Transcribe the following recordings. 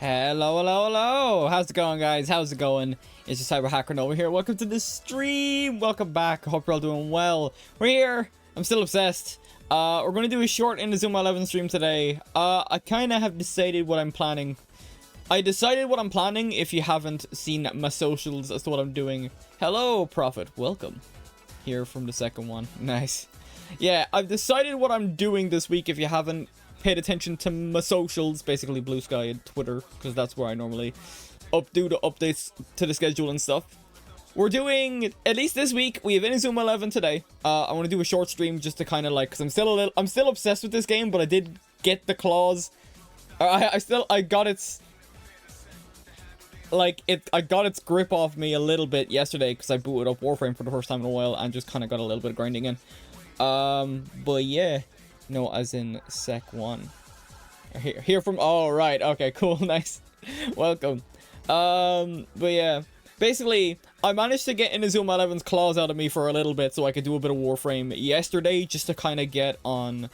Hello, hello, hello. How's it going, guys? How's it going? It's just Cyber Hacker over here. Welcome to the stream. Welcome back. Hope you're all doing well. We're here. I'm still obsessed. We're going to do a short Inazuma 11 stream today. I kind of have decided what I'm planning. I decided what I'm planning if you haven't seen my socials as to what I'm doing. Hello, Prophet. Welcome. Here from the second one. Nice. Yeah, I've decided what I'm doing this week if you haven't paid attention to my socials, basically Blue Sky and Twitter, because that's where I normally do the updates to the schedule and stuff. We're doing, at least this week, we have Inazuma 11 today. I want to do a short stream just to kind of like, because I'm still obsessed with this game, but I did get the claws. I got its grip off me a little bit yesterday because I booted up Warframe for the first time in a while and just kind of got a little bit of grinding in. But yeah. No, as in Sec 1. Here from... Oh, right. Okay, cool. Nice. Welcome. But yeah. Basically, I managed to get Inazuma 11's claws out of me for a little bit so I could do a bit of Warframe yesterday just to kind of get on...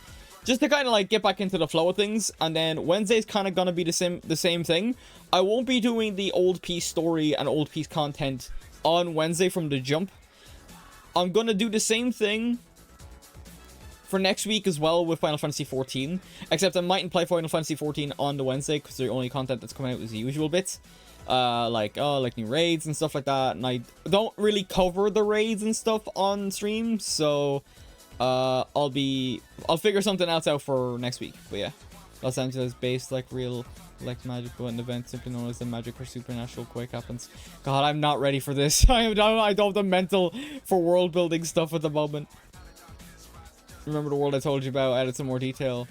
Just to kind of like get back into the flow of things. And then Wednesday's kind of going to be the same thing. I won't be doing the old piece story and old piece content on Wednesday from the jump. I'm going to do the same thing for next week as well with Final Fantasy 14, except I mightn't play Final Fantasy 14 on the Wednesday because the only content that's coming out is the usual bits, like new raids and stuff like that, and I don't really cover the raids and stuff on stream, so I'll figure something else out for next week. But yeah, Los Angeles based like real like magic, but an event simply known as the Magic or Supernatural Quake happens. God, I'm not ready for this. I don't have the mental for world building stuff at the moment. Remember the world I told you about? Added some more detail.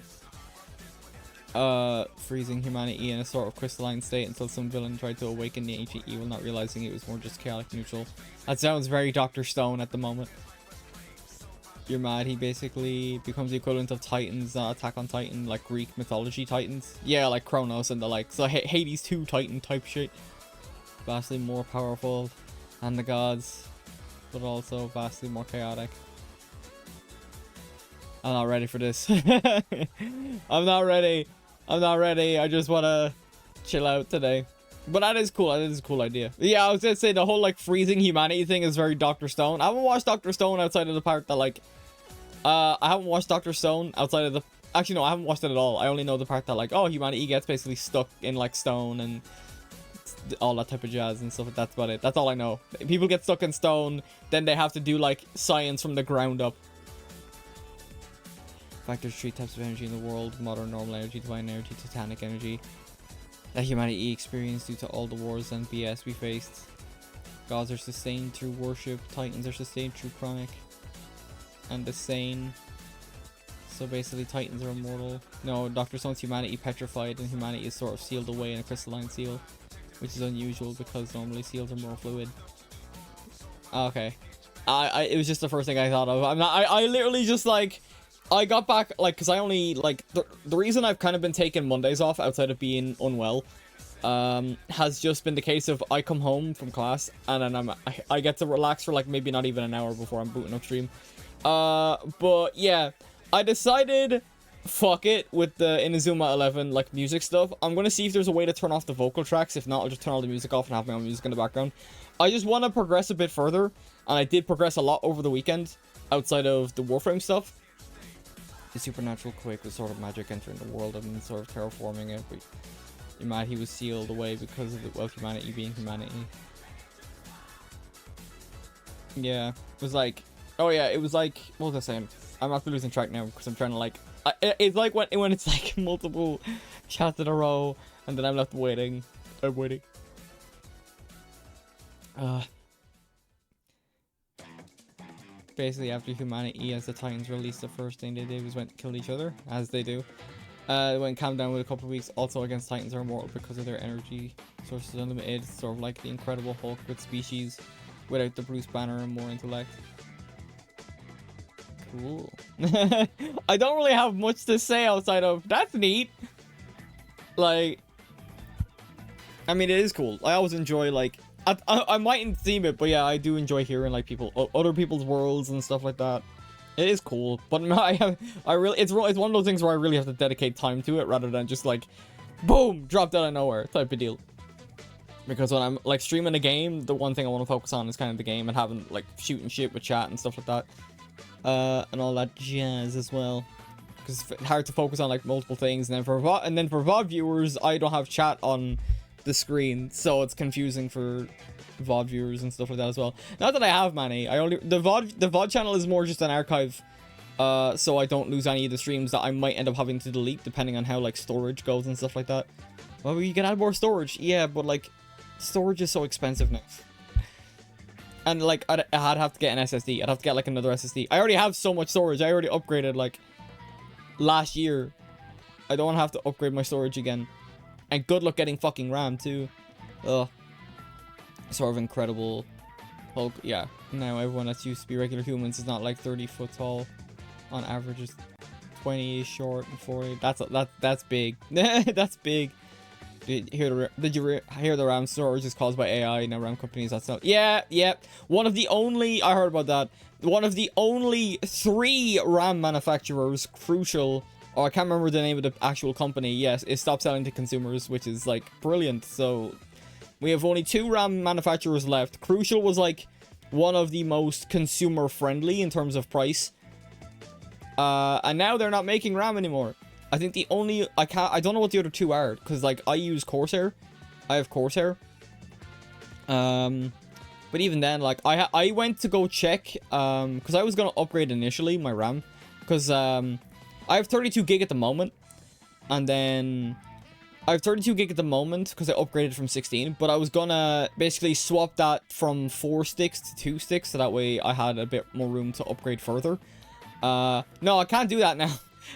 Freezing humanity in a sort of crystalline state until some villain tried to awaken the ancient evil, not realizing it was more just chaotic neutral. That sounds very Dr. Stone at the moment. You're mad. He basically becomes the equivalent of Titans, Attack on Titan, like Greek mythology Titans. Yeah, like Kronos and the like. So Hades 2 Titan type shit. Vastly more powerful than the gods, but also vastly more chaotic. I'm not ready for this. I'm not ready. I just want to chill out today. But that is cool. That is a cool idea. Yeah, I was going to say the whole like freezing humanity thing is very Dr. Stone. I haven't watched Dr. Stone outside of the part that like... I haven't watched Dr. Stone outside of the... Actually, no, I haven't watched it at all. I only know the part that like, oh, humanity gets basically stuck in like stone and all that type of jazz and stuff. That's about it. That's all I know. People get stuck in stone, then they have to do like science from the ground up. In fact, there's 3 types of energy in the world: modern, normal energy, divine energy, titanic energy. That humanity experienced due to all the wars and BS we faced. Gods are sustained through worship, Titans are sustained through Chronic, and the sane. So basically Titans are immortal. No, Dr. Stone's humanity petrified, and humanity is sort of sealed away in a crystalline seal, which is unusual because normally seals are more fluid. Okay. It was just the first thing I thought of. I literally just like... I got back, like, because I only, like, the reason I've kind of been taking Mondays off outside of being unwell, has just been the case of I come home from class, and then I get to relax for, like, maybe not even an hour before I'm booting up stream. But, yeah, I decided, fuck it, with the Inazuma 11, like, music stuff. I'm gonna see if there's a way to turn off the vocal tracks. If not, I'll just turn all the music off and have my own music in the background. I just want to progress a bit further, and I did progress a lot over the weekend, outside of the Warframe stuff. The supernatural quake was sort of magic entering the world and sort of terraforming it, but you're mad he was sealed away because of humanity being humanity. Yeah, it was like... Oh yeah, it was like... What was I saying? I'm after losing track now because I'm trying to like... It's like when it's like multiple shots in a row and then I'm left waiting. I'm waiting. Basically, after humanity, as the Titans released, the first thing they did was went to kill each other, as they do. They went calm down with a couple of weeks. Also, against Titans are immortal because of their energy sources unlimited, sort of like the Incredible Hulk with species, without the Bruce Banner and more intellect. Cool. I don't really have much to say outside of that's neat. Like, I mean, it is cool. I always enjoy like. I mightn't theme it, but yeah, I do enjoy hearing like other people's worlds and stuff like that. It is cool, but I really, it's one of those things where I really have to dedicate time to it rather than just like boom, dropped out of nowhere type of deal. Because when I'm like streaming a game, the one thing I want to focus on is kind of the game and having like shooting shit with chat and stuff like that. And all that jazz as well. Because it's hard to focus on like multiple things. And then for VOD viewers, I don't have chat on the screen, so it's confusing for VOD viewers and stuff like that as well. Not that I have many. The VOD channel is more just an archive. So I don't lose any of the streams that I might end up having to delete depending on how like storage goes and stuff like that. Well, you can add more storage, yeah, but like storage is so expensive now. And like I'd have to get an SSD. I'd have to get like another SSD. I already have so much storage. I already upgraded like last year. I don't want to have to upgrade my storage again. And good luck getting fucking RAM too. Ugh. Sort of incredible. Hulk, yeah. Now everyone that's used to be regular humans is not like 30 foot tall. On average, is 20 short and 40. That's big. That's big. Did you hear the RAM storage is caused by AI? Now RAM companies, that's not. Yeah. One of the only, I heard about that. One of the only 3 RAM manufacturers, Crucial, or I can't remember the name of the actual company. Yes, it stopped selling to consumers, which is like brilliant. So we have only 2 RAM manufacturers left. Crucial was like one of the most consumer friendly in terms of price. And now they're not making RAM anymore. I think the only I don't know what the other 2 are, because like I use Corsair. I have Corsair. But even then, like I went to go check because I was gonna upgrade initially my RAM, because I have 32 gig at the moment, and then I have 32 gig at the moment because I upgraded from 16, but I was gonna basically swap that from 4 sticks to 2 sticks, so that way I had a bit more room to upgrade further. No, I can't do that now.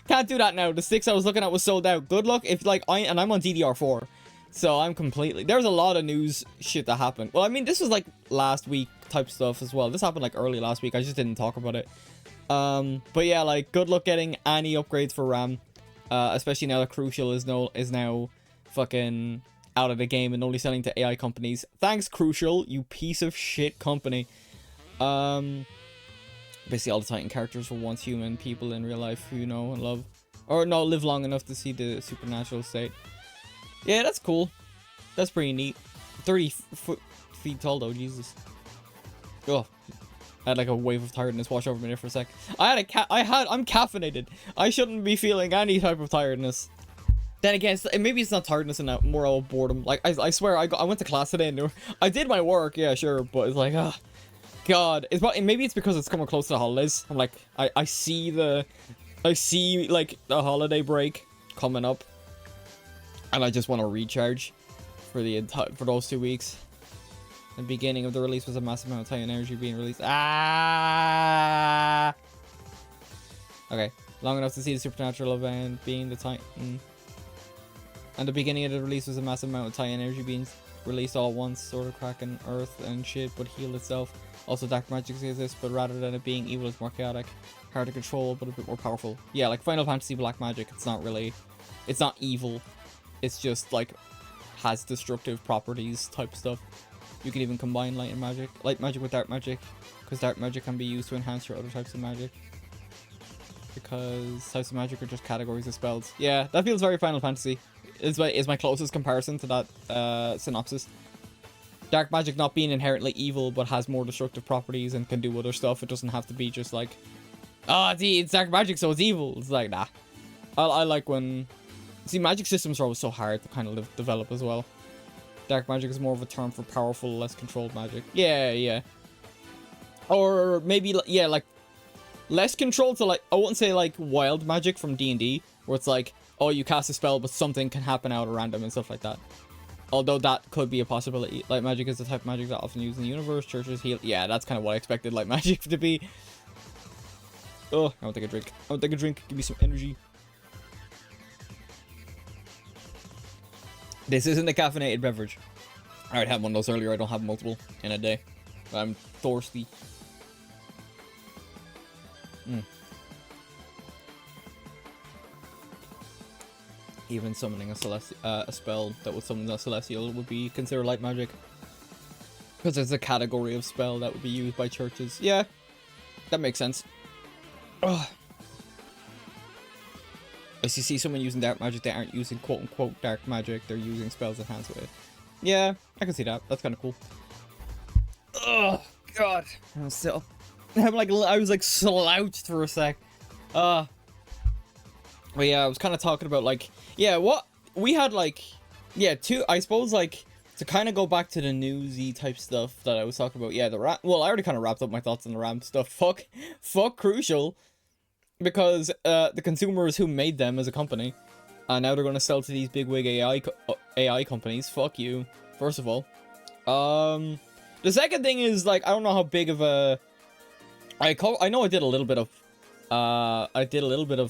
Can't do that now. The sticks I was looking at was sold out. Good luck if like I'm on DDR4. So I'm completely, there's a lot of news shit that happened. Well, I mean, this was like last week type stuff as well. This happened like early last week. I just didn't talk about it. But yeah, like good luck getting any upgrades for RAM. Especially now that Crucial is now fucking out of the game and only selling to AI companies. Thanks, Crucial, you piece of shit company. Basically all the Titan characters were once human people in real life who you know and love. Or no, live long enough to see the supernatural state. Yeah, that's cool. That's pretty neat. 30 feet tall though, Jesus. Oh, I had like a wave of tiredness wash over me there for a sec. I'm caffeinated. I shouldn't be feeling any type of tiredness. Then again, maybe it's not tiredness and more of boredom. Like, I swear, I went to class today and I did my work, yeah, sure, but it's like, God, maybe it's because it's coming close to the holidays. I'm like, I see like the holiday break coming up, and I just want to recharge for those 2 weeks. The beginning of the release was a massive amount of Titan energy being released. Okay, long enough to see the supernatural event being the Titan. And the beginning of the release was a massive amount of Titan energy being released all at once, sort of cracking Earth and shit, but healed itself. Also, dark magic exists, but rather than it being evil, it's more chaotic, hard to control, but a bit more powerful. Yeah, like Final Fantasy Black Magic, it's not evil. It's just like has destructive properties type stuff. You can even combine light magic with dark magic, because dark magic can be used to enhance your other types of magic. Because types of magic are just categories of spells. Yeah, that feels very Final Fantasy. Is my closest comparison to that synopsis. Dark magic not being inherently evil, but has more destructive properties and can do other stuff. It doesn't have to be just like, oh, it's dark magic, so it's evil. It's like, nah. I like when... See, magic systems are always so hard to kind of develop as well. Dark magic is more of a term for powerful, less controlled magic. Yeah. Or maybe, yeah, like, less controlled to, like, I wouldn't say, like, wild magic from D&D, where it's like, oh, you cast a spell, but something can happen out of random and stuff like that. Although that could be a possibility. Light magic is the type of magic that often used in the universe. Churches heal. Yeah, that's kind of what I expected light magic to be. Oh, I want to take a drink. Give me some energy. This isn't a caffeinated beverage. I already had one of those earlier. I don't have multiple in a day. I'm thirsty. Even summoning a spell that would summon a celestial would be considered light magic. Because there's a category of spell that would be used by churches. Yeah, that makes sense. Ugh. As you see someone using dark magic, they aren't using quote-unquote dark magic, they're using spells enhanced with it. Yeah, I can see that. That's kind of cool. Oh, God. I'm still... I was like slouched for a sec. But yeah, I was kind of talking about like... Yeah, what... We had like... Yeah, I suppose like... To kind of go back to the newsy type stuff that I was talking about. Yeah, well, I already kind of wrapped up my thoughts on the RAM stuff. Fuck Crucial. Because the consumers who made them as a company, and now they're going to sell to these bigwig AI companies. Fuck you, first of all. The second thing is, like, I don't know how big of a... I know I did a little bit of...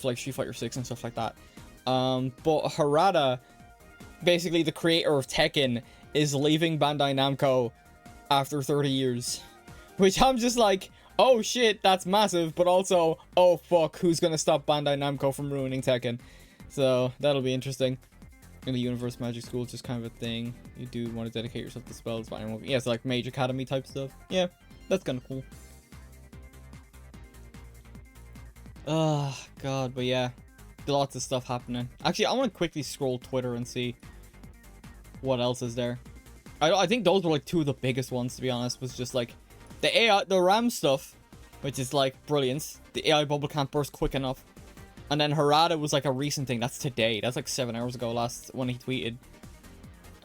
like, Street Fighter 6 and stuff like that. But Harada, basically the creator of Tekken, is leaving Bandai Namco after 30 years. Which I'm just like... Oh shit, that's massive, but also, oh fuck, who's gonna stop Bandai Namco from ruining Tekken? So, that'll be interesting. In the Universe Magic School, it's just kind of a thing. You do want to dedicate yourself to spells, but I don't know. Yeah, it's like Mage Academy type stuff. Yeah, that's kind of cool. Oh, God, but yeah. Lots of stuff happening. Actually, I want to quickly scroll Twitter and see what else is there. I think those were like two of the biggest ones, to be honest, was just like... The RAM stuff, which is like brilliant. The AI bubble can't burst quick enough. And then Harada was like a recent thing. That's today. That's like 7 hours ago last when he tweeted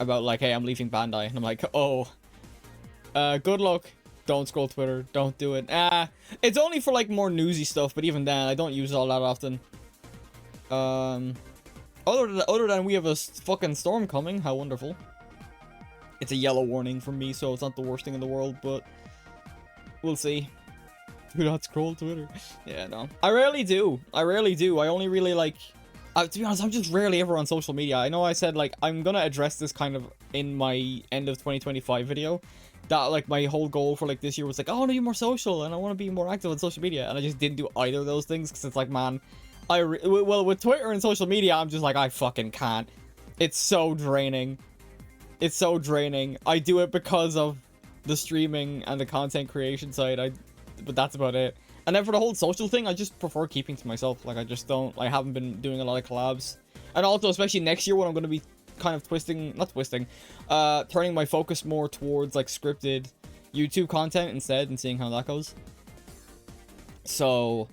about like, hey, I'm leaving Bandai. And I'm like, oh, good luck. Don't scroll Twitter. Don't do it. It's only for like more newsy stuff, but even then, I don't use it all that often. Other than we have a fucking storm coming. How wonderful. It's a yellow warning from me, so it's not the worst thing in the world, but... We'll see. Do not scroll Twitter. Yeah, no. I rarely do. I only really, like... to be honest, I'm just rarely ever on social media. I know I said, like, I'm gonna address this kind of in my end of 2025 video. That, like, my whole goal for, like, this year was, like, I want to be more social, and I want to be more active on social media. And I just didn't do either of those things, because it's like, man... Well, with Twitter and social media, I'm just like, I fucking can't. It's so draining. It's so draining. I do it because of the streaming and the content creation side, but that's about it. And then for the whole social thing, I just prefer keeping to myself. Like, I haven't been doing a lot of collabs. And also, especially next year when I'm going to be kind of turning my focus more towards, like, scripted YouTube content instead and seeing how that goes. So,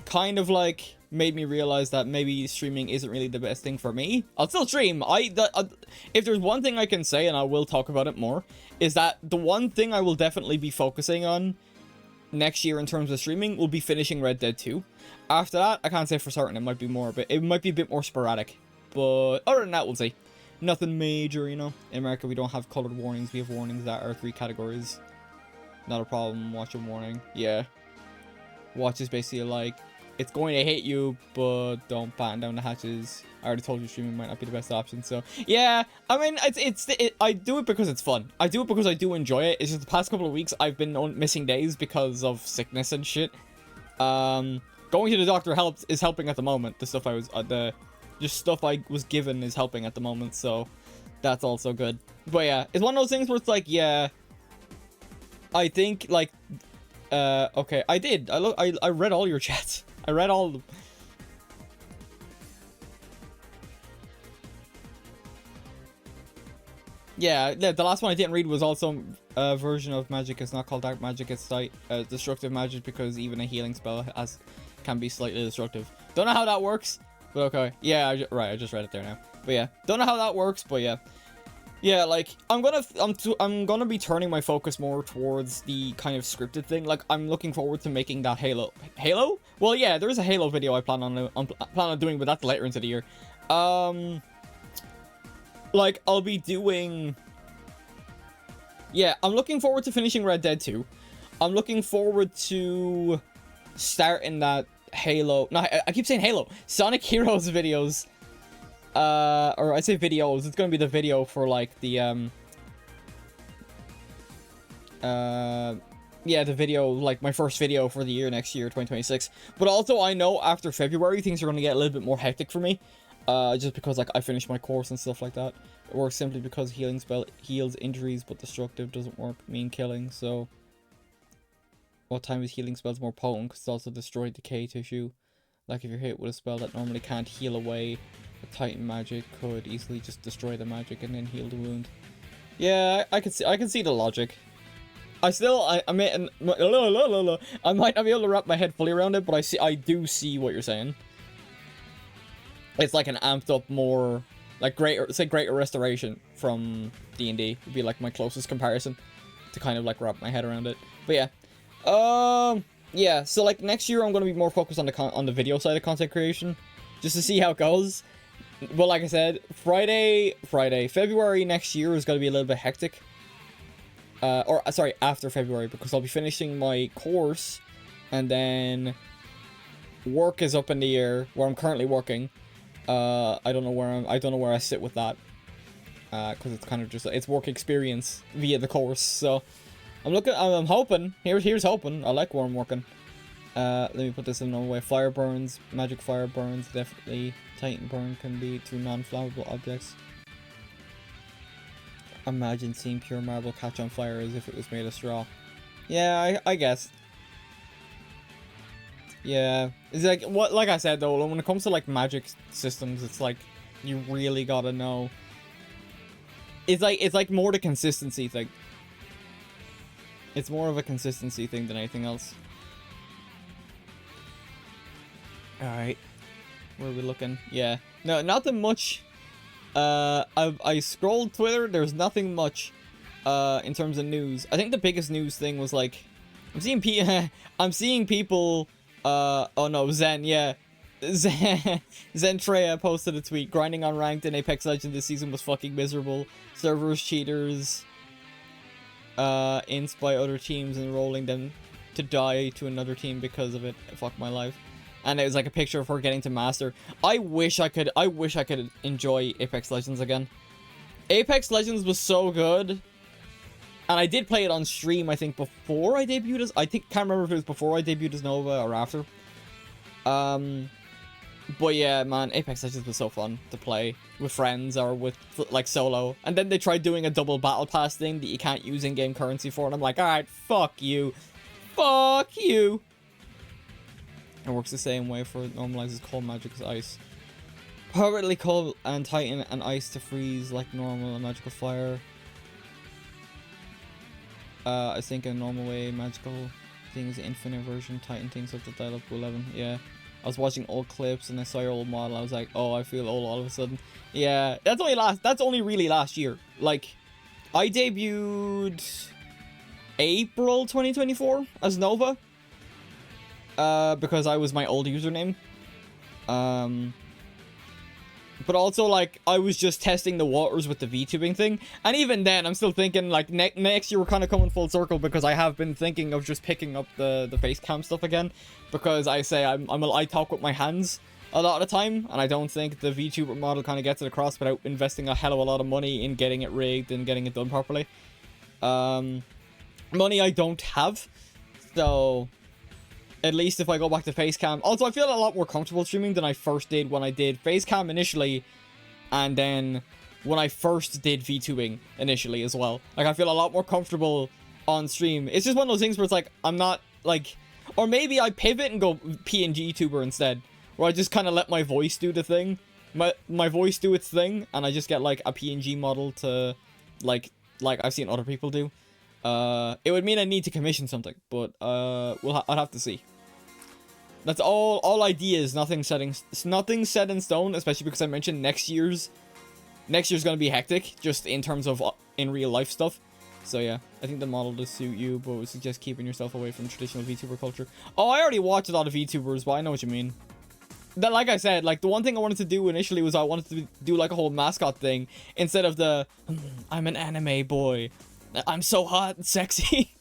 kind of, like, made me realize that maybe streaming isn't really the best thing for me. I'll still stream. If there's one thing I can say, and I will talk about it more, is that the one thing I will definitely be focusing on next year in terms of streaming will be finishing Red Dead 2. After that, I can't say for certain. It might be a bit more sporadic. But other than that, we'll see. Nothing major, you know. In America, we don't have colored warnings. We have warnings that are 3 categories. Not a problem. Watch a warning. Yeah. Watch is basically like, it's going to hit you, but don't batten down the hatches. I already told you streaming might not be the best option, so... Yeah, I mean, I do it because it's fun. I do it because I do enjoy it. It's just the past couple of weeks, I've been missing days because of sickness and shit. Going to the doctor is helping at the moment. The stuff stuff I was given is helping at the moment, so... That's also good. But yeah, it's one of those things where it's like, yeah... I think, like... okay, I read all your chats. I read all of them. Yeah, the last one I didn't read was also a version of magic. It's not called dark magic, it's destructive magic, because even a healing spell can be slightly destructive. Don't know how that works, but okay. Yeah, I just read it there now. But yeah, don't know how that works, but yeah. Yeah, like, I'm gonna be turning my focus more towards the kind of scripted thing. Like, I'm looking forward to making that Halo? Well, yeah, there is a Halo video I plan on doing, but that's later into the year. Like, I'll be doing... Yeah, I'm looking forward to finishing Red Dead 2. I'm looking forward to starting that Halo... No, I keep saying Halo. Sonic Heroes videos. Or I say videos, it's gonna be the video for, like, the, yeah, the video, like, my first video for the year next year, 2026. But also, I know after February, things are gonna get a little bit more hectic for me. Just because, like, I finished my course and stuff like that. It works simply because healing spell heals injuries, but destructive doesn't mean killing, so... What time is healing spells more potent? Because it's also destroyed decay tissue. Like if you're hit with a spell that normally can't heal away, a Titan magic could easily just destroy the magic and then heal the wound. Yeah, I can see the logic. I might not be able to wrap my head fully around it, but I do see what you're saying. It's like an amped up more, like greater restoration from D&D would be like my closest comparison to kind of like wrap my head around it. But yeah, yeah. So like next year I'm gonna be more focused on the video side of content creation, just to see how it goes. But like I said, February next year is gonna be a little bit hectic. Or sorry, after February, because I'll be finishing my course, and then work is up in the air where I'm currently working. I don't know where I sit with that, because it's kind of just it's work experience via the course. So I'm hoping. Here's hoping. I like where I'm working. Let me put this in another way. Fire burns, magic fire burns, definitely. Titan burn can be through non-flammable objects. Imagine seeing pure marble catch on fire as if it was made of straw. Yeah, I guess. Yeah, it's like like I said though, when it comes to like magic systems, it's like you really gotta know. It's like more the consistency thing. It's more of a consistency thing than anything else. All right, where are we looking? Yeah, no, nothing much. I scrolled Twitter. There's nothing much in terms of news. I think the biggest news thing was like I'm seeing people oh no, Zen, yeah. Zentreya posted a tweet. Grinding on ranked in Apex Legends this season was fucking miserable. Servers, cheaters, ints by other teams and rolling them to die to another team because of it. Fuck my life. And it was like a picture of her getting to master. I wish I could enjoy Apex Legends again. Apex Legends was so good. And I did play it on stream, I think, before I debuted as... can't remember if it was before I debuted as Nova or after. But yeah, man, Apex Legends was so fun to play with friends or with, like, solo. And then they tried doing a double battle pass thing that you can't use in-game currency for. And I'm like, alright, fuck you. Fuck you. It works the same way for it normalizes cold magic as ice. Permanently cold and Titan and ice to freeze like normal and magical fire. I think in a normal way, magical things, infinite version, Titan things have to dial up to 11. Yeah. I was watching old clips and I saw your old model. I was like, oh, I feel old all of a sudden. Yeah, that's only really last year. Like, I debuted April 2024 as Nova. Because I was my old username. But also, like, I was just testing the waters with the VTubing thing. And even then, I'm still thinking, like, next year we're kind of coming full circle because I have been thinking of just picking up the face cam stuff again. Because I say I talk with my hands a lot of the time. And I don't think the VTuber model kind of gets it across without investing a hell of a lot of money in getting it rigged and getting it done properly. Money I don't have. So... at least if I go back to Facecam. Also, I feel a lot more comfortable streaming than I first did when I did Facecam initially. And then when I first did VTubing initially as well. Like, I feel a lot more comfortable on stream. It's just one of those things where it's like, I'm not, like... or maybe I pivot and go PNG tuber instead. Where I just kind of let my voice do the thing. My voice do its thing. And I just get, like, a PNG model to, like I've seen other people do. It would mean I need to commission something. But, I'd have to see. That's all ideas, nothing set in stone, especially because I mentioned next year's gonna be hectic, just in terms of in real life stuff. So yeah, I think the model does suit you, but would suggest keeping yourself away from traditional VTuber culture. Oh, I already watched a lot of VTubers, but I know what you mean. That, like I said, like the one thing I wanted to do initially was I wanted to do like a whole mascot thing instead of the I'm an anime boy, I'm so hot and sexy.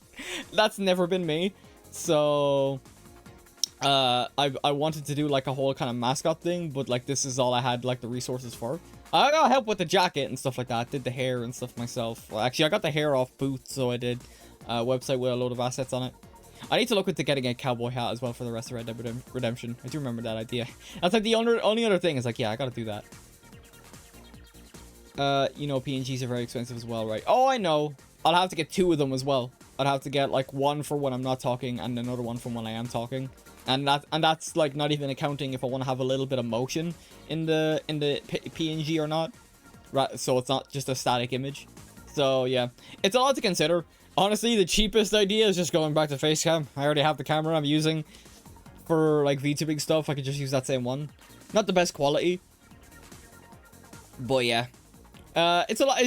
That's never been me. So I wanted to do like a whole kind of mascot thing, but like this is all I had like the resources for. I got help with the jacket and stuff like that. Did the hair and stuff myself. Well, actually, I got the hair off Boots, so I did a website with a load of assets on it. I need to look into getting a cowboy hat as well for the rest of Red Dead Redemption. I do remember that idea. That's like the only other thing is like, yeah, I gotta do that. You know, PNGs are very expensive as well, right? Oh, I know. I'll have to get 2 of them as well. I'd have to get like one for when I'm not talking and another one for when I am talking. And that's like not even accounting if I want to have a little bit of motion in the PNG or not. Right, so it's not just a static image. So yeah, it's a lot to consider. Honestly, the cheapest idea is just going back to facecam. I already have the camera I'm using for like VTubing stuff. I could just use that same one. Not the best quality, but yeah, it's a lot.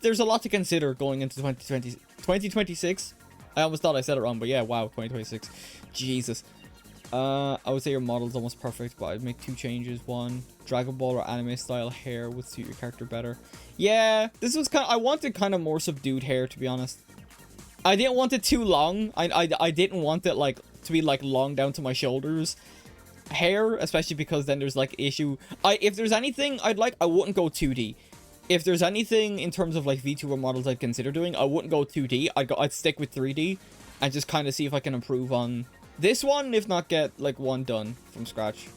There's a lot to consider going into 2026. I almost thought I said it wrong, but yeah, wow, 2026. Jesus. I would say your model's almost perfect, but I'd make 2 changes. 1, Dragon Ball or anime style hair would suit your character better. Yeah, this was I wanted kind of more subdued hair, to be honest. I didn't want it too long. I didn't want it like to be like long down to my shoulders hair, especially because then there's like issue. If there's anything I wouldn't go 2D. If there's anything in terms of like VTuber models I'd consider doing, I wouldn't go 2D. I'd stick with 3D and just kind of see if I can improve on this one, if not get like one done from scratch.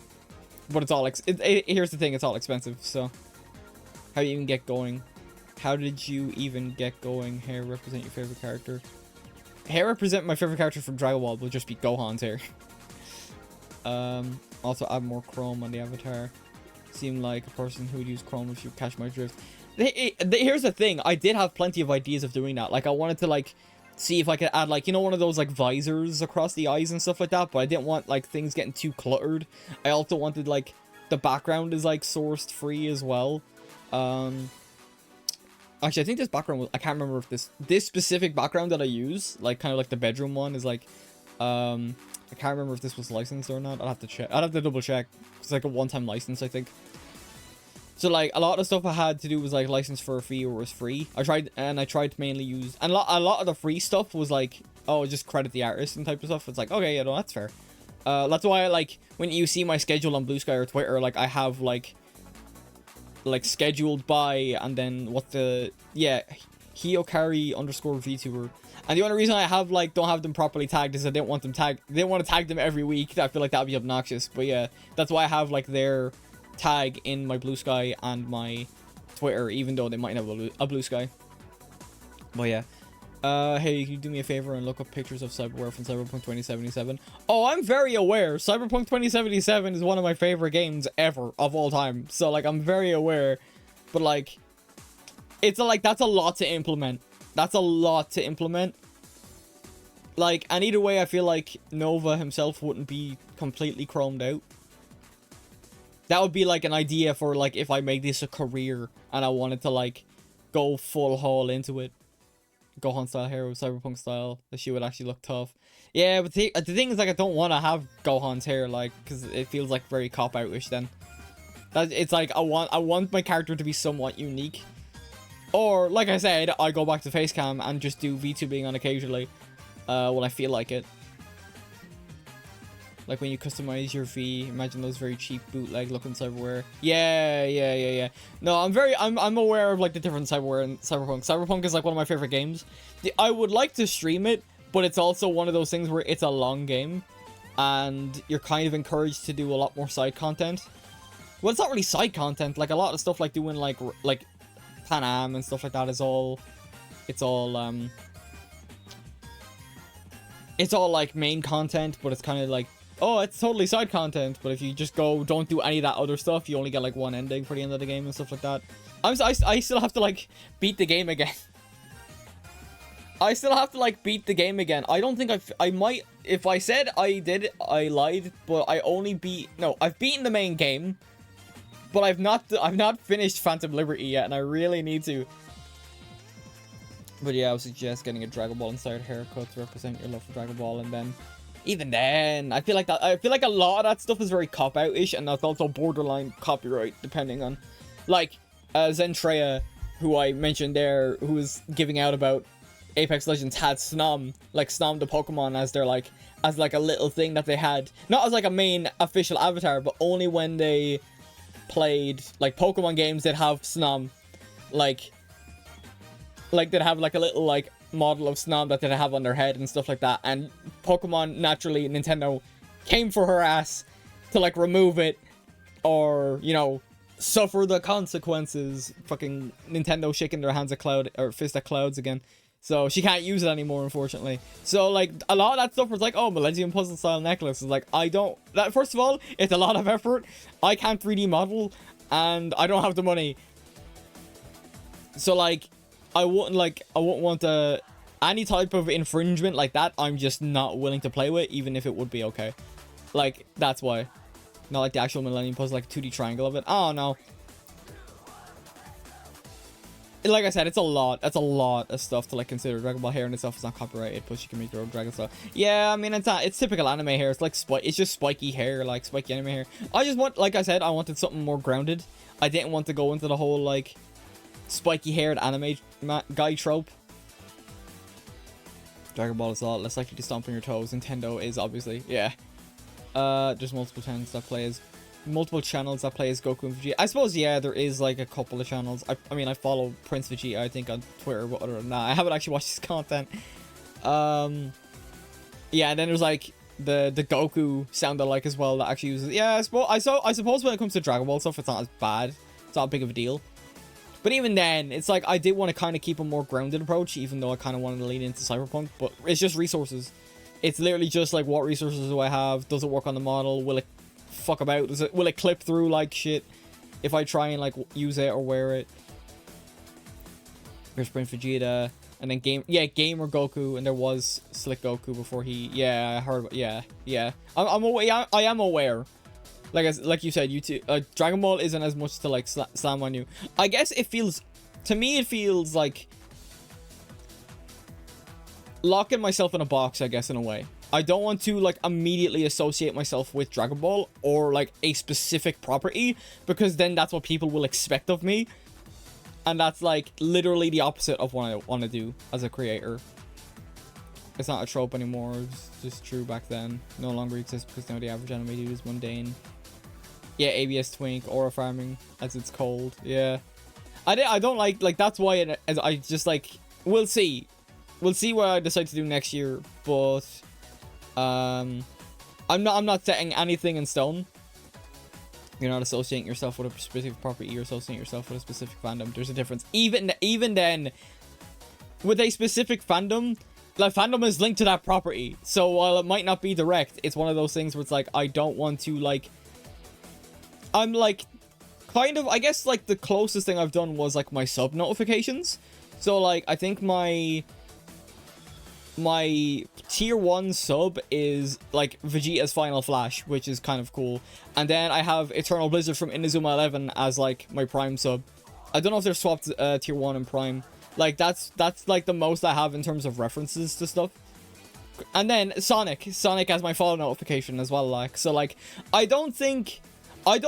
But it's all here's the thing, it's all expensive. So how do you even get going? How did you even get going? Hair represent your favorite character. Hair represent my favorite character from Dragon Ball will just be Gohan's hair. Also add more chrome on the avatar. Seem like a person who would use chrome, if you catch my drift. Here's the thing, I did have plenty of ideas of doing that. Like I wanted to like see if I could add like, you know, one of those like visors across the eyes and stuff like that, but I didn't want like things getting too cluttered. I also wanted like the background is like sourced free as well. Actually, I think this background was, I can't remember if this specific background that I use, like kind of like the bedroom one, is like I can't remember if this was licensed or not. I'll have to check. I'll have to double check. It's like a one-time license, I think. So like a lot of stuff I had to do was like licensed for a fee or was free. I tried to mainly use, and a lot of the free stuff was like, oh, just credit the artist and type of stuff. It's like, okay, yeah, no, that's fair. That's why like when you see my schedule on Blue Sky or Twitter, like I have like scheduled by, and then what the, yeah, Hiyokari _ VTuber. And the only reason I have like don't have them properly tagged is I didn't want to tag them every week. I feel like that would be obnoxious. But yeah, that's why I have like their tag in my Blue Sky and my Twitter, even though they might have a Blue Sky. But yeah. Hey, can you do me a favor and look up pictures of Cyberware from Cyberpunk 2077? Oh, I'm very aware. Cyberpunk 2077 is one of my favorite games ever of all time. So like I'm very aware. But like it's that's a lot to implement. That's a lot to implement. Like, and either way, I feel like Nova himself wouldn't be completely chromed out. That would be like an idea for like if I make this a career and I wanted to like go full haul into it. Gohan style hair with Cyberpunk style. The shit would actually look tough. Yeah, but the thing is like I don't want to have Gohan's hair like because it feels like very cop out-ish then. It's like I want my character to be somewhat unique. Or, like I said, I go back to facecam and just do VTubing on occasionally when I feel like it. Like when you customize your V, imagine those very cheap bootleg looking cyberware. Yeah. No, I'm aware of like the different cyberware in Cyberpunk. Cyberpunk is like one of my favorite games. I would like to stream it, but it's also one of those things where it's a long game and you're kind of encouraged to do a lot more side content. Well, it's not really side content. Like a lot of stuff like doing like Pan Am and stuff like that is all, it's all like main content, but it's kind of like, oh, it's totally side content, but if you just don't do any of that other stuff, you only get like one ending for the end of the game and stuff like that. I still have to like beat the game again. I still have to like beat the game again. I don't think I might, if I said I did, I lied, but I've beaten the main game. But I've not finished Phantom Liberty yet, and I really need to. But yeah, I would suggest getting a Dragon Ball inspired haircut to represent your love for Dragon Ball, and then, even then, I feel like a lot of that stuff is very cop out-ish, and that's also borderline copyright, depending on, like, Zentreya, who I mentioned there, who was giving out about Apex Legends, had Snom the Pokemon as their as a little thing that they had, not as like a main official avatar, but only when they played like Pokemon games that have Snom, like they'd have like a little like model of Snom that they'd have on their head and stuff like that, and Pokemon, naturally, Nintendo came for her ass to like remove it, or, you know, suffer the consequences. Fucking Nintendo shaking their hands at Cloud, or fist at Clouds again. So she can't use it anymore, unfortunately. So like a lot of that stuff was like, oh, Millennium Puzzle style necklace is like, I don't, that first of all, it's a lot of effort. I can't 3D model and I don't have the money. So like I wouldn't want any type of infringement like that. I'm just not willing to play with, even if it would be okay. Like that's why. Not like the actual Millennium Puzzle, like a 2D triangle of it. Oh no. Like I said, it's a lot. That's a lot of stuff to like consider. Dragon Ball hair and itself is not copyrighted, plus you can make your own dragon style. Yeah, I mean it's typical anime hair. It's like it's just spiky hair, like spiky anime hair. I just want, like I said, I wanted something more grounded. I didn't want to go into the whole like spiky haired anime guy trope. Dragon Ball is a lot less likely to stomp on your toes. Nintendo is obviously, yeah. There's multiple channels that play as Goku and Vegeta. I suppose, yeah, there is like a couple of channels. I mean, I follow Prince Vegeta, I think, on Twitter, but other than that, I haven't actually watched his content. Yeah, and then there's like the Goku sound alike as well that actually uses. Yeah, I suppose when it comes to Dragon Ball stuff, it's not as bad. It's not a big of a deal. But even then, it's like I did want to kind of keep a more grounded approach, even though I kind of wanted to lean into Cyberpunk. But it's just resources. It's literally just like, what resources do I have? Does it work on the model? Will it fuck about? Will it clip through like shit if I try and like use it or wear it? There's Prince Vegeta, and then Gamer Goku, and there was Slick Goku before he. Yeah, I heard. Yeah. I am aware. Like you said, Dragon Ball isn't as much to like slam on you. I guess it feels, to me, it feels like locking myself in a box, I guess, in a way. I don't want to like immediately associate myself with Dragon Ball or like a specific property, because then that's what people will expect of me, and that's like literally the opposite of what I want to do as a creator. It's not a trope anymore. It's just true back then. No longer exists because now the average anime dude is mundane. Yeah, ABS twink, aura farming, as it's called. Yeah, I don't like that's why I just like, we'll see what I decide to do next year, but I'm not setting anything in stone. You're not associating yourself with a specific property, you're associating yourself with a specific fandom. There's a difference. Even then, with a specific fandom, like fandom is linked to that property. So while it might not be direct, it's one of those things where it's like, I don't want to like, I'm like kind of, I guess like the closest thing I've done was like my sub notifications. So like I think my tier 1 sub is like Vegeta's Final Flash, which is kind of cool. And then I have Eternal Blizzard from Inazuma 11 as like my prime sub. I don't know if they're swapped tier 1 and prime. Like that's like the most I have in terms of references to stuff. And then Sonic has my follow notification as well, like, so like I don't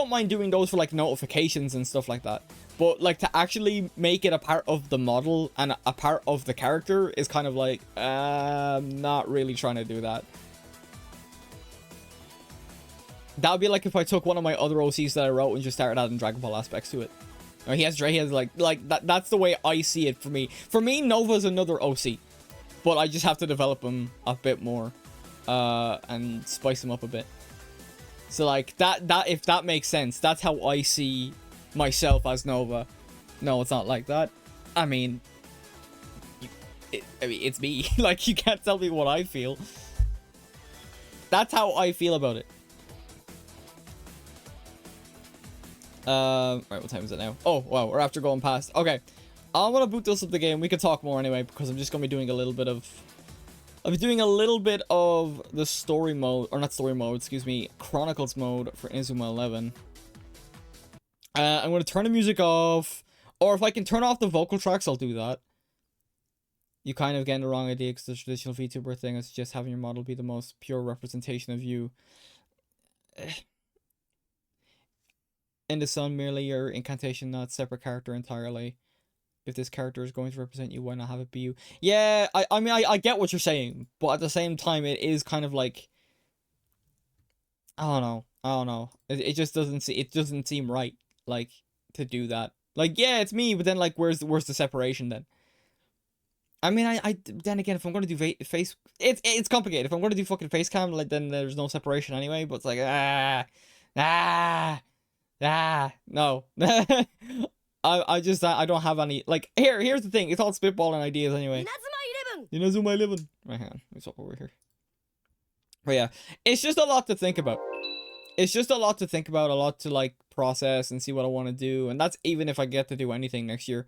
mind doing those for like notifications and stuff like that. But like to actually make it a part of the model and a part of the character is kind of like, I'm not really trying to do that. That would be like if I took one of my other OCs that I wrote and just started adding Dragon Ball aspects to it. He has like that's the way I see it for me. For me, Nova's another OC, but I just have to develop him a bit more, and spice him up a bit. So like that if that makes sense, that's how I see myself as Nova. No, it's not like that. I mean, it's me. Like, you can't tell me what I feel. That's how I feel about it. Right, what time is it now? Oh, wow, we're after going past. Okay, I'm gonna boot this up the game. We can talk more anyway, because I'm just gonna be doing a little bit of... I'll be doing a little bit of the story mode, or not story mode, excuse me, Chronicles mode for Inazuma 11. I'm going to turn the music off, or if I can turn off the vocal tracks, I'll do that. You kind of getting the wrong idea, because the traditional VTuber thing is just having your model be the most pure representation of you. In the sun, merely your incantation, not separate character entirely. If this character is going to represent you, why not have it be you? Yeah, I mean, I get what you're saying, but at the same time, it is kind of like, I don't know. It just doesn't seem right, like, to do that. Like, yeah, it's me, but then, like, where's the separation then? I mean, then again, if I'm gonna do face, it's complicated. If I'm gonna do fucking face cam, like, then there's no separation anyway. But it's like, no. I don't have any, like, here's the thing, it's all spitballing ideas anyway. Inazuma living. Right, hang on. Let me swap over here. But yeah, it's just a lot to think about. It's just a lot to think about, a lot to like process and see what I want to do. And that's even if I get to do anything next year.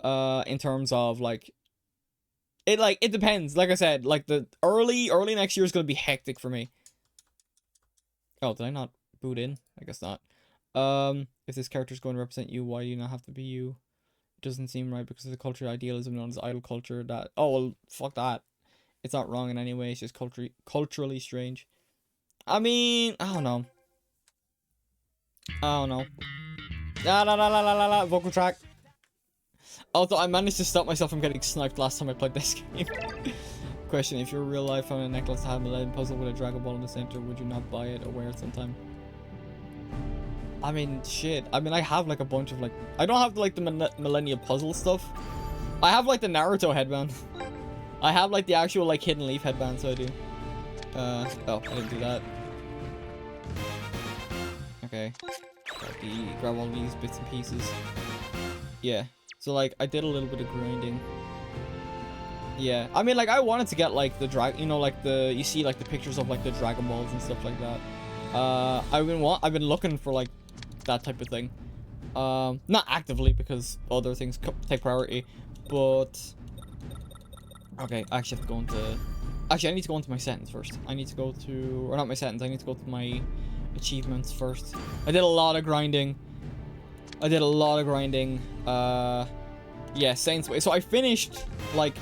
In terms of like it depends. Like I said, like the early next year is gonna be hectic for me. Oh, did I not boot in? I guess not. If this character is going to represent you, why do you not have to be you? It doesn't seem right because of the cultural idealism known as idol culture that... Oh, well, fuck that. It's not wrong in any way. It's just culturally strange. I mean, I don't know. La la la la la la la. Vocal track. Although I managed to stop myself from getting sniped last time I played this game. Question: if you're real life found a necklace that had a Millennium puzzle with a Dragon Ball in the center, would you not buy it or wear it sometime? I mean, shit. I mean, I have like a bunch of like... I don't have like the Millennium puzzle stuff. I have like the Naruto headband. I have like the actual like Hidden Leaf headband, so I do. Oh, I didn't do that. Okay. Grab all these bits and pieces. Yeah. So like, I did a little bit of grinding. Yeah. I mean, like, I wanted to get like the you know, like the... You see like the pictures of like the Dragon Balls and stuff like that. I've been looking for like that type of thing. Not actively because other things take priority, but okay, I actually have to go into... Actually, I need to go into my settings first. I need to go to... Or not my settings, I need to go to my achievements first. I did a lot of grinding. Yeah, Saints Way. So I finished, like...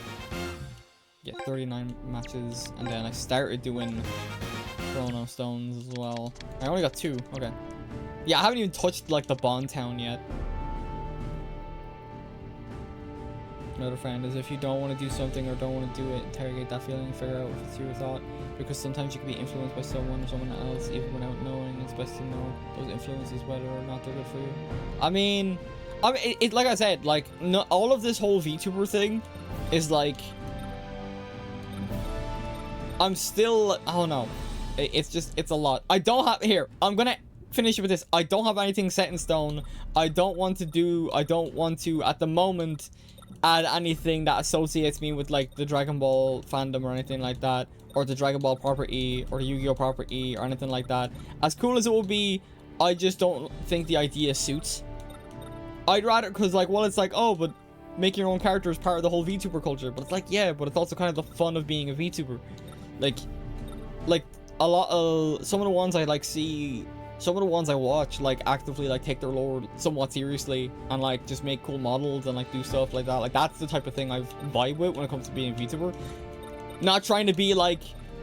Yeah, 39 matches. And then I started doing Chrono Stones as well. I only got 2. Okay. Yeah, I haven't even touched, like, the Bond Town yet. Another friend is if you don't want to do something or don't want to do it, interrogate that feeling and figure out if it's your thought. Because sometimes you can be influenced by someone or someone else, even without knowing. It's best to know those influences, whether or not they're good for you. I mean, it like I said, like, no, all of this whole VTuber thing is like... I'm still... I don't know. It's just... It's a lot. I don't have... Here, I'm gonna finish with this. I don't have anything set in stone. I don't want to, at the moment, add anything that associates me with, like, the Dragon Ball fandom or anything like that. Or the Dragon Ball property, or the Yu-Gi-Oh property, or anything like that. As cool as it will be, I just don't think the idea suits. I'd rather... Because, like, well, it's like, oh, but making your own character is part of the whole VTuber culture. But it's like, yeah, but it's also kind of the fun of being a VTuber. Like, a lot of... Some of the ones I, like, see... Some of the ones I watch, like, actively, like, take their lore somewhat seriously and, like, just make cool models and, like, do stuff like that. Like, that's the type of thing I vibe with when it comes to being a VTuber. Not trying to be, like,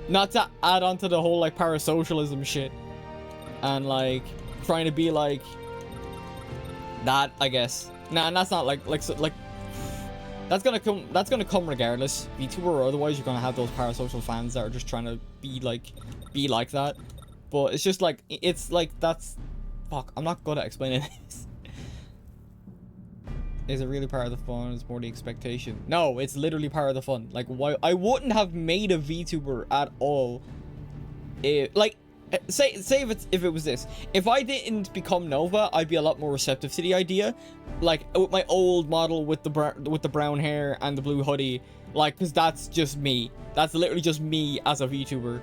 not to add on to the whole, like, parasocialism shit. And, like, trying to be, like, that, I guess. Nah, and that's not, like, that's gonna come regardless. VTuber or otherwise, you're gonna have those parasocial fans that are just trying to be like that. But it's just like, it's like, that's... Fuck, I'm not good at explaining this. Is it really part of the fun? It's more the expectation. No, it's literally part of the fun. Like, why... I wouldn't have made a VTuber at all. Like, say if it was this. If I didn't become Nova, I'd be a lot more receptive to the idea. Like, with my old model with the brown hair and the blue hoodie. Like, because that's just me. That's literally just me as a VTuber.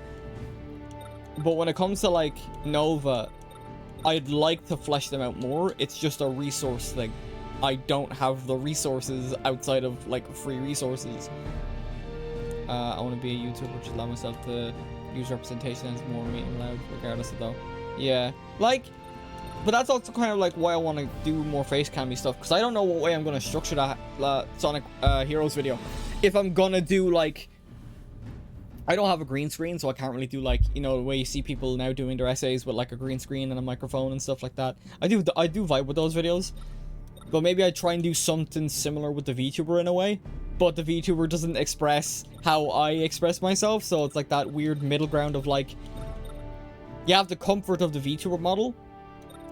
But when it comes to, like, Nova, I'd like to flesh them out more. It's just a resource thing. I don't have the resources outside of, like, free resources. I want to be a YouTuber, just allow myself to use representation as more meeting loud, regardless of though. Yeah. Like, but that's also kind of, like, why I want to do more face cammy stuff. Because I don't know what way I'm going to structure that Sonic Heroes video. If I'm going to do, like... I don't have a green screen, so I can't really do, like, you know, the way you see people now doing their essays with, like, a green screen and a microphone and stuff like that. I do vibe with those videos, but maybe I try and do something similar with the VTuber in a way, but the VTuber doesn't express how I express myself, so it's like that weird middle ground of, like, you have the comfort of the VTuber model,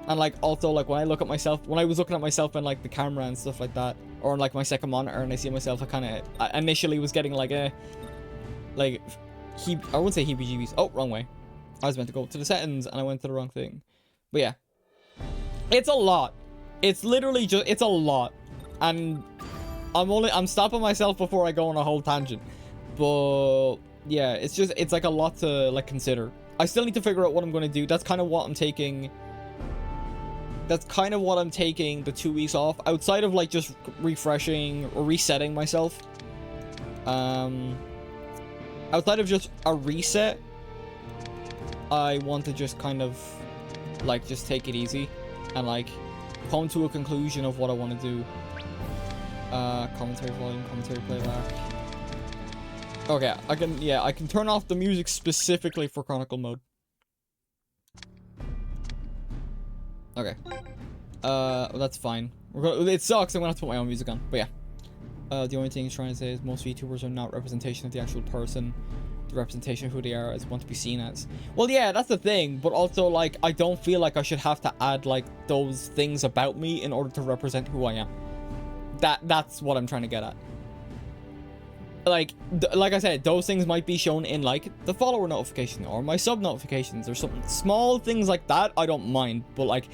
and, like, also, like, when I look at myself, when I was looking at myself in, like, the camera and stuff like that, or on, like, my second monitor, and I see myself, I initially was getting, like, I wouldn't say heebie-jeebies. Oh, wrong way. I was meant to go to the settings and I went to the wrong thing. But yeah. It's a lot. It's literally just, it's a lot. And I'm stopping myself before I go on a whole tangent. But yeah, it's like a lot to like consider. I still need to figure out what I'm going to do. That's kind of what I'm taking. That's kind of what I'm taking the 2 weeks off, outside of like just refreshing or resetting myself. Outside of just a reset, I want to just kind of like just take it easy and like come to a conclusion of what I want to do. Commentary volume, commentary playback. Okay, I can turn off the music specifically for Chronicle mode. Okay. Well, that's fine. It sucks, I'm gonna have to put my own music on, but yeah. The only thing he's trying to say is most VTubers are not representation of the actual person. The representation of who they are is want to be seen as. Well, yeah, that's the thing, but also, like, I don't feel like I should have to add, like, those things about me in order to represent who I am. That's what I'm trying to get at. Like I said, those things might be shown in, like, the follower notification or my sub notifications or something. Small things like that, I don't mind, but, like,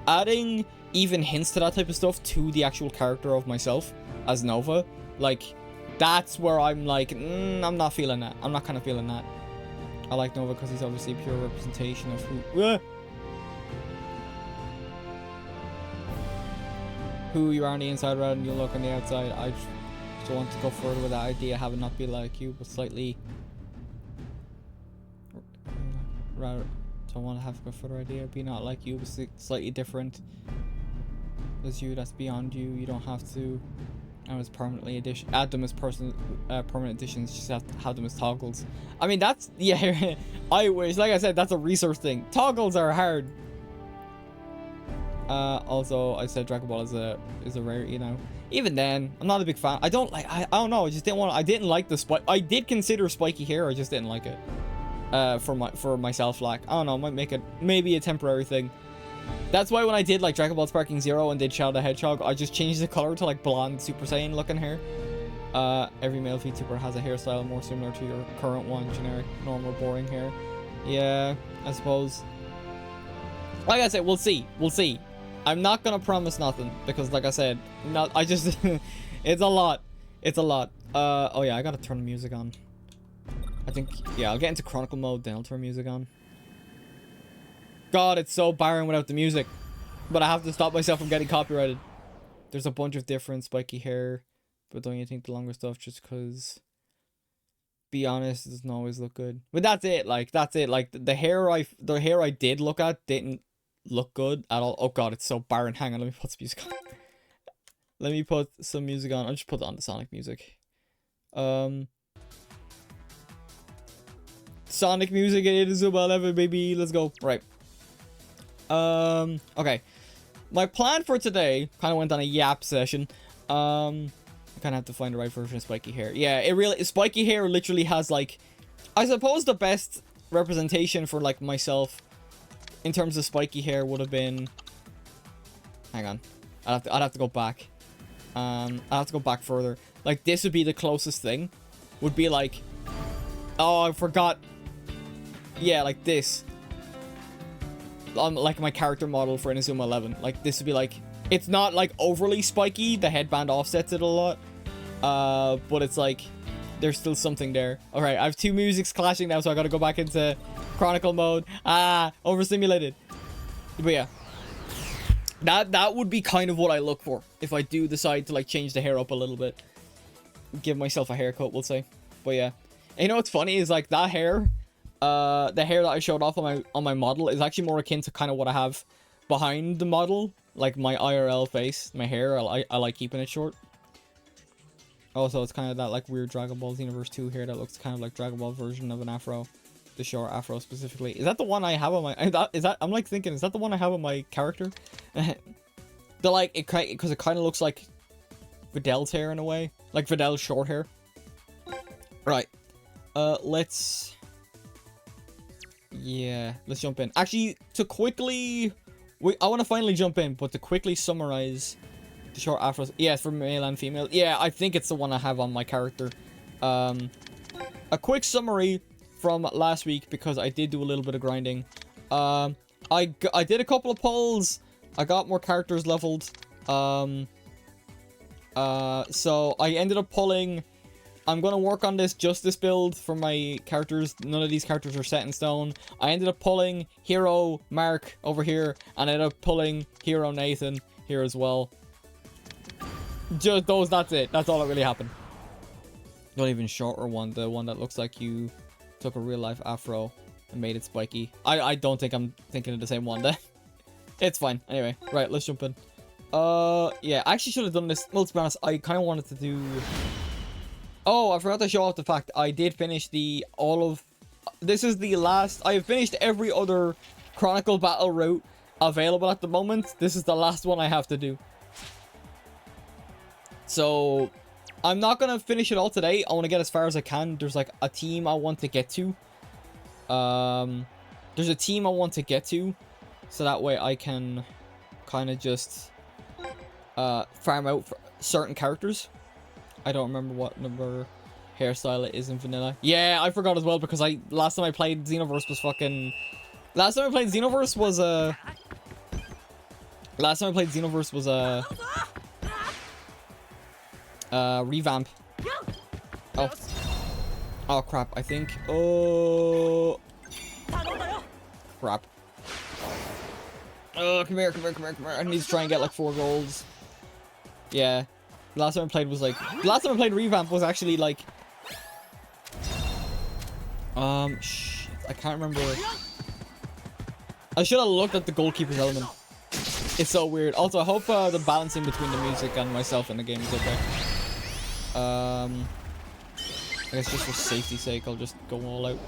adding even hints to that type of stuff to the actual character of myself as Nova, like, that's where I'm like, I'm not feeling that. I'm not kind of feeling that. I like Nova because he's obviously a pure representation of who you are on the inside rather than you look on the outside. I just want to go further with that idea, have it not be like you, but slightly rather. Don't want to have a go further idea, be not like you, but slightly different. As you, that's beyond you. You don't have to. And as permanently add them as permanent additions. Just have them as toggles. I mean, that's, yeah. I wish, like I said, that's a research thing. Toggles are hard. Also, I said Dragon Ball is a rarity now. Even then, I'm not a big fan. I don't know. I just didn't want. I didn't like the spike. I did consider spiky hair. I just didn't like it. For myself, like, I don't know. I might make it maybe a temporary thing. That's why when I did like Dragon Ball Sparking Zero and did Shadow the Hedgehog, I just changed the color to like blonde Super Saiyan looking hair. Every male VTuber has a hairstyle more similar to your current one, generic, normal, boring hair. Yeah, I suppose. Like I said, we'll see. We'll see. I'm not gonna promise nothing because, like I said, I just it's a lot. It's a lot. Oh yeah, I gotta turn the music on. I think, yeah, I'll get into Chronicle mode, then I'll turn music on. God, it's so barren without the music. But I have to stop myself from getting copyrighted. There's a bunch of different spiky hair. But don't you think the longer stuff just because, be honest, it doesn't always look good. But that's it, like, that's it. Like, the hair I did look at didn't look good at all. Oh god, it's so barren. Hang on, let me put some music on. Let me put some music on. I'll just put on the Sonic music. Sonic music in Inazuma 11, baby. Let's go. Right. Okay. My plan for today kind of went on a yap session. I kind of have to find the right version of spiky hair. Yeah, it really, spiky hair literally has, like, I suppose the best representation for, like, myself in terms of spiky hair would have been, hang on, I'd have to go back. I'd have to go back further. Like, this would be the closest thing. Would be like, oh, I forgot. Yeah, like this. Like my character model for Inazuma 11. Like, this would be like, it's not like overly spiky. The headband offsets it a lot. But it's like, there's still something there. Alright, I have two musics clashing now, so I gotta go back into Chronicle mode. Overstimulated. But yeah. That would be kind of what I look for if I do decide to, like, change the hair up a little bit. Give myself a haircut, we'll say. But yeah. And you know what's funny is, like, that hair, the hair that I showed off on my model is actually more akin to kind of what I have behind the model. Like, my IRL face, my hair, I like keeping it short. Also, it's kind of that, like, weird Dragon Ball Xenoverse 2 hair that looks kind of like Dragon Ball version of an afro. The short afro specifically. Is that the one I have on my... I'm, like, thinking, is that the one I have on my character? The, like, because it kind of looks like Videl's hair in a way. Like, Videl's short hair. Right. Let's... Yeah, let's jump in. Actually, to quickly... I want to finally jump in, but to quickly summarize the short afros. Yeah, for male and female. Yeah, I think it's the one I have on my character. A quick summary from last week, because I did do a little bit of grinding. I did a couple of polls. I got more characters leveled. So I ended up pulling... I'm going to work on this Justice build for my characters. None of these characters are set in stone. I ended up pulling Hero Mark over here. And I ended up pulling Hero Nathan here as well. Just those, that's it. That's all that really happened. Not even shorter one. The one that looks like you took a real life afro and made it spiky. I don't think I'm thinking of the same one then. It's fine. Anyway, right, let's jump in. Yeah, I actually should have done this. Well, to be honest, I kind of wanted to do... Oh, I forgot to show off the fact I did finish this is the last... I have finished every other Chronicle battle route available at the moment. This is the last one I have to do. So, I'm not going to finish it all today. I want to get as far as I can. There's like a team I want to get to. There's a team I want to get to. So that way I can kind of just farm out for certain characters. I don't remember what number hairstyle it is in vanilla. Yeah, I forgot as well because last time I played N0VA's was fucking... Last time I played N0VA's was revamp. Oh. Oh crap, I think. Oh crap. Oh, come here. I need to try and get like 4 goals. Yeah. Last time I played was like... Last time I played Revamp was actually like... Shit. I can't remember. I should have looked at the goalkeeper's element. It's so weird. Also, I hope the balancing between the music and myself in the game is okay. I guess just for safety's sake, I'll just go all out.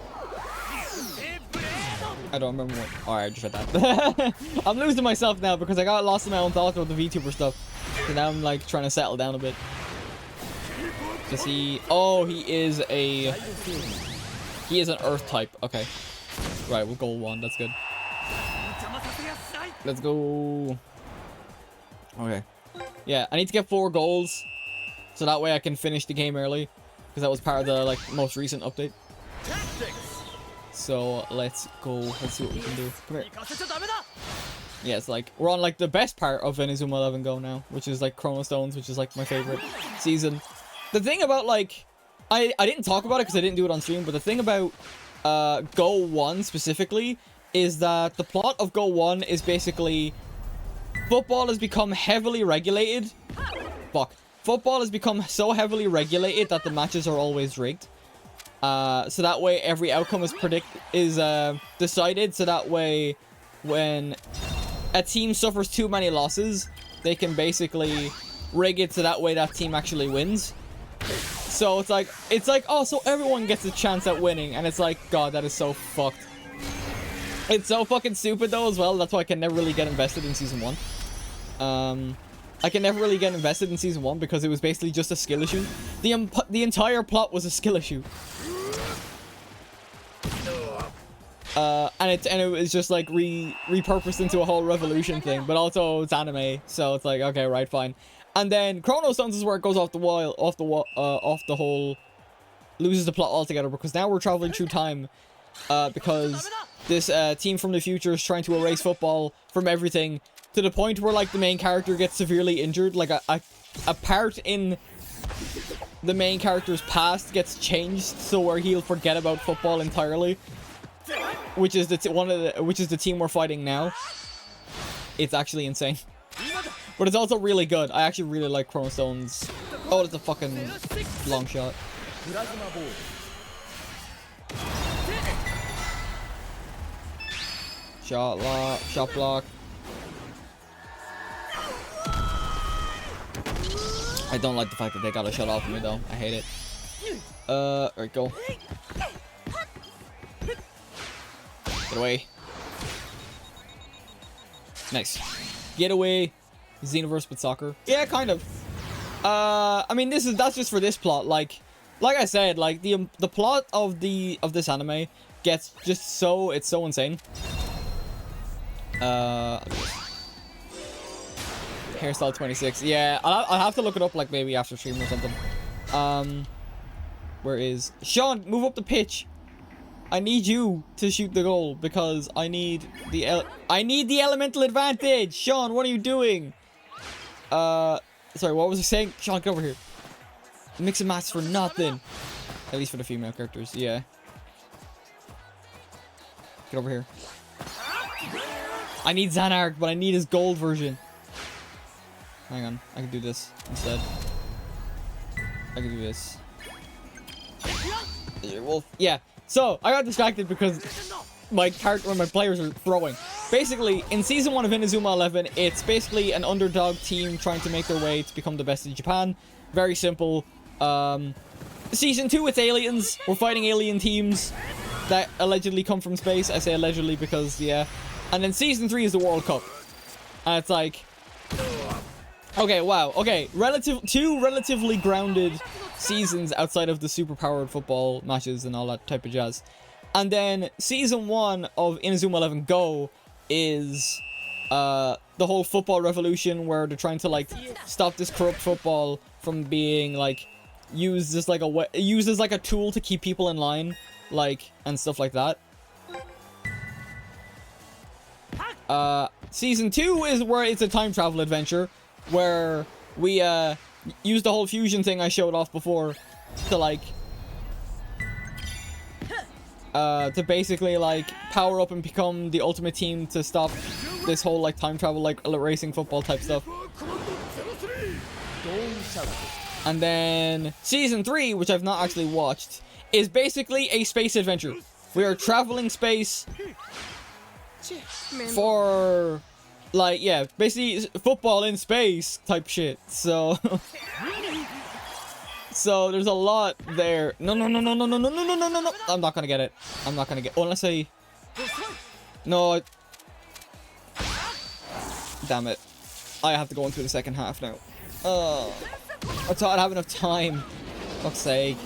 I don't remember what... Alright, I just read that. I'm losing myself now because I got lost in my own thoughts about the VTuber stuff. So now I'm like trying to settle down a bit. Does he... Oh, he is a... He is an earth type. Okay. Right, we'll goal 1. That's good. Let's go. Okay. Yeah, I need to get 4 goals. So that way I can finish the game early. Because that was part of the like most recent update. So let's go. Let's see what we can do. Come here. Yeah, it's like we're on like the best part of Inazuma 11 Go now, which is like Chrono Stones, which is like my favorite season. The thing about like I didn't talk about it because I didn't do it on stream, but the thing about Go 1 specifically is that the plot of Go 1 is basically football has become heavily regulated. Fuck. Football has become so heavily regulated that the matches are always rigged. So that way every outcome is decided, so that way when a team suffers too many losses, they can basically rig it so that way that team actually wins. So it's like, oh, so everyone gets a chance at winning, and it's like, God, that is so fucked. It's so fucking stupid though as well. That's why I can never really get invested in Season 1. I can never really get invested in Season 1 because it was basically just a skill issue. The entire plot was a skill issue. And it was just like repurposed into a whole revolution thing, but also it's anime, so it's like, okay, right, fine. And then Chrono Stones is where it goes off the whole, loses the plot altogether, because now we're traveling through time, because this team from the future is trying to erase football from everything, to the point where like the main character gets severely injured. Like a part in the main character's past gets changed so where he'll forget about football entirely, which is the team we're fighting now. It's actually insane, but it's also really good. I actually really like Chrono Stones. Oh, that's a fucking long shot. Shot block. I don't like the fact that they got a shot off me though. I hate it. Alright, go. Get away. Nice. Get away. N0VA's with soccer. Yeah, kind of. I mean, that's just for this plot. Like I said, like the plot of this anime gets just so, it's so insane. Hairstyle 26. Yeah, I'll have to look it up like maybe after stream or something. Where is Sean? Move up the pitch. I need you to shoot the goal because I need the elemental advantage. Sean, what are you doing? Sorry, what was I saying? Sean, get over here. Mix and match for nothing. At least for the female characters, yeah. Get over here. I need Xanark, but I need his gold version. Hang on, I can do this instead. I can do this. Well, yeah. So, I got distracted because my character or my players are throwing. Basically, in Season 1 of Inazuma 11, it's basically an underdog team trying to make their way to become the best in Japan. Very simple. Season 2, it's aliens. We're fighting alien teams that allegedly come from space. I say allegedly because, yeah. And then Season 3 is the World Cup. And it's like... Okay, wow. Okay, two relatively grounded seasons outside of the super-powered football matches and all that type of jazz. And then Season 1 of Inazuma 11 Go is the whole football revolution where they're trying to, like, stop this corrupt football from being, like, used as, like, a tool to keep people in line, like, and stuff like that. Season 2 is where it's a time travel adventure, where we, use the whole fusion thing I showed off before to, like, to basically, like, power up and become the ultimate team to stop this whole, like, time travel, like, racing football type stuff. And then Season 3, which I've not actually watched, is basically a space adventure. We are traveling space for, like, yeah, basically football in space type shit. So, so there's a lot there. No. I'm not gonna get it. I'm not gonna get. Unless I. No. Damn it. I have to go into the second half now. I thought I'd have enough time. Fuck's sake.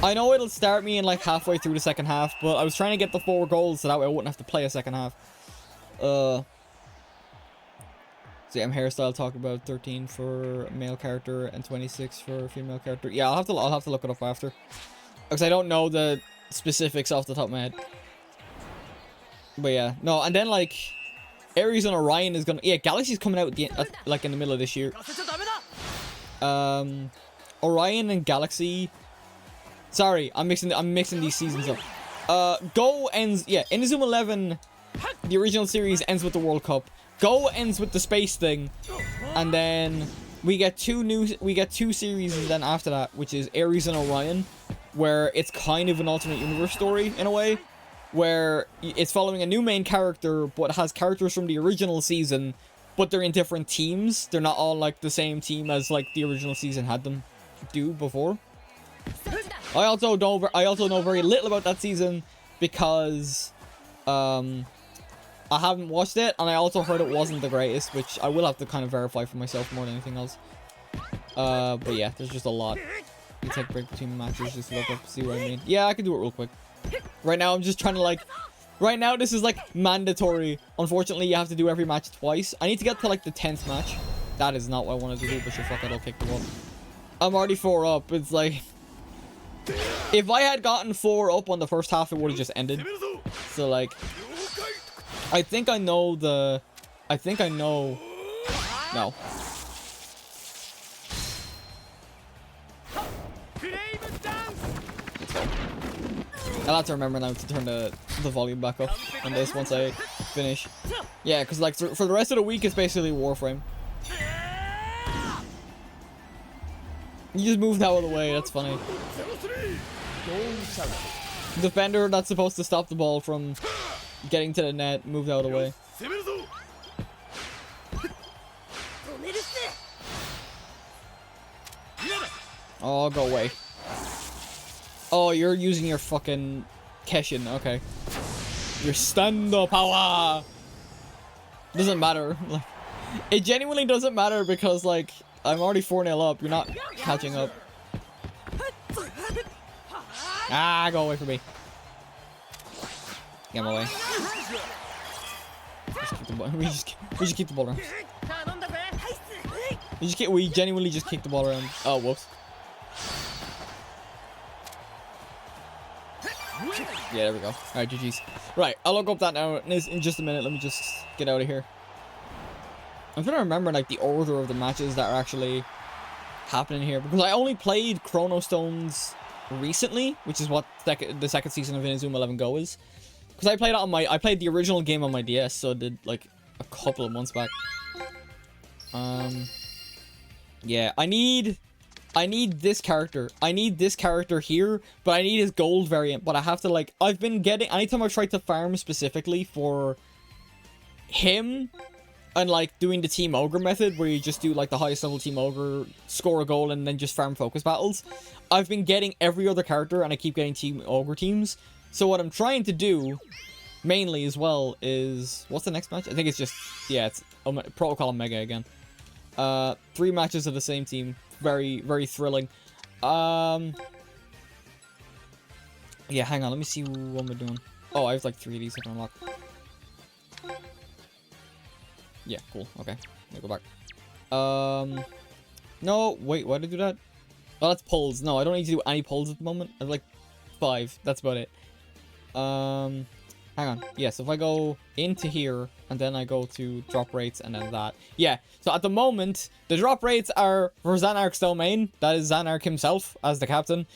I know it'll start me in like halfway through the second half, but I was trying to get the 4 goals so that way I wouldn't have to play a second half. So yeah, I'm hairstyle talk about 13 for a male character and 26 for a female character. Yeah, I'll have to look it up after, because I don't know the specifics off the top of my head. But yeah, no, and then like Ares and Orion is gonna, yeah, Galaxy's coming out at the like in the middle of this year. Orion and Galaxy. Sorry, I'm mixing these seasons up. Go ends, yeah, Inazuma 11, the original series ends with the World Cup. Go ends with the space thing, and then we get two series then after that, which is Ares and Orion, where it's kind of an alternate universe story in a way, where it's following a new main character, but has characters from the original season, but they're in different teams. They're not all like the same team as like the original season had them do before. I also know very little about that season because I haven't watched it, and I also heard it wasn't the greatest, which I will have to kind of verify for myself more than anything else. But yeah, there's just a lot. You take a break between matches just to look up, see what I mean. Yeah, I can do it real quick. Right now, I'm just trying to like... Right now, this is like mandatory. Unfortunately, you have to do every match twice. I need to get to like the 10th match. That is not what I wanted to do, but sure, fuck it, I'll kick the ball. I'm already 4 up. It's like... If I had gotten 4 up on the first half, it would have just ended. So like... I think I know the... No. I'll have to remember now to turn the volume back up on this once I finish. Yeah, because like for the rest of the week, it's basically Warframe. You just moved out of the way, that's funny. Defender that's supposed to stop the ball from getting to the net moved out of the way. Oh, go away. Oh, you're using your fucking Keshin, okay. Your stand-up power! Doesn't matter. Like, it genuinely doesn't matter because, like, I'm already 4-0 up. You're not catching up. Ah, go away from me. Get my way. Just keep the ball. We just keep the ball around. We genuinely just kick the ball around. Oh, whoops. Yeah, there we go. Alright, GG's. Right, I'll look up that now in just a minute. Let me just get out of here. I'm trying to remember like the order of the matches that are actually happening here, because I only played Chrono Stones recently, which is what the second season of Inazuma 11 Go is. Because I played it on I played the original game on my DS, so I did like a couple of months back. Yeah, I need this character. I need this character here, but I need his gold variant. But I have to like, I've been getting, anytime I've tried to farm specifically for him, and like doing the Team Ogre method, where you just do like the highest level Team Ogre, score a goal, and then just farm focus battles, I've been getting every other character, and I keep getting Team Ogre teams. So what I'm trying to do, mainly as well, is, what's the next match? I think it's just, yeah, it's Protocol Omega again. 3 matches of the same team. Very, very thrilling. Yeah, hang on, let me see what am I doing. Oh, I have like 3 of these I can unlock. Yeah, cool. Okay, let me go back. No, wait, why did I do that? Oh, that's pulls. No, I don't need to do any pulls at the moment. I have like 5. That's about it. Hang on. Yeah, so if I go into here, and then I go to drop rates, and then that. Yeah, so at the moment, the drop rates are for Xanark's domain. That is Xanark himself as the captain.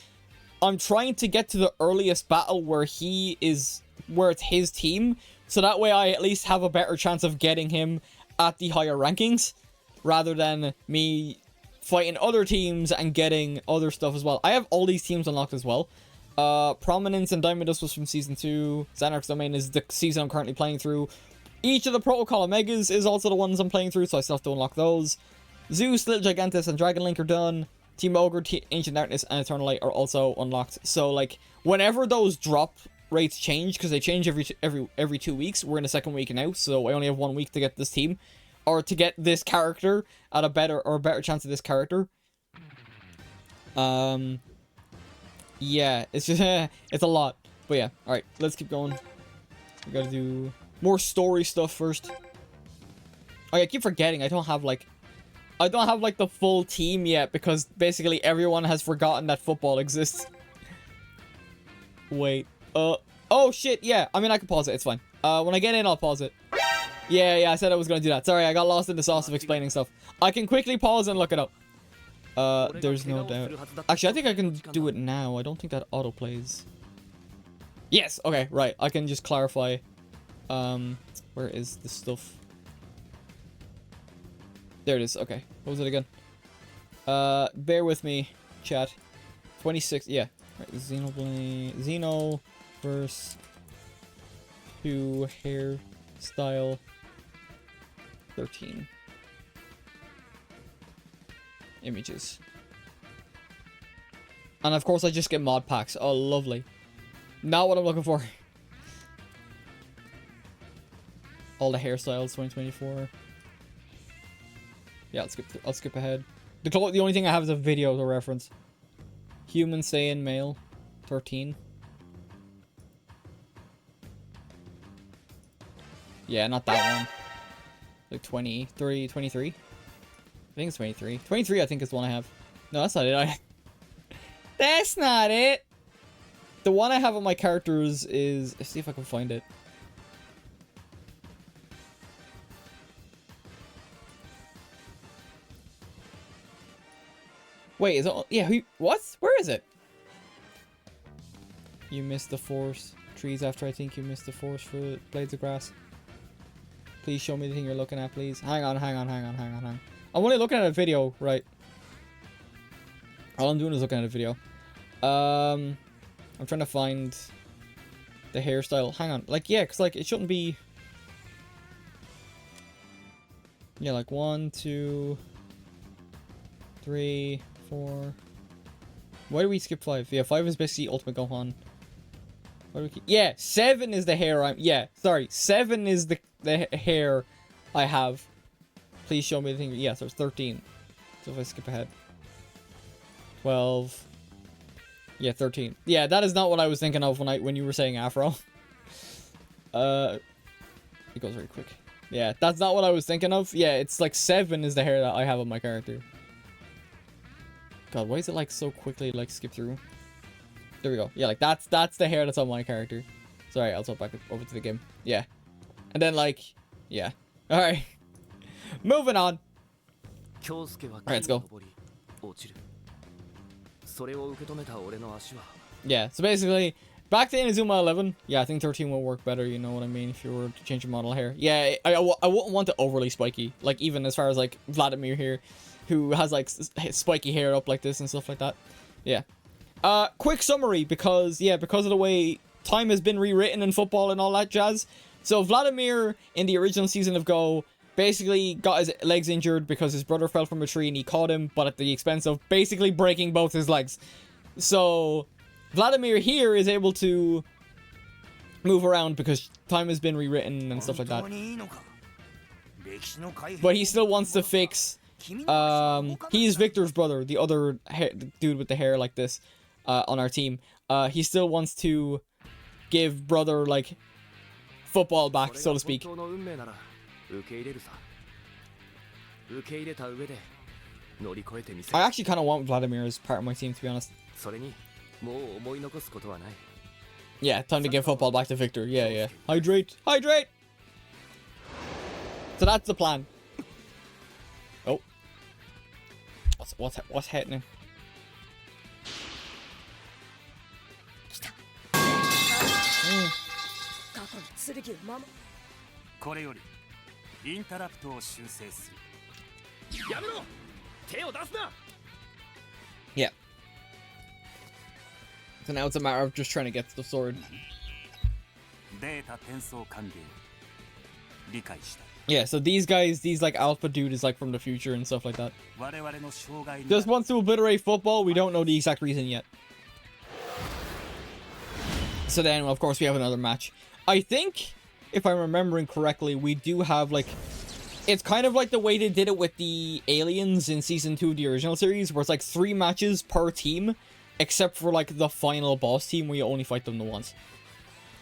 I'm trying to get to the earliest battle where he is, where it's his team, so that way I at least have a better chance of getting him at the higher rankings, rather than me fighting other teams and getting other stuff as well. I have all these teams unlocked as well. Prominence and Diamond Dust was from Season 2. Xanark's Domain is the season I'm currently playing through. Each of the Protocol Omegas is also the ones I'm playing through, so I still have to unlock those. Zeus, Little Gigantus, and Dragon Link are done. Team Ogre, Ancient Darkness, and Eternal Light are also unlocked. So, like, whenever those drop rates change, because they change every 2 weeks, we're in the second week now, so I only have 1 week to get this team, or to get this character at a better chance of this character. Yeah, it's just, it's a lot. But yeah, alright, let's keep going. We gotta do more story stuff first. Okay, I keep forgetting, I don't have, like, the full team yet, because basically everyone has forgotten that football exists. Wait, oh shit, yeah, I mean, I can pause it, it's fine. When I get in, I'll pause it. Yeah, I said I was gonna do that. Sorry, I got lost in the sauce of explaining stuff. I can quickly pause and look it up. There's no doubt. Actually, I think I can do it now. I don't think that autoplays. Yes, okay, right. I can just clarify. Where is the stuff? There it is, okay. What was it again? Bear with me, chat. 26, yeah. Right, Xenoverse 2 hairstyle 13. Images. And of course I just get mod packs. Oh, lovely. Not what I'm looking for. All the hairstyles 2024. Yeah, I'll skip ahead. The only thing I have is a video to reference. Human Saiyan male 13. Yeah, not that one. Like 23, 23. I think it's 23. 23, I think, is the one I have. No, that's not it. That's not it! The one I have on my characters is... Let's see if I can find it. Wait, is it... Yeah, what? Where is it? You missed the force. Trees after I think you missed the force for blades of grass. Please show me the thing you're looking at, please. Hang on. I'm only looking at a video, right? All I'm doing is looking at a video. I'm trying to find the hairstyle. Hang on. Like, yeah, because, like, it shouldn't be... Yeah, like, 1, 2, 3, 4... Why do we skip 5? Yeah, 5 is basically Ultimate Gohan. Why do we keep... Yeah, 7 is the hair Yeah, sorry. 7 is the hair I have. Please show me the thing. Yeah, so it's 13. So if I skip ahead. 12. Yeah, 13. Yeah, that is not what I was thinking of when you were saying Afro. It goes very quick. Yeah, that's not what I was thinking of. Yeah, it's like 7 is the hair that I have on my character. God, why is it like so quickly like skip through? There we go. Yeah, like that's the hair that's on my character. Sorry, I'll swap back over to the game. Yeah. And then like, yeah. Alright. Moving on. Alright, let's go. Yeah, so basically, back to Inazuma 11. Yeah, I think 13 will work better, you know what I mean, if you were to change your model here. Yeah, I wouldn't want it overly spiky. Like, even as far as, like, Vladimir here, who has, like, spiky hair up like this and stuff like that. Yeah. Quick summary, because of the way time has been rewritten in football and all that jazz. So, Vladimir, in the original season of Go, basically got his legs injured because his brother fell from a tree and he caught him, but at the expense of basically breaking both his legs. So, Vladimir here is able to move around because time has been rewritten and stuff like that. But he still wants to fix... he is Victor's brother, the other dude with the hair like this on our team. He still wants to give brother, like, football back, so to speak. I actually kind of want Vladimir as part of my team, to be honest. Yeah, time to give football back to Victor. Yeah. Hydrate! Hydrate! So that's the plan. Oh. What's happening? Yeah. So now it's a matter of just trying to get to the sword. Yeah, so these guys, these like alpha dude is like from the future and stuff like that. Just wants to obliterate football. We don't know the exact reason yet. So then, of course, we have another match. I think, if I'm remembering correctly, we do have like... It's kind of like the way they did it with the aliens in Season 2 of the original series, where it's like 3 matches per team, except for like the final boss team where you only fight them the once.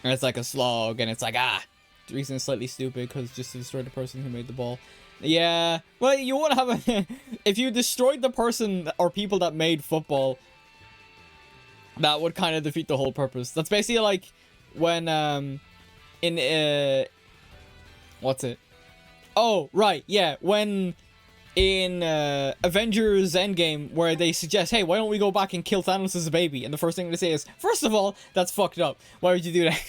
And it's like a slog, and it's like, the reason is slightly stupid, because just to destroy the person who made the ball. Yeah, well, you won't have a... If you destroyed the person or people that made football, that would kind of defeat the whole purpose. That's basically like when, what's it? Oh, right, yeah, when in Avengers Endgame, where they suggest, hey, why don't we go back and kill Thanos as a baby? And the first thing they say is, first of all, that's fucked up. Why would you do that?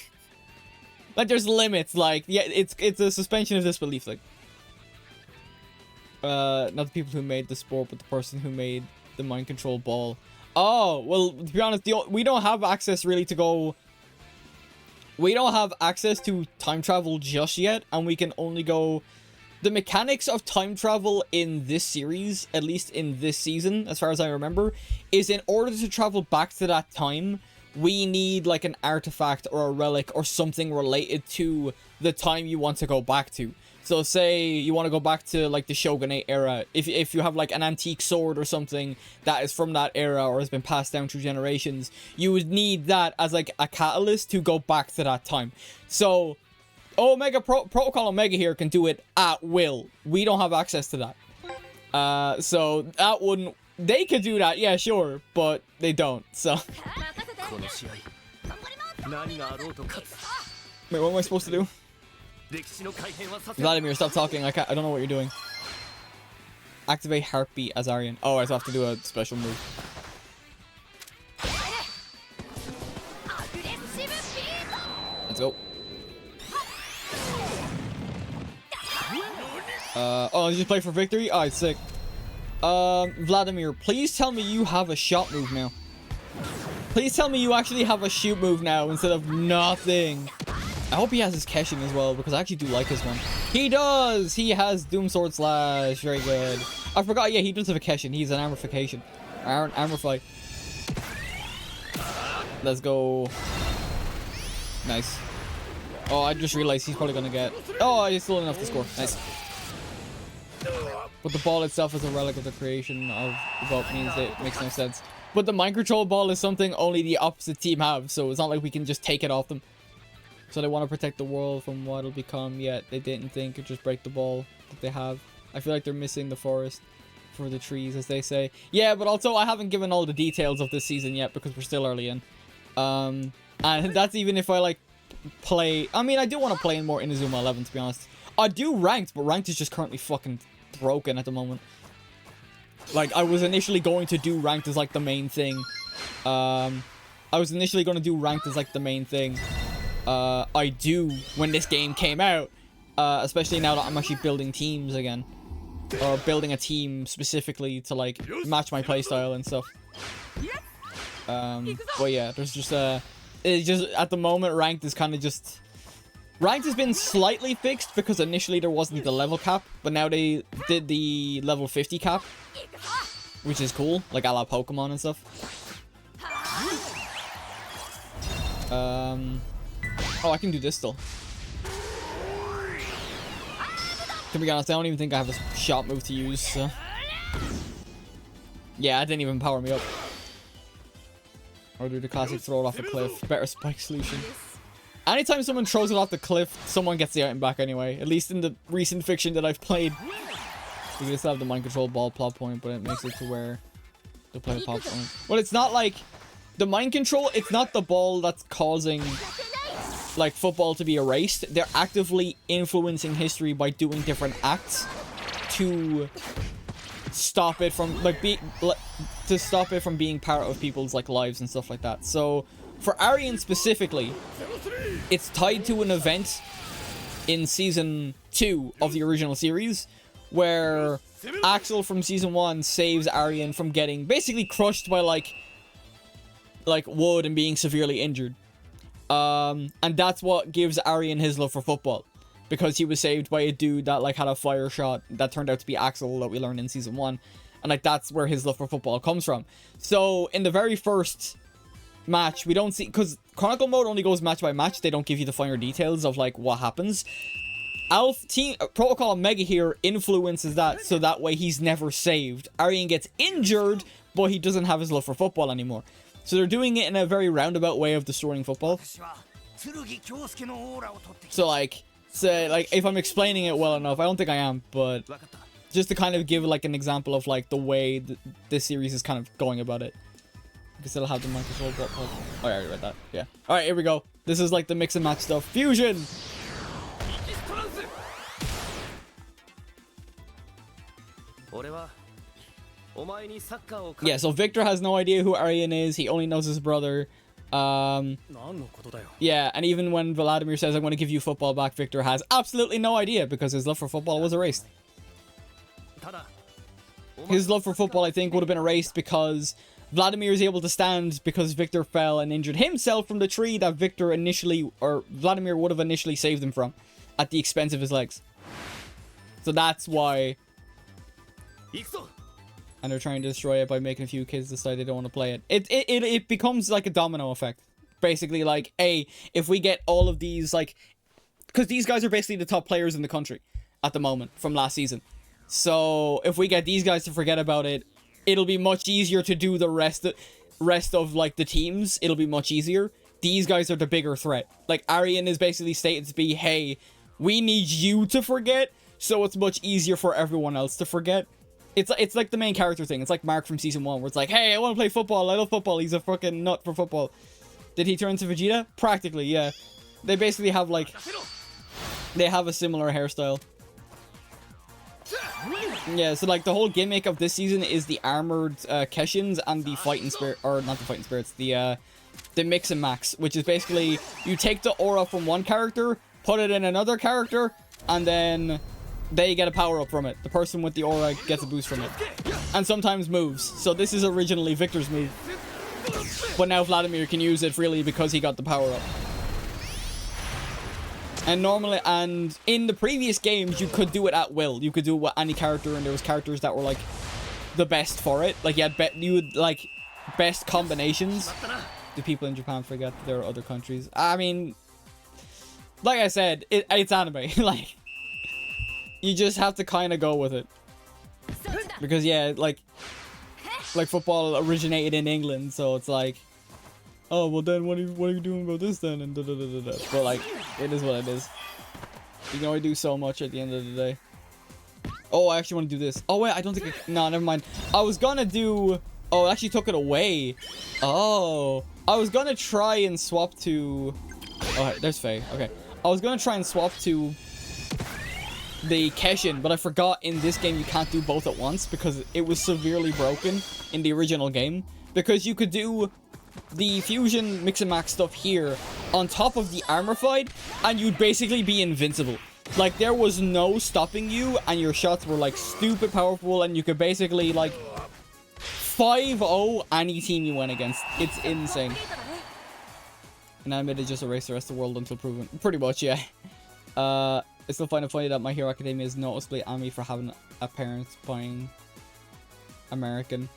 Like, there's limits, like, yeah, it's a suspension of disbelief, like. Not the people who made the sport, but the person who made the mind control ball. Oh, well, to be honest, we don't have access really to go... We don't have access to time travel just yet, and we can only go... The mechanics of time travel in this series, at least in this season, as far as I remember, is in order to travel back to that time, we need like an artifact or a relic or something related to the time you want to go back to. So say you want to go back to like the Shogunate era, if you have like an antique sword or something that is from that era or has been passed down through generations, you would need that as like a catalyst to go back to that time. So Omega Protocol Omega here can do it at will. We don't have access to that. So that wouldn't... They could do that, yeah, sure, but they don't, so... Wait, what am I supposed to do? Vladimir, stop talking, I don't know what you're doing. Activate Heartbeat as Aryan. Oh, I have to do a special move. Let's go. Oh, did you play for victory? Oh, it's sick. Vladimir, please tell me you have a shot move now. Please tell me you actually have a shoot move now instead of nothing. I hope he has his Keshin as well, because I actually do like his one. He does! He has Doom Sword Slash. Very good. I forgot, yeah, he does have a Keshin. He's an Armorification. Armorify. Let's go. Nice. Oh, I just realized he's probably gonna get... Oh, he's still enough to score. Nice. But the ball itself is a relic of the creation of the ball, means that it makes no sense. But the mind control ball is something only the opposite team have, so it's not like we can just take it off them. So they want to protect the world from what it'll become, yet they didn't think it'd just break the ball that they have. I feel like they're missing the forest for the trees, as they say. Yeah, but also I haven't given all the details of this season yet because we're still early in. And that's even if I like play... I mean, I do want to play in more Inazuma 11, to be honest. I do ranked, but ranked is just currently fucking broken at the moment. Like, I was initially going to do ranked as, like, the main thing. I do when this game came out. Especially now that I'm actually building teams again. Or building a team specifically to, like, match my playstyle and stuff. But yeah, there's just, it's just, at the moment, ranked is kind of just... Ranked has been slightly fixed because initially there wasn't the level cap, but now they did the level 50 cap, which is cool, like a la Pokemon and stuff. Oh, I can do this still. To be honest, I don't even think I have a shot move to use, so... Yeah, it didn't even power me up. Or do the classic throw it off a cliff. Better spike solution. Anytime someone throws it off the cliff, someone gets the item back anyway. At least in the recent fiction that I've played. You can still have the mind control ball plot point, but it makes it to where the player pops on it. Well, it's not like... The mind control, it's not the ball that's causing, like, football to be erased. They're actively influencing history by doing different acts to stop it from, like, to stop it from being part of people's, like, lives and stuff like that. So, for Arian specifically, it's tied to an event in Season 2 of the original series, where Axel from Season 1 saves Arian from getting basically crushed by, like wood and being severely injured. And that's what gives Arian his love for football. Because he was saved by a dude that, like, had a fire shot that turned out to be Axel that we learned in Season 1. And, like, that's where his love for football comes from. So, in the very first match, we don't see... Because Chronicle mode only goes match by match. They don't give you the finer details of, like, what happens. Protocol Omega here influences that, so that way he's never saved. Arian gets injured, but he doesn't have his love for football anymore. So they're doing it in a very roundabout way of destroying football. So like if I'm explaining it well enough, I don't think I am, but just to kind of give like an example of like the way this series is kind of going about it. You can still have the mind control ball. Oh yeah, I already read that. Yeah. All right, here we go. This is like the mix and match stuff. Fusion. Yeah, so Victor has no idea who Arian is. He only knows his brother. Yeah, and even when Vladimir says, I'm going to give you football back, Victor has absolutely no idea because his love for football was erased. His love for football, I think, would have been erased because Vladimir is able to stand because Victor fell and injured himself from the tree that Vladimir would have initially saved him from at the expense of his legs. So that's why... And they're trying to destroy it by making a few kids decide they don't want to play it. It becomes like a domino effect. Basically, like, if we get all of these, like... Because these guys are basically the top players in the country at the moment from last season. So, if we get these guys to forget about it, it'll be much easier to do the rest of, like, the teams. It'll be much easier. These guys are the bigger threat. Like, Arian is basically stated to be, hey, we need you to forget, so it's much easier for everyone else to forget. It's like the main character thing. It's like Mark from Season 1, where it's like, hey, I want to play football. I love football. He's a fucking nut for football. Did he turn into Vegeta? Practically, yeah. They basically have, like... They have a similar hairstyle. Yeah, so, like, the whole gimmick of this season is the armored Keshins and the fighting spirit... Or, not the fighting spirits. The mix and max. Which is basically, you take the aura from one character, put it in another character, and then... They get a power-up from it. The person with the aura gets a boost from it. And sometimes moves. So this is originally Victor's move. But now Vladimir can use it freely because he got the power-up. And normally, and in the previous games, you could do it at will. You could do it with any character, and there was characters that were, like, the best for it. Like, you would, like, best combinations. Do people in Japan forget that there are other countries? I mean, like I said, it's anime. Like... You just have to kind of go with it. Because, yeah, like football originated in England, so it's like, oh, well then, what are you doing about this then? And da-da-da-da-da. But, like, it is what it is. You can only do so much at the end of the day. Oh, I actually want to do this. Oh, wait, I don't think no, never mind. I was gonna do... Oh, it actually took it away. Oh. I was gonna try and swap to... Oh, there's Faye. Okay. I was gonna try and swap to... the Keshin, but I forgot in this game you can't do both at once because it was severely broken in the original game. Because you could do the fusion mix and match stuff here on top of the armor fight, and you'd basically be invincible. Like, there was no stopping you, and your shots were, like, stupid powerful, and you could basically, like, 5-0 any team you went against. It's insane. And I made it just erase the rest of the world until proven. Pretty much, yeah. I still find it funny that My Hero Academia is noticeably anime for having a parent buying American.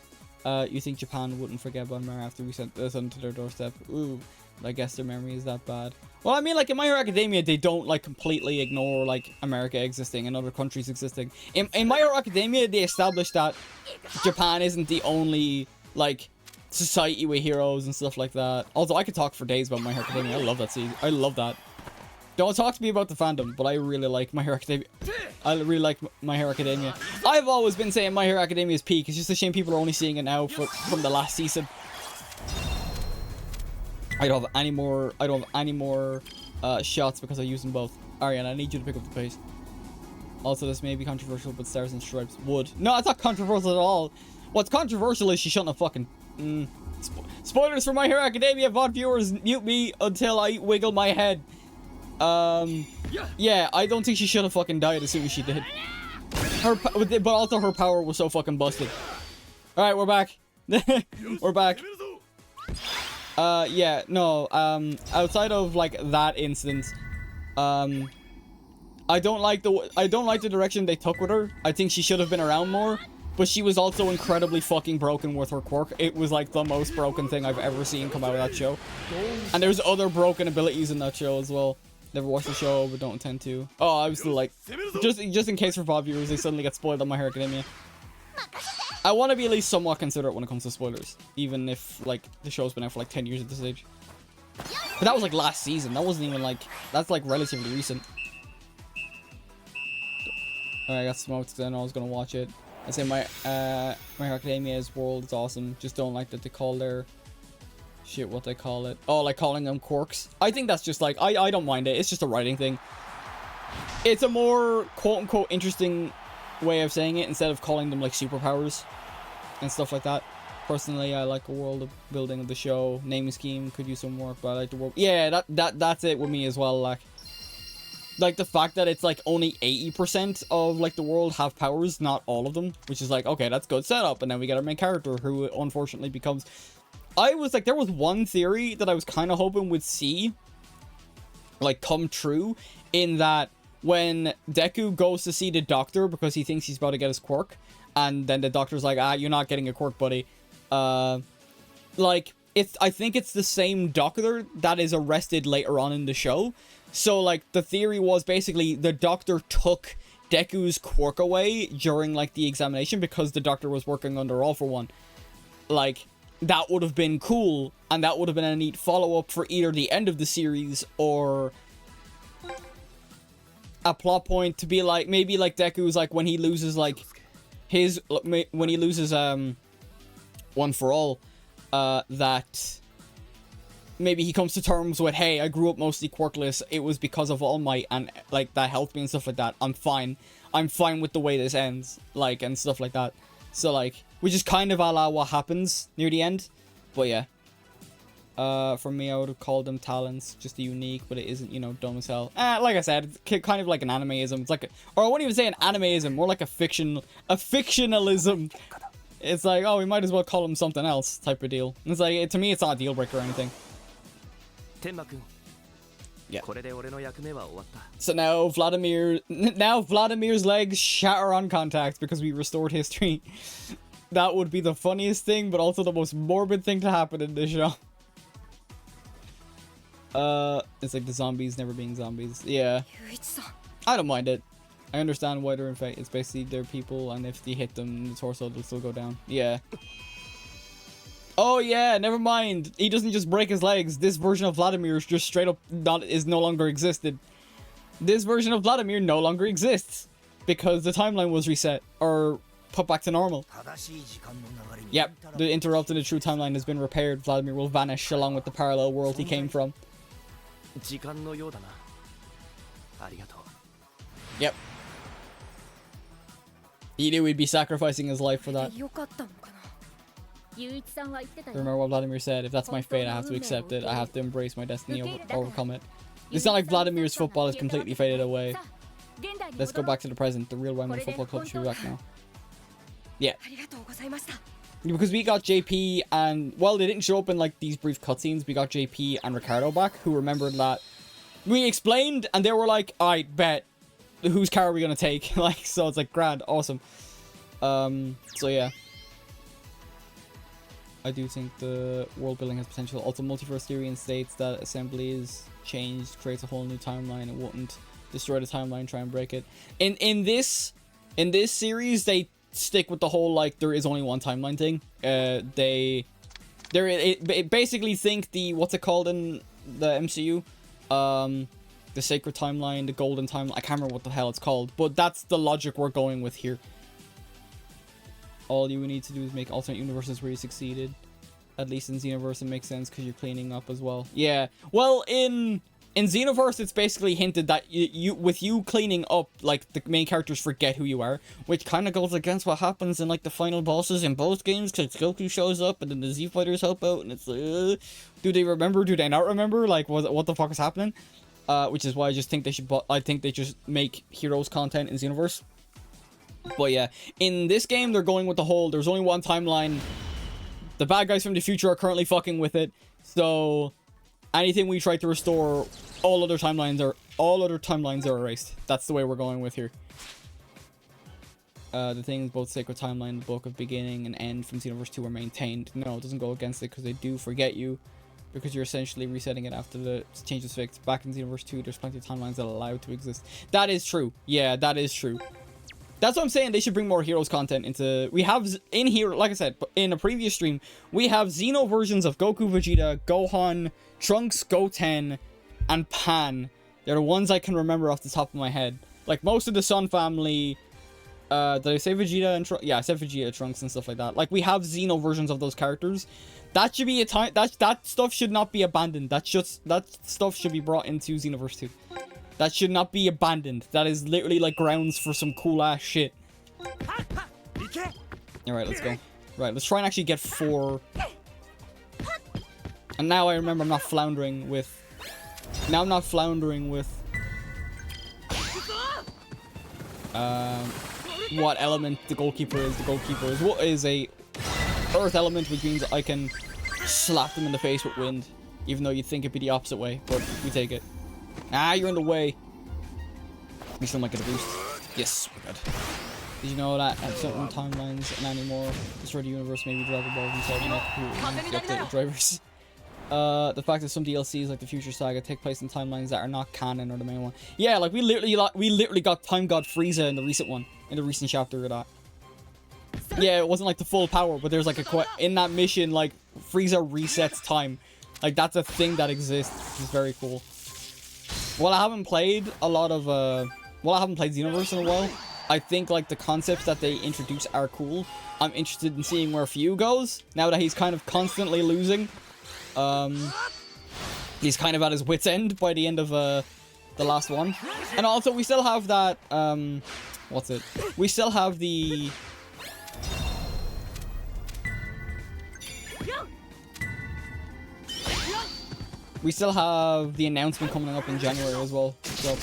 You think Japan wouldn't forget about America after we sent this onto their doorstep? Ooh, I guess their memory is that bad. Well, I mean, like, in My Hero Academia, they don't, like, completely ignore, like, America existing and other countries existing. In My Hero Academia, they established that Japan isn't the only, like, society with heroes and stuff like that. Although, I could talk for days about My Hero Academia. I love that season. I love that. Don't talk to me about the fandom, but I really like My Hero Academia. I really like My Hero Academia. I've always been saying My Hero Academia is peak. It's just a shame people are only seeing it now from the last season. I don't have any more. I don't have any more shots because I use them both. Ariane, I need you to pick up the pace. Also, this may be controversial, but Stars and Stripes would. No, it's not controversial at all. What's controversial is she shouldn't have fucking. Spoilers for My Hero Academia. VOD viewers, mute me until I wiggle my head. Yeah, I don't think she should have fucking died as soon as she did. But also her power was so fucking busted. Alright, we're back. We're back. Yeah, no, outside of, like, that instance, I don't like the direction they took with her. I think she should have been around more, but she was also incredibly fucking broken with her quirk. It was, like, the most broken thing I've ever seen come out of that show. And there's other broken abilities in that show as well. Never watched the show, but don't intend to. Oh, I was still like, just in case for VOD viewers, they suddenly get spoiled on My Hero Academia. I want to be at least somewhat considerate when it comes to spoilers, even if, like, the show's been out for like 10 years at this stage. But that was like last season. That wasn't even like, that's like relatively recent. Alright, I got smoked because I know I was gonna watch it. I say My Hero Academia's world is awesome. Just don't like that they call their shit what they call it. Oh, like calling them quirks. I think that's just like, I don't mind it. It's just a writing thing. It's a more quote-unquote interesting way of saying it instead of calling them like superpowers and stuff like that. Personally, I like the world building of the show. Naming scheme could use some work, but I like the world. Yeah, that's it with me as well. Like the fact that it's like only 80% of like the world have powers, not all of them, which is like, okay, that's good setup. And then we get our main character who unfortunately becomes. I was like, there was one theory that I was kind of hoping would see like come true, in that when Deku goes to see the doctor because he thinks he's about to get his quirk, and then the doctor's like, you're not getting a quirk, buddy. Like, I think it's the same doctor that is arrested later on in the show. So, like, the theory was basically the doctor took Deku's quirk away during, like, the examination because the doctor was working under All For One. Like, that would have been cool, and that would have been a neat follow-up for either the end of the series or a plot point to be like, maybe like Deku's like when he loses like his, when he loses One For All, that maybe he comes to terms with, hey, I grew up mostly quirkless, it was because of All Might, and like that helped me and stuff like that. I'm fine with the way this ends, like, and stuff like that. So like, which is kind of a la what happens near the end. But yeah, for me, I would have called them talents, just unique, but it isn't, you know, dumb as hell. Like I said, it's kind of like an animeism. It's like, or I wouldn't even say an animeism, more like a fictionalism. It's like, oh, we might as well call them something else type of deal. And it's like, to me, it's not a deal breaker or anything. Yeah. So now Vladimir's legs shatter on contact because we restored history. That would be the funniest thing, but also the most morbid thing to happen in this show. It's like the zombies never being zombies. Yeah. I don't mind it. I understand why they're infected. It's basically they're people, and if they hit them, the torso will still go down. Yeah. Oh yeah, never mind. He doesn't just break his legs. This version of Vladimir is just straight up no longer existed. This version of Vladimir no longer exists because the timeline was reset or put back to normal. Yep, the interrupt in the true timeline has been repaired. Vladimir will vanish along with the parallel world he came from. Yep. He knew he'd be sacrificing his life for that. Remember what Vladimir said, if that's my fate, I have to accept it. I have to embrace my destiny, overcome it. It's not like Vladimir's football is completely faded away. Let's go back to the present. The real Wembley Football Club should be back now. Yeah. Because we got JP and, well, they didn't show up in like these brief cutscenes. We got JP and Ricardo back, who remembered that we explained, and they were like, "I bet, whose car are we gonna take?" Like, so it's like grand, awesome. So yeah, I do think the world building has potential. Also, multiverse theory states that assembly is changed, creates a whole new timeline. It wouldn't destroy the timeline, try and break it. In this series, they stick with the whole like there is only one timeline thing. They basically think the, what's it called in the MCU, the sacred timeline, the golden timeline, I can't remember what the hell it's called, but that's the logic we're going with here. All you need to do is make alternate universes where you succeeded. At least in Xenoverse it makes sense because you're cleaning up as well. Yeah, well, in Xenoverse, it's basically hinted that with you cleaning up, like, the main characters forget who you are, which kind of goes against what happens in, like, the final bosses in both games, because Goku shows up, and then the Z Fighters help out, and it's like, do they remember, do they not remember, like, what the fuck is happening? Which is why I just think they should, I think they just make Heroes content in Xenoverse. But yeah, in this game, they're going with the whole, there's only one timeline, the bad guys from the future are currently fucking with it, so anything we try to restore, all other timelines are erased. That's the way we're going with here. The things, both Sacred Timeline, the Book of Beginning and End from Xenoverse 2 are maintained. No, it doesn't go against it because they do forget you, because you're essentially resetting it after the change is fixed. Back in Xenoverse 2, there's plenty of timelines that allow it to exist. That is true. Yeah, that is true. That's what I'm saying. They should bring more Heroes content into... We have in here, like I said, in a previous stream, we have Xeno versions of Goku, Vegeta, Gohan, Trunks, Goten, and Pan. They're the ones I can remember off the top of my head. Like, most of the Sun family... did I say Vegeta and Trunks? Yeah, I said Vegeta, Trunks, and stuff like that. Like, we have Xeno versions of those characters. That should be a time... That stuff should not be abandoned. That stuff should be brought into Xenoverse 2. That should not be abandoned. That is literally like grounds for some cool ass shit. Alright, let's go. Right, let's try and actually get 4. And now I remember I'm not floundering with... Now I'm not floundering with... what element the goalkeeper is. The goalkeeper is what is a earth element, which means I can slap them in the face with wind. Even though you'd think it'd be the opposite way, but we take it. Ah, you're in the way. We still might get a boost. Yes, we're good. Did you know that at certain timelines and anymore, destroy the universe, maybe driver balls inside enough who the updated drivers? The fact that some DLCs like the Future Saga take place in timelines that are not canon or the main one. Yeah, like we literally got Time God Frieza in the recent one, in the recent chapter of that. Yeah, it wasn't like the full power, but there's like in that mission, like Frieza resets time. Like that's a thing that exists. It's very cool. While I haven't played Xenoverse in a while, I think like the concepts that they introduce are cool. I'm interested in seeing where Few goes now that he's kind of constantly losing. He's kind of at his wit's end by the end of the last one. And also we still have that what's it? We still have the announcement coming up in January as well. So,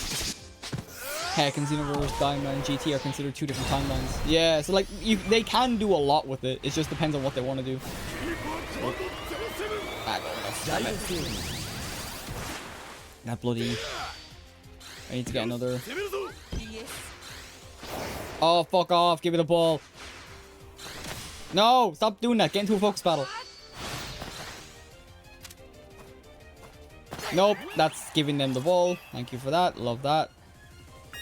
heck, in Xenoverse, Diamond, and GT are considered 2 different timelines. Yeah, so like, they can do a lot with it. It just depends on what they want to do. Oh. That bloody... I need to get another... Oh, fuck off. Give me the ball. No, stop doing that. Get into a focus battle. Nope, that's giving them the ball. Thank you for that. Love that.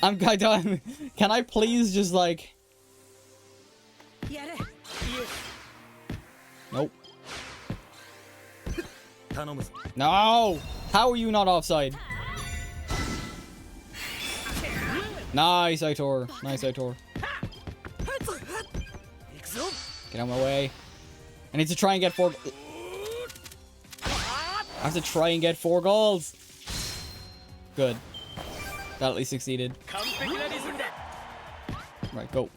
I'm done. Can I please just like... Nope. No! How are you not offside? Nice, Aitor. Nice, Aitor. Get out of my way. I need to try and get 4... I have to try and get 4 goals. Good. That at least succeeded. Right, go.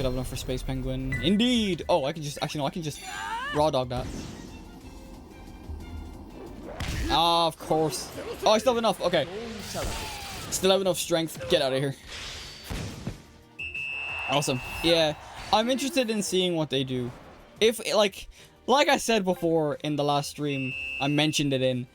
should have enough for Space Penguin. Indeed! Oh, I can just... Actually, no, I can just raw dog that. Ah, of course. Oh, I still have enough. Okay. Still have enough strength. Get out of here. Awesome. Yeah. I'm interested in seeing what they do. If, like I said before in the last stream, I mentioned it in,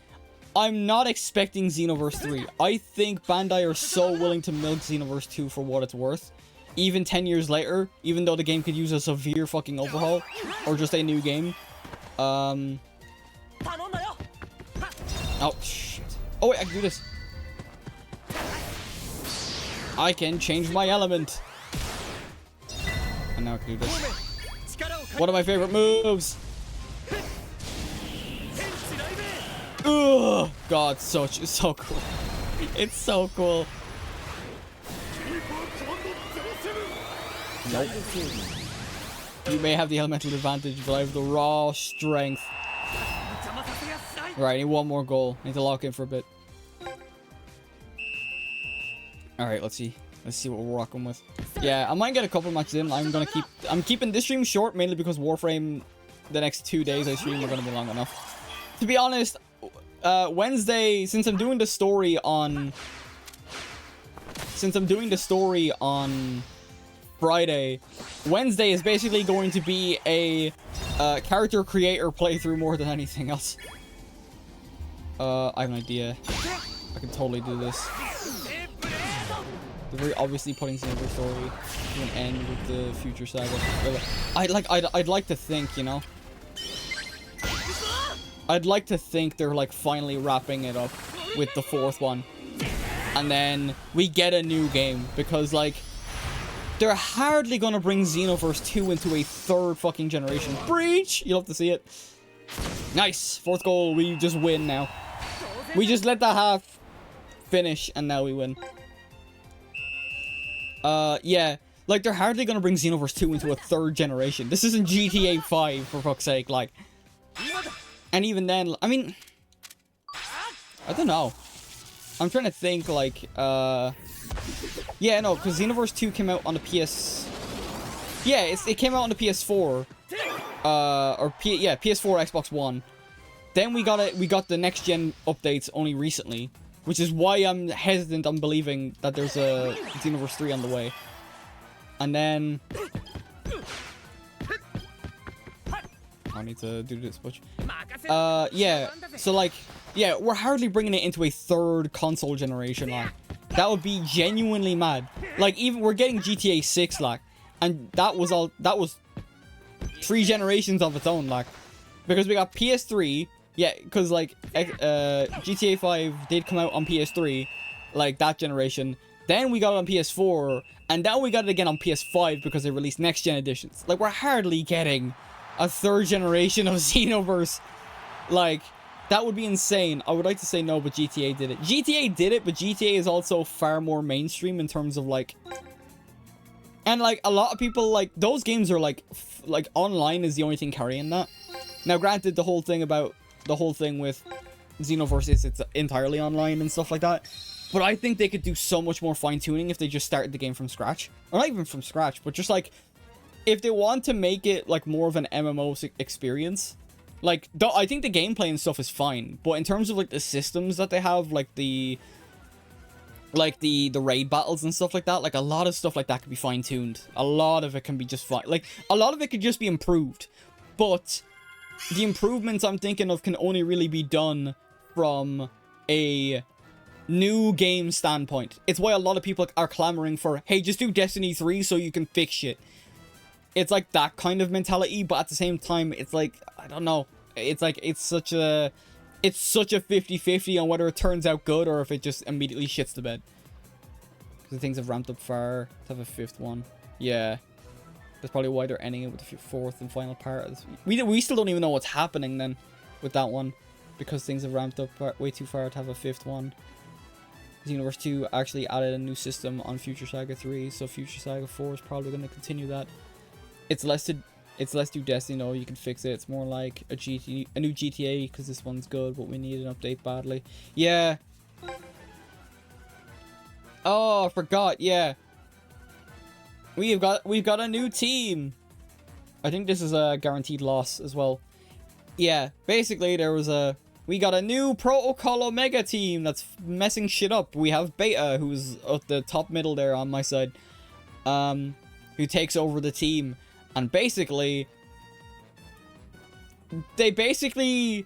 I'm not expecting Xenoverse 3. I think Bandai are so willing to milk Xenoverse 2 for what it's worth. Even 10 years later, even though the game could use a severe fucking overhaul, or just a new game. Oh, shit. Oh, wait, I can do this. I can change my element. And now I can do this. One of my favorite moves. Ugh, God, so cool. It's so cool. Nope. You may have the elemental advantage, but I have the raw strength. Right, I need one more goal. I need to lock in for a bit. Alright, let's see. Let's see what we're rocking with. Yeah, I might get a couple matches in. I'm keeping this stream short mainly because Warframe, the next 2 days I stream are gonna be long enough. To be honest, Wednesday, since I'm doing the story on Friday, Wednesday is basically going to be a character creator playthrough more than anything else. I have an idea. I can totally do this. They're very obviously putting Xenoverse story to an end with the future saga. I'd like to think, you know. I'd like to think they're like finally wrapping it up with the 4th one, and then we get a new game, because like they're hardly gonna bring Xenoverse 2 into a 3rd fucking generation. Breach! You'll have to see it. Nice! 4th goal, we just win now. We just let that half finish, and now we win. Yeah. Like, they're hardly gonna bring Xenoverse 2 into a 3rd generation. This isn't GTA 5, for fuck's sake, like. And even then, I mean, I don't know. I'm trying to think, like, yeah, no, because Xenoverse 2 came out on the PS... Yeah, it came out on the PS4. PS4, Xbox One. Then we got the next-gen updates only recently, which is why I'm hesitant on believing that there's a Xenoverse 3 on the way. And then... I need to do this much. Yeah, so like, yeah, we're hardly bringing it into a 3rd console generation, like. That would be genuinely mad. Like, even we're getting GTA 6, like, and that was 3 generations of its own, like, because we got PS3, yeah, because like GTA 5 did come out on PS3, like that generation. Then we got it on PS4, and now we got it again on PS5 because they released next gen editions. Like, we're hardly getting a 3rd generation of Xenoverse. Like, that would be insane. I would like to say no, but GTA did it. GTA did it, but GTA is also far more mainstream in terms of, like... And, like, a lot of people, like, those games are, like, online is the only thing carrying that. Now, granted, the whole thing with Xenoverse is it's entirely online and stuff like that. But I think they could do so much more fine-tuning if they just started the game from scratch. Or not even from scratch, but just, like... If they want to make it, like, more of an MMO experience... Like, I think the gameplay and stuff is fine, but in terms of, like, the systems that they have, like, the raid battles and stuff like that, like, a lot of stuff like that can be fine-tuned. A lot of it can be just fine. Like, a lot of it could just be improved, but the improvements I'm thinking of can only really be done from a new game standpoint. It's why a lot of people are clamoring for, hey, just do Destiny 3 so you can fix shit. It's like that kind of mentality, but at the same time, it's like, I don't know. It's like, it's such a 50-50 on whether it turns out good or if it just immediately shits the bed. Because things have ramped up far to have a 5th one. Yeah. That's probably why they're ending it with the 4th and final part. We still don't even know what's happening then with that one. Because things have ramped up way too far to have a 5th one. Xenoverse 2 actually added a new system on Future Saga 3, so Future Saga 4 is probably going to continue that. It's less to Destiny, no, you can fix it. It's more like a new GTA, because this one's good, but we need an update badly. Yeah. Oh, I forgot, yeah. We've got a new team. I think this is a guaranteed loss as well. Yeah, basically we got a new Protocol Omega team that's messing shit up. We have Beta, who's at the top middle there on my side, who takes over the team, and basically they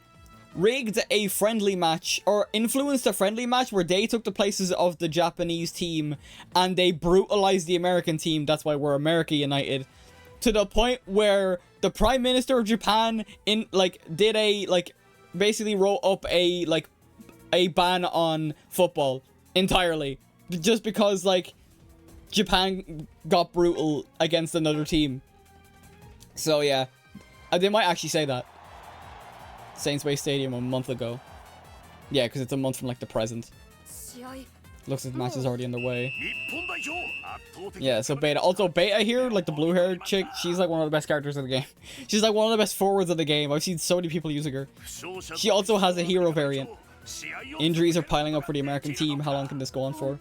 rigged a friendly match, or influenced a friendly match where they took the places of the Japanese team and they brutalized the American team. That's why we're America United, to the point where the Prime Minister of Japan basically wrote up a ban on football entirely, just because like Japan got brutal against another team. So yeah, they might actually say that. Saints Way Stadium a month ago. Yeah, because it's a month from like the present. Looks like the match is already underway. Yeah, so Beta. Also, Beta here, like the blue-haired chick, she's like one of the best characters in the game. She's like one of the best forwards of the game. I've seen so many people using her. She also has a hero variant. Injuries are piling up for the American team. How long can this go on for?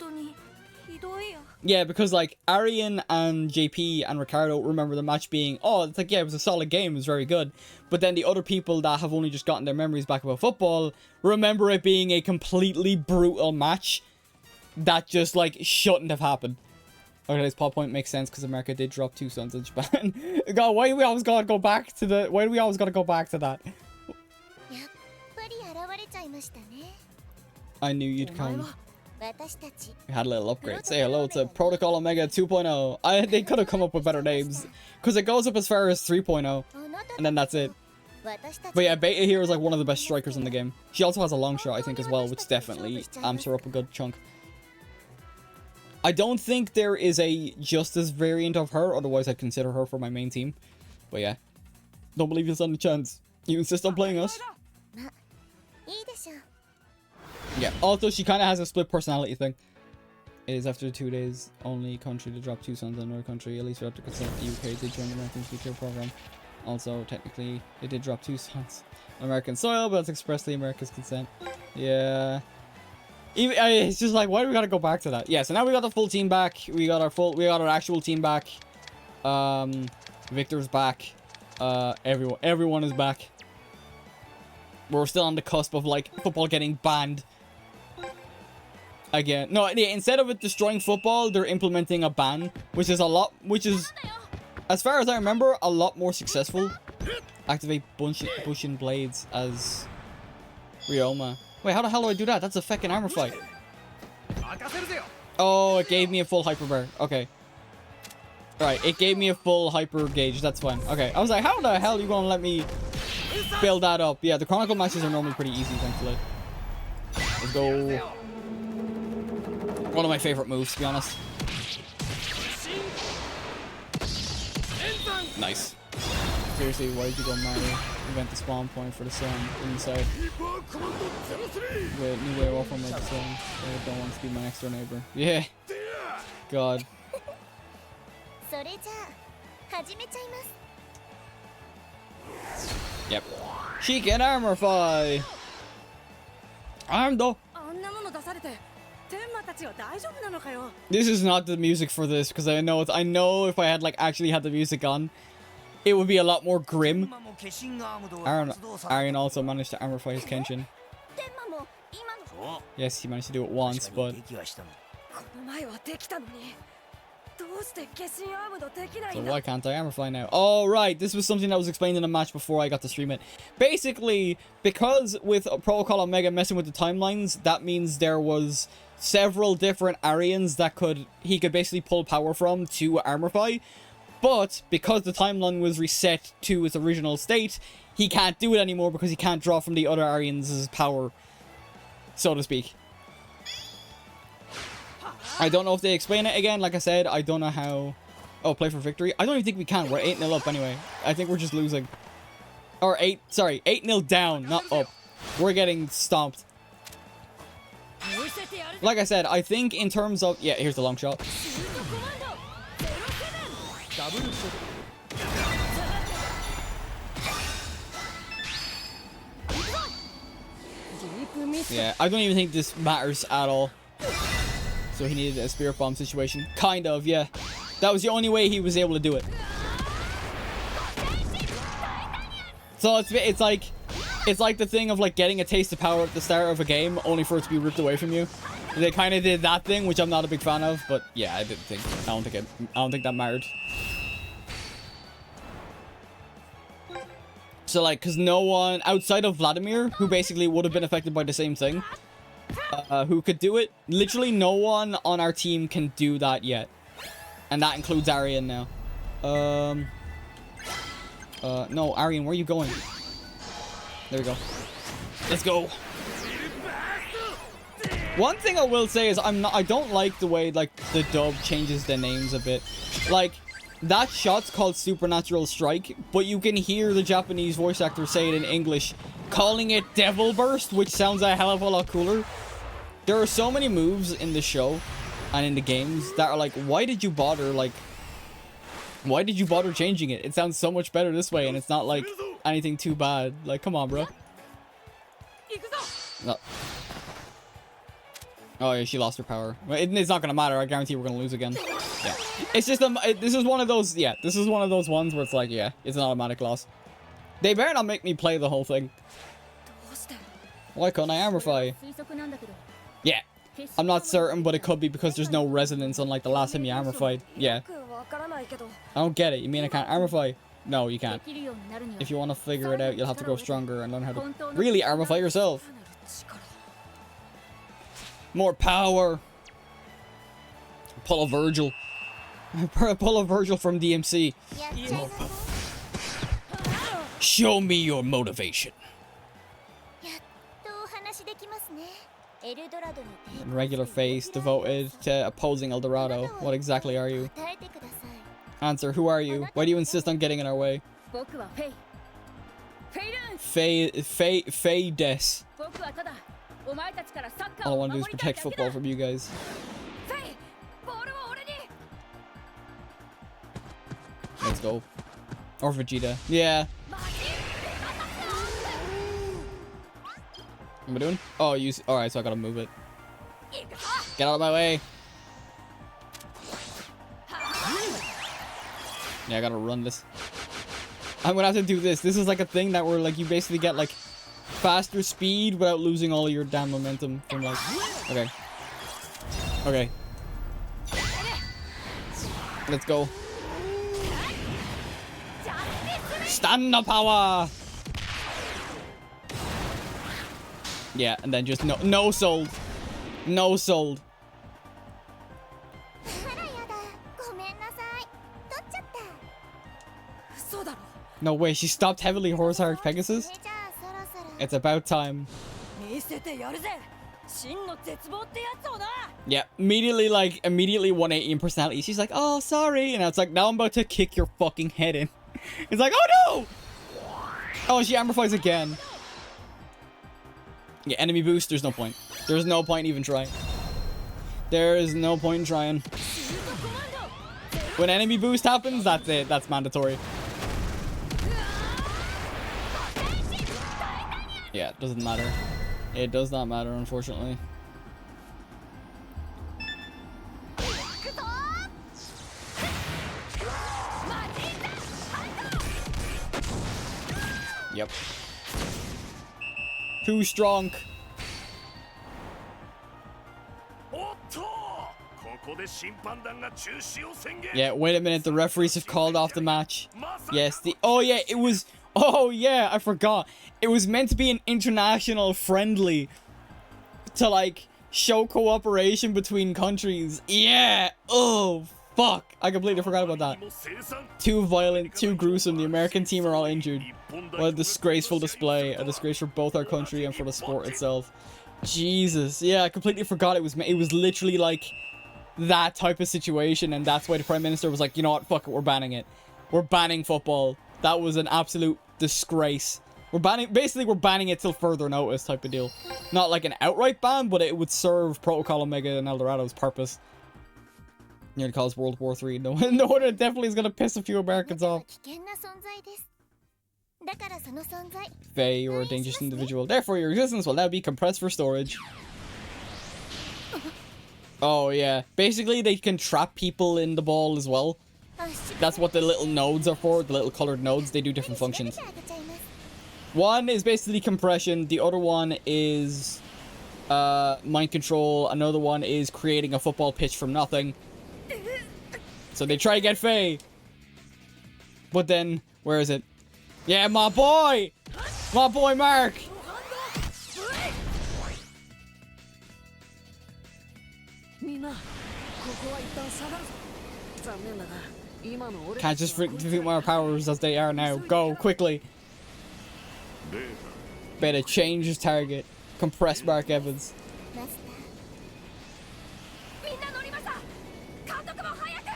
Yeah, because like Arian and JP and Ricardo remember the match being, oh, it's like, yeah, it was a solid game, it was very good. But then the other people that have only just gotten their memories back about football remember it being a completely brutal match that just like shouldn't have happened. Okay, this plot point makes sense because America did drop 2 sons in Japan. God, why do we always gotta go back to that? I knew you'd come. We had a little upgrade. Say hello to Protocol Omega 2.0. They could have come up with better names, because it goes up as far as 3.0, and then that's it. But yeah, Beta here is like one of the best strikers in the game. She also has a long shot, I think, as well, which definitely amps her up a good chunk. I don't think there is a Justice variant of her, otherwise I'd consider her for my main team. But yeah, don't believe you'll stand a chance. You insist on playing us? Yeah, also she kind of has a split personality thing. It is after 2 days only country to drop 2 sons in another country. At least we have to consent the UK did join the American Future program. Also, technically, they did drop 2 sons on American soil, but that's expressly America's consent. Yeah. It's just like, why do we gotta go back to that? Yeah, so now we got the full team back. We got our actual team back. Victor's back. Everyone is back. We're still on the cusp of like football getting banned again. No, instead of it destroying football, they're implementing a ban, which is, as far as I remember, a lot more successful. Activate Bushin Blades as Ryoma. Wait, how the hell do I do that? That's a fucking armor fight. Oh, it gave me a full hyper bar. Okay. Right, it gave me a full hyper gauge. That's fine. Okay, I was like, how the hell are you gonna let me build that up? Yeah, the Chronicle matches are normally pretty easy, thankfully. Let's go. One of my favorite moves, to be honest. Nice. Seriously, why did you go Mario? Invent the spawn point for the sun inside. Wait, new way of offering my sun. I don't want to be my next door neighbor. Yeah. God. Yep. She can armorify. Armdo. This is not the music for this, because I know if I had like actually had the music on, it would be a lot more grim. Arian also managed to armorify his Kenshin. Yes, he managed to do it once, but so why can't I armorify now? Oh, right. This was something that was explained in a match before I got to stream it. Basically, because with Protocol Omega messing with the timelines, that means there was several different Arians that he could basically pull power from to armorify. But because the timeline was reset to its original state, he can't do it anymore because he can't draw from the other Arians' power, so to speak. I don't know if they explain it again. Like I said, I don't know how. Oh, play for victory? I don't even think we can. We're 8-0 up anyway. I think we're just losing. Or 8-0 down, not up. We're getting stomped. Like I said, I think in terms of... Yeah, here's the long shot. Yeah, I don't even think this matters at all. So he needed a spirit bomb situation. Kind of, yeah. That was the only way he was able to do it. So it's like the thing of like getting a taste of power at the start of a game only for it to be ripped away from you. They kind of did that thing, which I'm not a big fan of, but yeah, I don't think that mattered. So like, cause no one outside of Vladimir, who basically would have been affected by the same thing, who could do it. Literally no one on our team can do that yet. And that includes Arian now. No, Arian, where are you going? There we go. Let's go. One thing I will say is I don't like the way like the dub changes the names a bit. Like that shot's called Supernatural Strike, but you can hear the Japanese voice actor say it in English, calling it Devil Burst, which sounds a hell of a lot cooler. There are so many moves in the show and in the games that are like, why did you bother changing it? It sounds so much better this way, and it's not like anything too bad. Like, come on, bro. No. Oh yeah, she lost her power. It's not gonna matter. I guarantee we're gonna lose again. Yeah, it's just this is one of those. Yeah, this is one of those ones where it's like, yeah, it's an automatic loss. They better not make me play the whole thing. Why can't I amplify? Yeah, I'm not certain, but it could be because there's no resonance unlike the last time you amplified. Yeah. I don't get it. You mean I can't amplify? No, you can't. If you want to figure it out, you'll have to go stronger and learn how to really amplify yourself. More power. Pull a Virgil. Pull a Virgil from DMC. Show me your motivation. Regular face, devoted to opposing El Dorado. What exactly are you? Answer, who are you? Why do you insist on getting in our way? Faye Des. All I want to do is protect football from you guys. Let's go. Or Vegeta. Yeah. What am I doing? Oh, alright, so I gotta move it. Get out of my way. Yeah, I gotta run this. I'm gonna have to do this. This is like a thing that where like you basically get like faster speed without losing all your damn momentum from like... Okay. Okay. Let's go. Stand power! Yeah, and then just no sold. No sold. No way, she stopped heavily horse-hard Pegasus? It's about time. Yeah, immediately 180 in personality. She's like, oh, sorry. And it's like, now I'm about to kick your fucking head in. It's like, oh no! Oh, she amplifies again. Yeah, enemy boost, there's no point. There's no point even trying. There is no point in trying. When enemy boost happens, that's it. That's mandatory. Yeah, it doesn't matter. It does not matter, unfortunately. Yep. Too strong. Yeah, wait a minute. The referees have called off the match. Yes, oh yeah, it was... Oh yeah, I forgot. It was meant to be an international friendly to like show cooperation between countries. Yeah. Oh fuck. I completely forgot about that. Too violent, too gruesome. The American team are all injured. What a disgraceful display. A disgrace for both our country and for the sport itself. Jesus. Yeah, I completely forgot it was literally like that type of situation, and that's why the Prime Minister was like, you know what, fuck it, we're banning it. We're banning football. That was an absolute disgrace. We're banning it till further notice type of deal. Not like an outright ban, but it would serve Protocol Omega and Eldorado's purpose. Nearly cause World War III. No one definitely is gonna piss a few Americans off. Faye, you're a dangerous individual. Therefore, your existence will now be compressed for storage. Oh, yeah. Basically, they can trap people in the ball as well. That's what the little nodes are for, the little colored nodes. They do different functions. One is basically compression. The other one is mind control. Another one is creating a football pitch from nothing. So they try to get Faye. But then, where is it? Yeah, my boy! My boy Mark! Can't just defeat my powers as they are now. Go, quickly. Better change his target. Compress Mark Evans.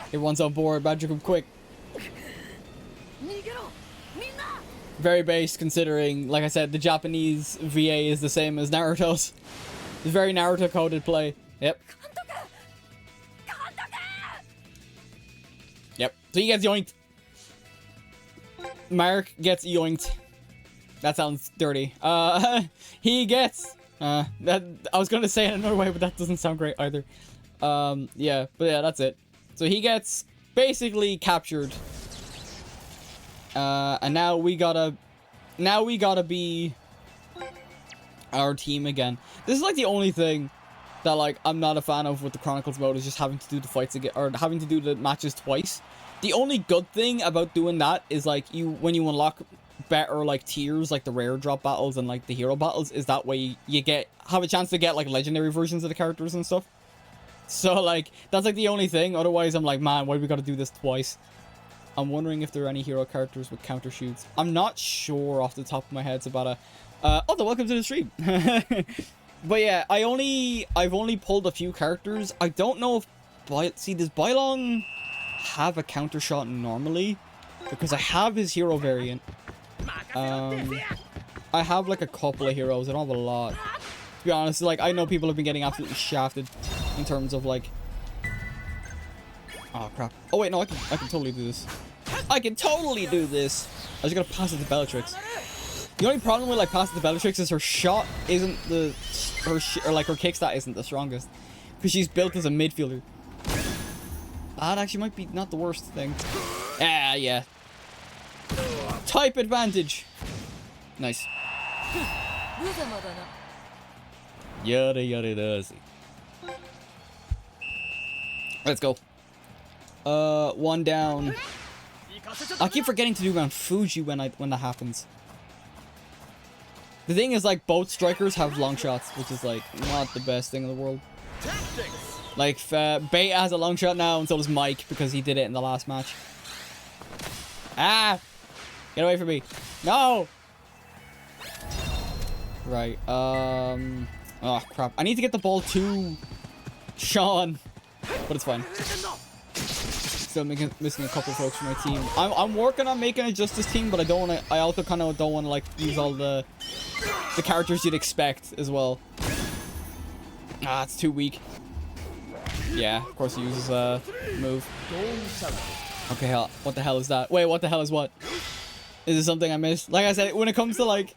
Everyone's on board. Badger, come quick. Very base considering, like I said, the Japanese VA is the same as Naruto's. It's very Naruto coded play. Yep. Yep. So he gets yoinked. Mark gets yoinked. That sounds dirty. He gets that I was gonna say it another way, but that doesn't sound great either. Yeah, but yeah, that's it. So he gets basically captured. And now we gotta be our team again. This is like the only thing that like I'm not a fan of with the Chronicles mode, is just having to do the fights again, or having to do the matches twice. The only good thing about doing that is like when you unlock better like tiers, like the rare drop battles and like the hero battles, is that way you have a chance to get like legendary versions of the characters and stuff. So like that's like the only thing. Otherwise I'm like, man, why do we gotta do this twice? I'm wondering if there are any hero characters with counter shoots. I'm not sure off the top of my head. It's about welcome to the stream. But yeah, I've only pulled a few characters. I don't know if does Bylong have a counter shot normally? Because I have his hero variant. I have like a couple of heroes. I don't have a lot. To be honest, like I know people have been getting absolutely shafted in terms of like. Oh crap! Oh wait, no, I can totally do this. I can totally do this. I just gotta pass it to Bellatrix. The only problem with like passing to Bellatrix is her shot isn't her kick stat isn't the strongest, because she's built as a midfielder. That actually might be not the worst thing. Ah, yeah. Type advantage. Nice. Yada yada does. Let's go. One down. I keep forgetting to do Mount Fuji when that happens. The thing is, like, both strikers have long shots, which is like not the best thing in the world. Like, Beta has a long shot now, and so does Mike, because he did it in the last match. Ah! Get away from me. No! Right, oh, crap. I need to get the ball to Sean, but it's fine. Still missing a couple of folks from my team. I'm working on making a Justice team, but I also kind of don't want to, like, use all the characters you'd expect as well. Ah, it's too weak. Yeah, of course he uses move. Okay, what the hell is that? Wait, what the hell is what? Is this something I missed? Like I said, when it comes to like...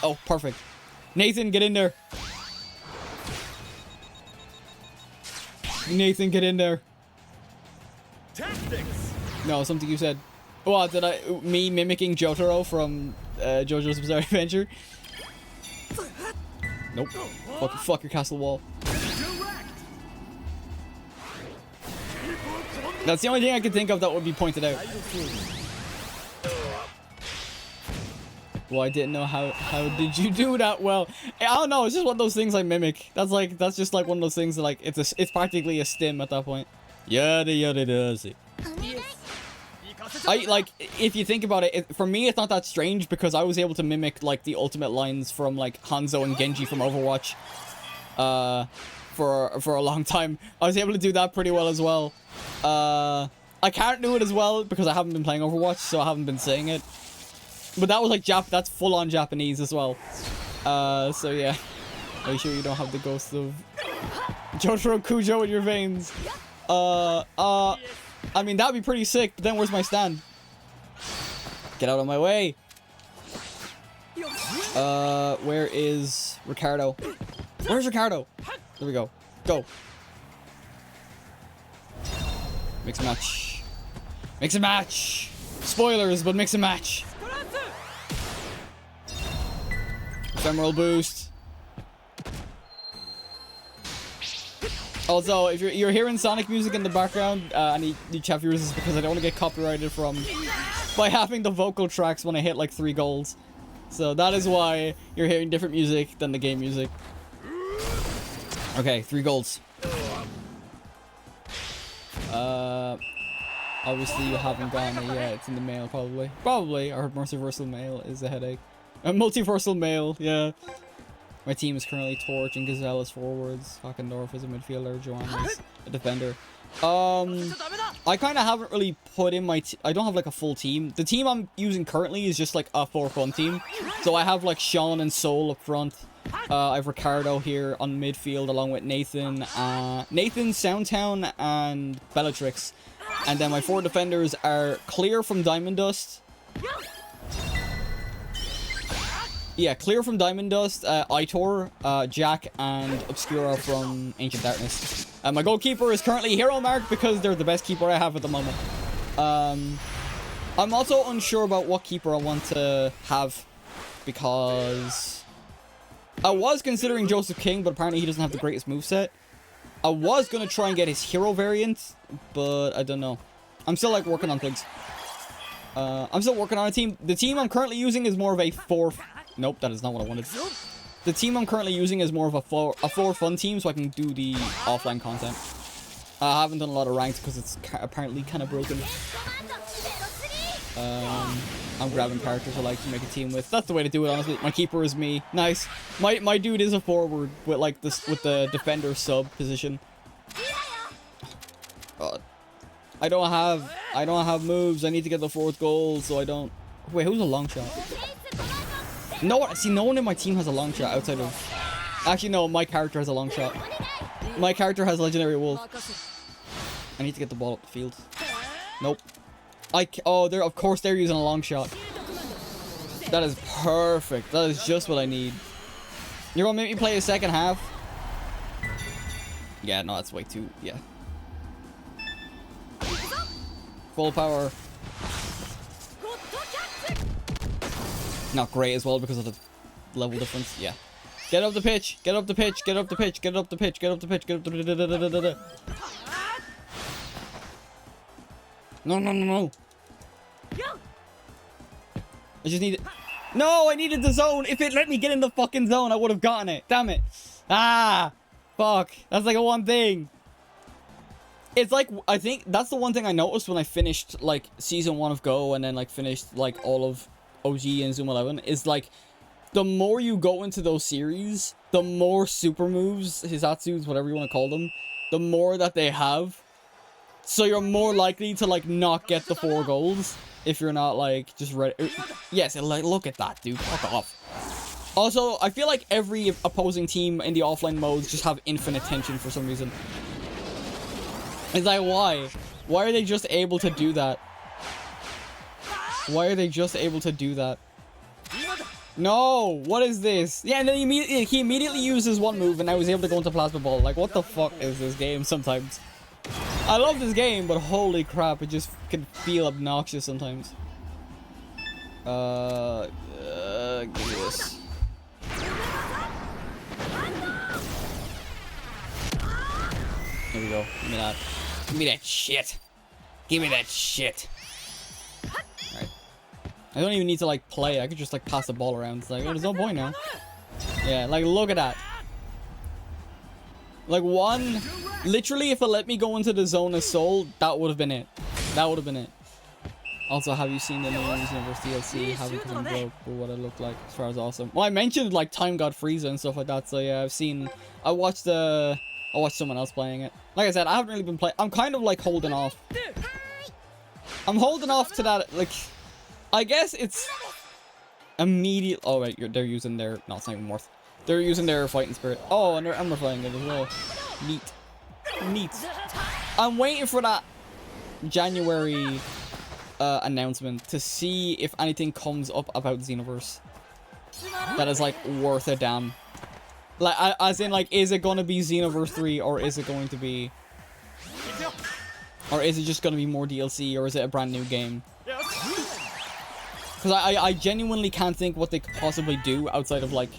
Oh, perfect. Nathan, get in there. Nathan, get in there. Tactics. No, something you said. What, me mimicking Jotaro from JoJo's Bizarre Adventure? Nope. Fuck your castle wall. That's the only thing I could think of that would be pointed out. Well, I didn't know how did you do that well. I don't know, it's just one of those things I mimic. That's just like one of those things that, like, it's practically a stim at that point. Yada yada does it. Like, if you think about it, for me it's not that strange, because I was able to mimic like the ultimate lines from like Hanzo and Genji from Overwatch for a long time. I was able to do that pretty well as well. I can't do it as well because I haven't been playing Overwatch, so I haven't been saying it. But that was like that's full on Japanese as well. So yeah. Are you sure you don't have the ghost of Jotaro Kujo in your veins? I mean, that'd be pretty sick, but then where's my stand? Get out of my way. Where is Ricardo? Where's Ricardo? There we go. Go. Mix and match. Mix and match. Spoilers, but mix and match. Ephemeral boost. Also, if you're hearing Sonic music in the background, I need chat viewers, is because I don't want to get copyrighted by having the vocal tracks when I hit like 3 goals. So that is why you're hearing different music than the game music. Okay, 3 golds. Obviously you haven't gotten it yet. It's in the mail, probably. Probably. Our multiversal mail is a headache. Multiversal mail, yeah. My team is currently Torch and Gazelle is forwards. N0VA is a midfielder. Joanna is a defender. I kind of haven't really put in my... I don't have like a full team. The team I'm using currently is just like a for fun team. So I have like Sean and Soul up front. I have Ricardo here on midfield along with Nathan, Soundtown, and Bellatrix. And then my 4 defenders are Clear from Diamond Dust. Yeah, Clear from Diamond Dust, Aitor, Jack, and Obscura from Ancient Darkness. My goalkeeper is currently Hero Mark because they're the best keeper I have at the moment. I'm also unsure about what keeper I want to have because I was considering Joseph King, but apparently he doesn't have the greatest moveset. I was going to try and get his hero variant, but I don't know. I'm still like working on things. I'm still working on a team. The team I'm currently using is more of a 4... Nope, that is not what I wanted. The team I'm currently using is more of a for fun team, so I can do the offline content. I haven't done a lot of ranked because it's apparently kind of broken. I'm grabbing characters I like to make a team with. That's the way to do it, honestly. My keeper is me. Nice. My dude is a forward with like this, with the defender sub position. God. I don't have moves. I need to get the 4th goal, so I don't. Wait, who's a long shot? No, see, no one in my team has a long shot outside of... Actually, no, my character has a long shot. My character has Legendary Wolf. I need to get the ball up the field. Nope. Oh, of course they're using a long shot. That is perfect. That is just what I need. You're gonna make me play a second half? Yeah, no, that's way too... Yeah. Full power. Not great as well because of the level difference. Yeah. Get up the pitch. Get up the pitch. Get up the pitch. Get up the pitch. Get up the pitch. Get up the... No, no, no, no. I just need it. No, I needed the zone. If it let me get in the fucking zone, I would have gotten it. Damn it. Ah. Fuck. That's like a one thing. It's like, I think that's the one thing I noticed when I finished like season 1 of Go and then like finished like all of OG and Zoom 11 is like the more you go into those series, the more super moves, Hisatsus, whatever you want to call them, the more that they have. So you're more likely to like not get the 4 goals if you're not like just ready. Yes, like look at that, dude. Fuck off. Also, I feel like every opposing team in the offline modes just have infinite tension for some reason. It's like, why? Why are they just able to do that? Why are they just able to do that? No! What is this? Yeah, and then he immediately uses one move and I was able to go into Plasma Ball. Like, what the fuck is this game sometimes? I love this game, but holy crap, it just can feel obnoxious sometimes. Give me this. Here we go. Give me that. Give me that shit. Give me that shit. Alright. I don't even need to like play. I could just like pass the ball around. It's like, oh, there's no point now. Yeah, like look at that. Like one, literally if it let me go into the zone as Soul, that would have been it. That would have been it. Also, have you seen the new N0VA's DLC? Haven't because I'm broke, but what it looked like as far as awesome. Well, I mentioned like Time God Frieza and stuff like that, so yeah, I watched someone else playing it. Like I said, I haven't really been playing. I'm kind of like holding off. I'm holding off to that, like, I guess it's immediate. Oh wait, they're using their, no, it's not even worth. They're using their fighting spirit. Oh, and they're amplifying it as well. Neat. Neat. I'm waiting for that January announcement to see if anything comes up about Xenoverse that is like worth a damn. Like, as in, like, is it going to be Xenoverse 3 or is it going to be Or is it just going to be more DLC, or is it a brand new game? Because I genuinely can't think what they could possibly do outside of, like...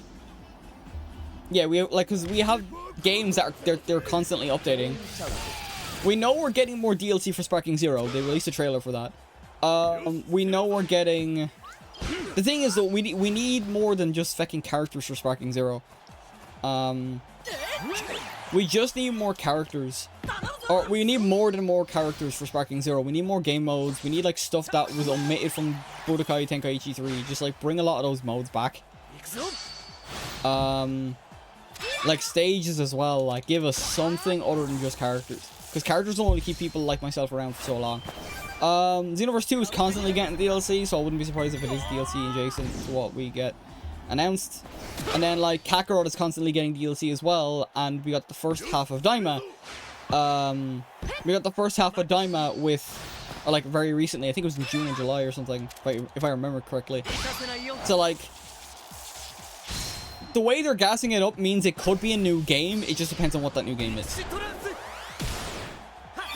Yeah, because we have games that are, they're constantly updating. We know we're getting more DLC for Sparking Zero. They released a trailer for that. We know we're getting... The thing is, though, we need more than just fucking characters for Sparking Zero. We just need more characters. Or we need more than more characters for Sparking Zero. We need more game modes. We need, like, stuff that was omitted from Budokai Tenkaichi 3. Just, like, bring a lot of those modes back. Like, stages as well. Like, give us something other than just characters. Because characters don't only keep people like myself around for so long. Xenoverse 2 is constantly getting DLC, so I wouldn't be surprised if it is DLC adjacent to what we get announced. And then, like, Kakarot is constantly getting DLC as well, and we got the first half of Daima. We got the first half of Daima with, or, like, very recently. I think it was in June or July or something, if I remember correctly. So, like, the way they're gassing it up means it could be a new game. It just depends on what that new game is.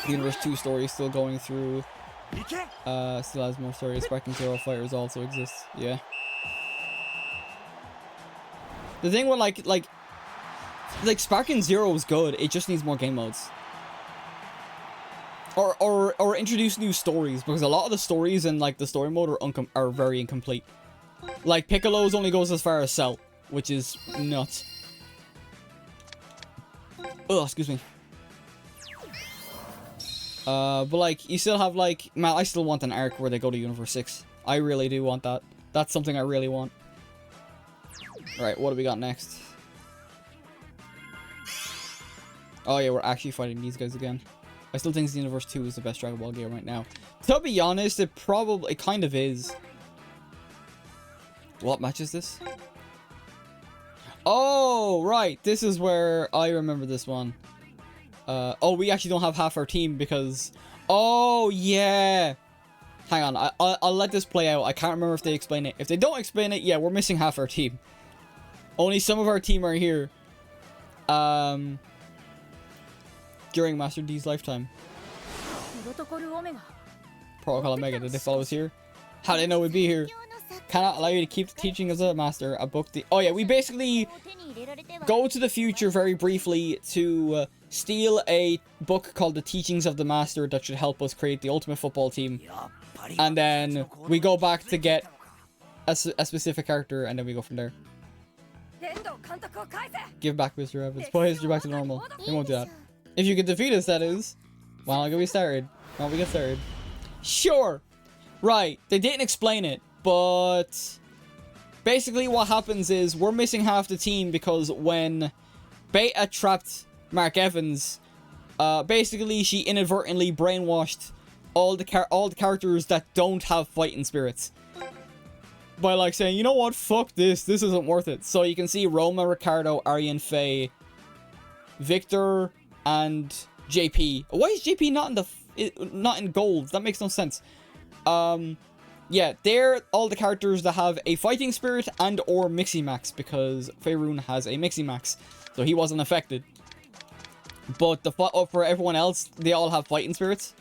The Universe 2 story is still going through. Still has more stories. Sparking Zero Fighters also exists. Yeah. The thing with like Sparking Zero is good. It just needs more game modes. Or introduce new stories, because a lot of the stories in, like, the story mode are very incomplete. Like, Piccolo's only goes as far as Cell, which is nuts. Oh, excuse me. But, like, you still have, like... Man, I still want an arc where they go to Universe 6. I really do want that. That's something I really want. Alright, what do we got next? Oh, yeah, we're actually fighting these guys again. I still think Xenoverse 2 is the best Dragon Ball game right now. To be honest, it kind of is. What match is this? Oh, right. This is where I remember this one. Oh, we actually don't have half our team because... Oh, yeah. Hang on. I'll let this play out. I can't remember if they explain it. If they don't explain it, yeah, we're missing half our team. Only some of our team are here. During Master D's lifetime. Protocol Omega, did they follow us here? How did they know we'd be here? Cannot allow you to keep the teaching as a master. A book the... Oh yeah, we basically go to the future very briefly to steal a book called The Teachings of the Master that should help us create the ultimate football team. And then we go back to get a specific character, and then we go from there. Give back Mr. Evans. Put history back to normal. They won't do that. If you can defeat us, that is. Well, I'll get we started. Well, we get started. Sure. Right. They didn't explain it, but basically what happens is we're missing half the team because when Beta trapped Mark Evans, basically she inadvertently brainwashed all the characters that don't have fighting spirits. By, like, saying, you know what, fuck this isn't worth it. So you can see Roma, Ricardo, Aryan, Faye, Victor, and JP. Why is JP not in gold? That makes no sense. Yeah, they're all the characters that have a fighting spirit and or Miximax, because Faerun has a Miximax, so he wasn't affected. But for everyone else, they all have fighting spirits.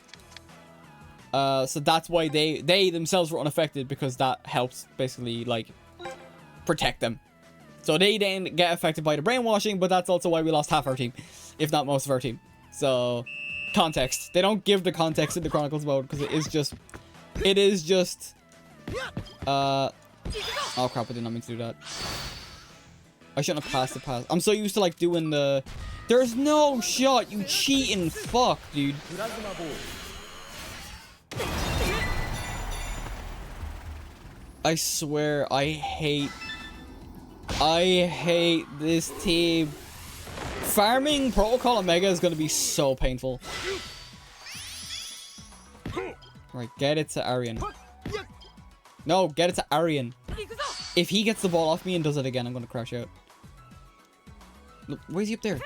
So that's why they themselves were unaffected, because that helps basically, like, protect them. So they didn't get affected by the brainwashing, but that's also why we lost half our team, if not most of our team. So, context. They don't give the context in the Chronicles mode, because it is just... Oh crap, I did not mean to do that. I shouldn't have passed the pass. I'm so used to, like, doing the... There's no shot, you cheating fuck, dude. I swear, I hate this team. Farming Protocol Omega is going to be so painful. Right, get it to Aryan. No, get it to Aryan. If he gets the ball off me and does it again, I'm going to crash out. Look, why is he up there?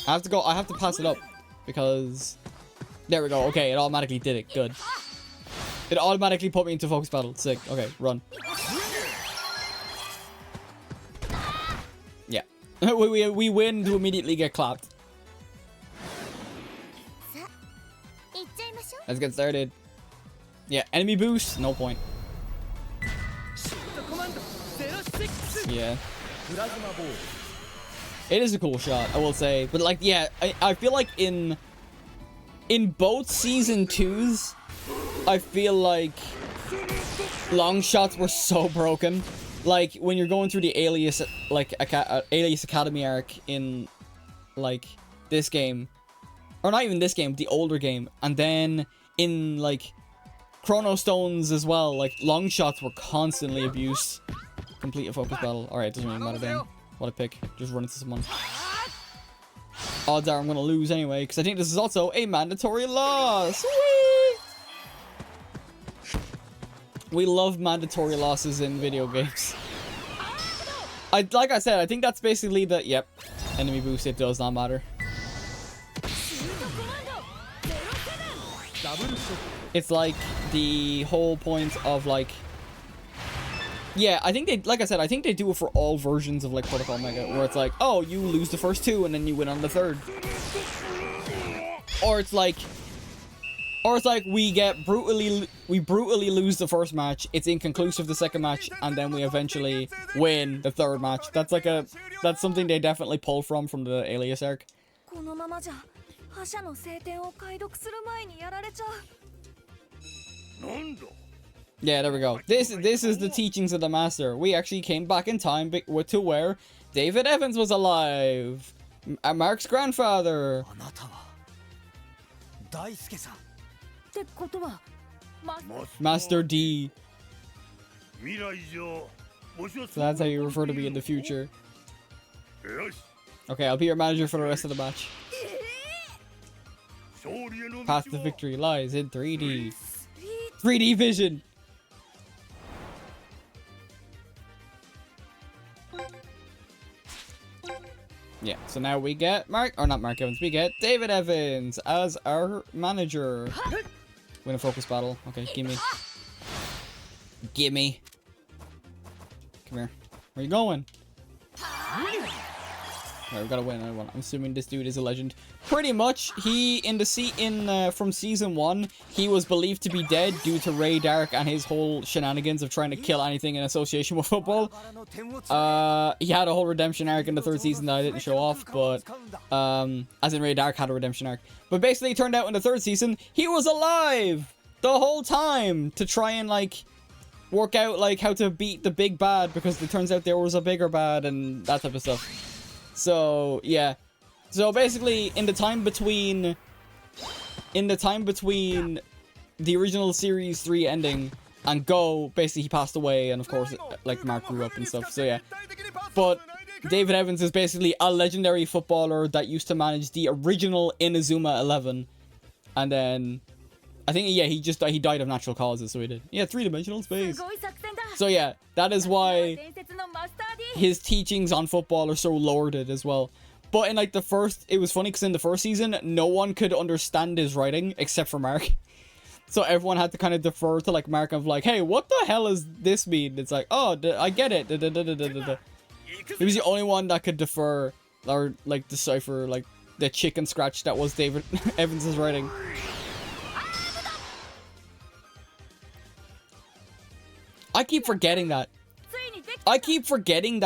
I have to pass it up. Because... There we go. Okay, it automatically did it. Good. It automatically put me into focus battle. Sick. Okay, run. Yeah. we win to immediately get clapped. Let's get started. Yeah, enemy boost, no point. Yeah. It is a cool shot, I will say. But like, yeah, I feel like in both season 2s, I feel like long shots were so broken. Like when you're going through the Alias, like Alias Academy arc in like this game, or not even this game, the older game, and then in like Chrono Stones as well, like long shots were constantly abused. Complete a focus battle. Alright, doesn't really matter then. What a pick. Just run into someone. Odds are I'm gonna lose anyway, because I think this is also a mandatory loss. Whee! We love mandatory losses in video games. Like I said, I think that's basically the... Yep. Enemy boost, it does not matter. It's like the whole point of like... Yeah, I think they... Like I said, I think they do it for all versions of like Protocol Mega, where it's like, oh, you lose the first 2 and then you win on the 3rd. Or it's like... Or it's like we brutally lose the first match, it's inconclusive the second match, and then we eventually win the 3rd match. That's like that's something they definitely pull from the Alias arc. Yeah, there we go. This is the teachings of the master. We actually came back in time to where David Evans was alive. Mark's grandfather. Master D. So that's how you refer to me in the future. Okay, I'll be your manager for the rest of the match. Path to victory lies in 3D. 3D vision. Yeah, so now we get not Mark Evans, we get David Evans as our manager. Win a focus battle. Okay, gimme. Gimme. Come here. Where you going? Alright, we gotta win another one. I'm assuming this dude is a legend. Pretty much, he from season 1, he was believed to be dead due to Ray Dark and his whole shenanigans of trying to kill anything in association with football. He had a whole redemption arc in the 3rd season that I didn't show off, but as in Ray Dark had a redemption arc. But basically, it turned out in the 3rd season, he was alive the whole time to try and like work out like how to beat the big bad, because it turns out there was a bigger bad and that type of stuff. So yeah, so basically in the time between the original series 3 ending and Go, basically he passed away, and of course like Mark grew up and stuff. So yeah, but David Evans is basically a legendary footballer that used to manage the original Inazuma 11, and then I think he died of natural causes. So he did. Yeah, 3-dimensional space. So yeah, that is why his teachings on football are so lorded as well. But in like it was funny because in the 1st season, no one could understand his writing except for Mark. So everyone had to kind of defer to like Mark of like, hey, what the hell does this mean? It's like, oh, I get it. He was the only one that could defer or like decipher like the chicken scratch that was David Evans' writing. I keep forgetting that.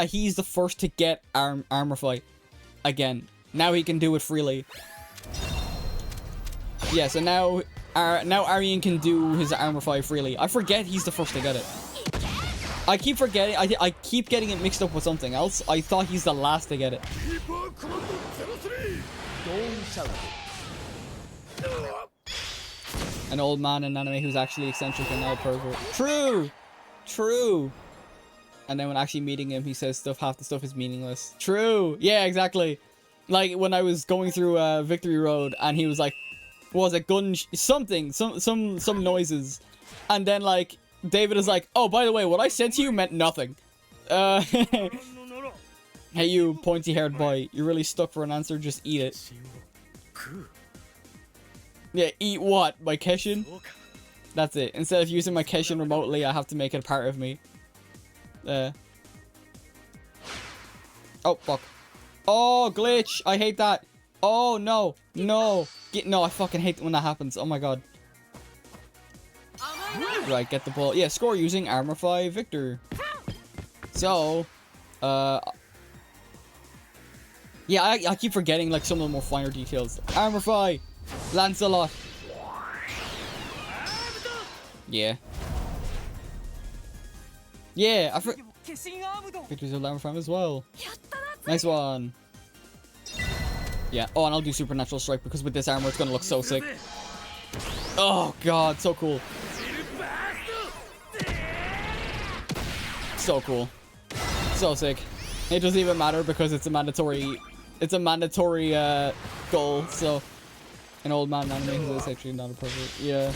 He's the first to get armor fight again. Now he can do it freely. Yeah, so now Aryan can do his armor fight freely. I forget he's the first to get it. I keep forgetting. I keep getting it mixed up with something else. I thought he's the last to get it. An old man in anime who's actually eccentric and now pervert. True. And then when actually meeting him, he says half the stuff is meaningless. True. Yeah, exactly. Like when I was going through Victory Road and he was like, what was it, some noises. And then like David is like, oh, by the way, what I said to you meant nothing. Hey you pointy haired boy, you're really stuck for an answer, just eat it. Yeah, eat what? My Keshin? That's it. Instead of using my Keshin remotely, I have to make it a part of me. Oh, fuck. Oh, glitch. I hate that. Oh, no. No. No, I fucking hate when that happens. Oh, my God. Right, get the ball. Yeah, score using Armor 5 Victor. So, yeah, I keep forgetting like some of the more finer details. Armor 5, Lancelot. Yeah. Yeah, I forgot. Victor's of Armor 5 as well. Nice one. Yeah. Oh, and I'll do Supernatural Strike because with this armor, it's gonna look so sick. Oh god, so cool. So cool. So sick. It doesn't even matter because it's a mandatory goal, so an old man anime is actually not appropriate. Yeah.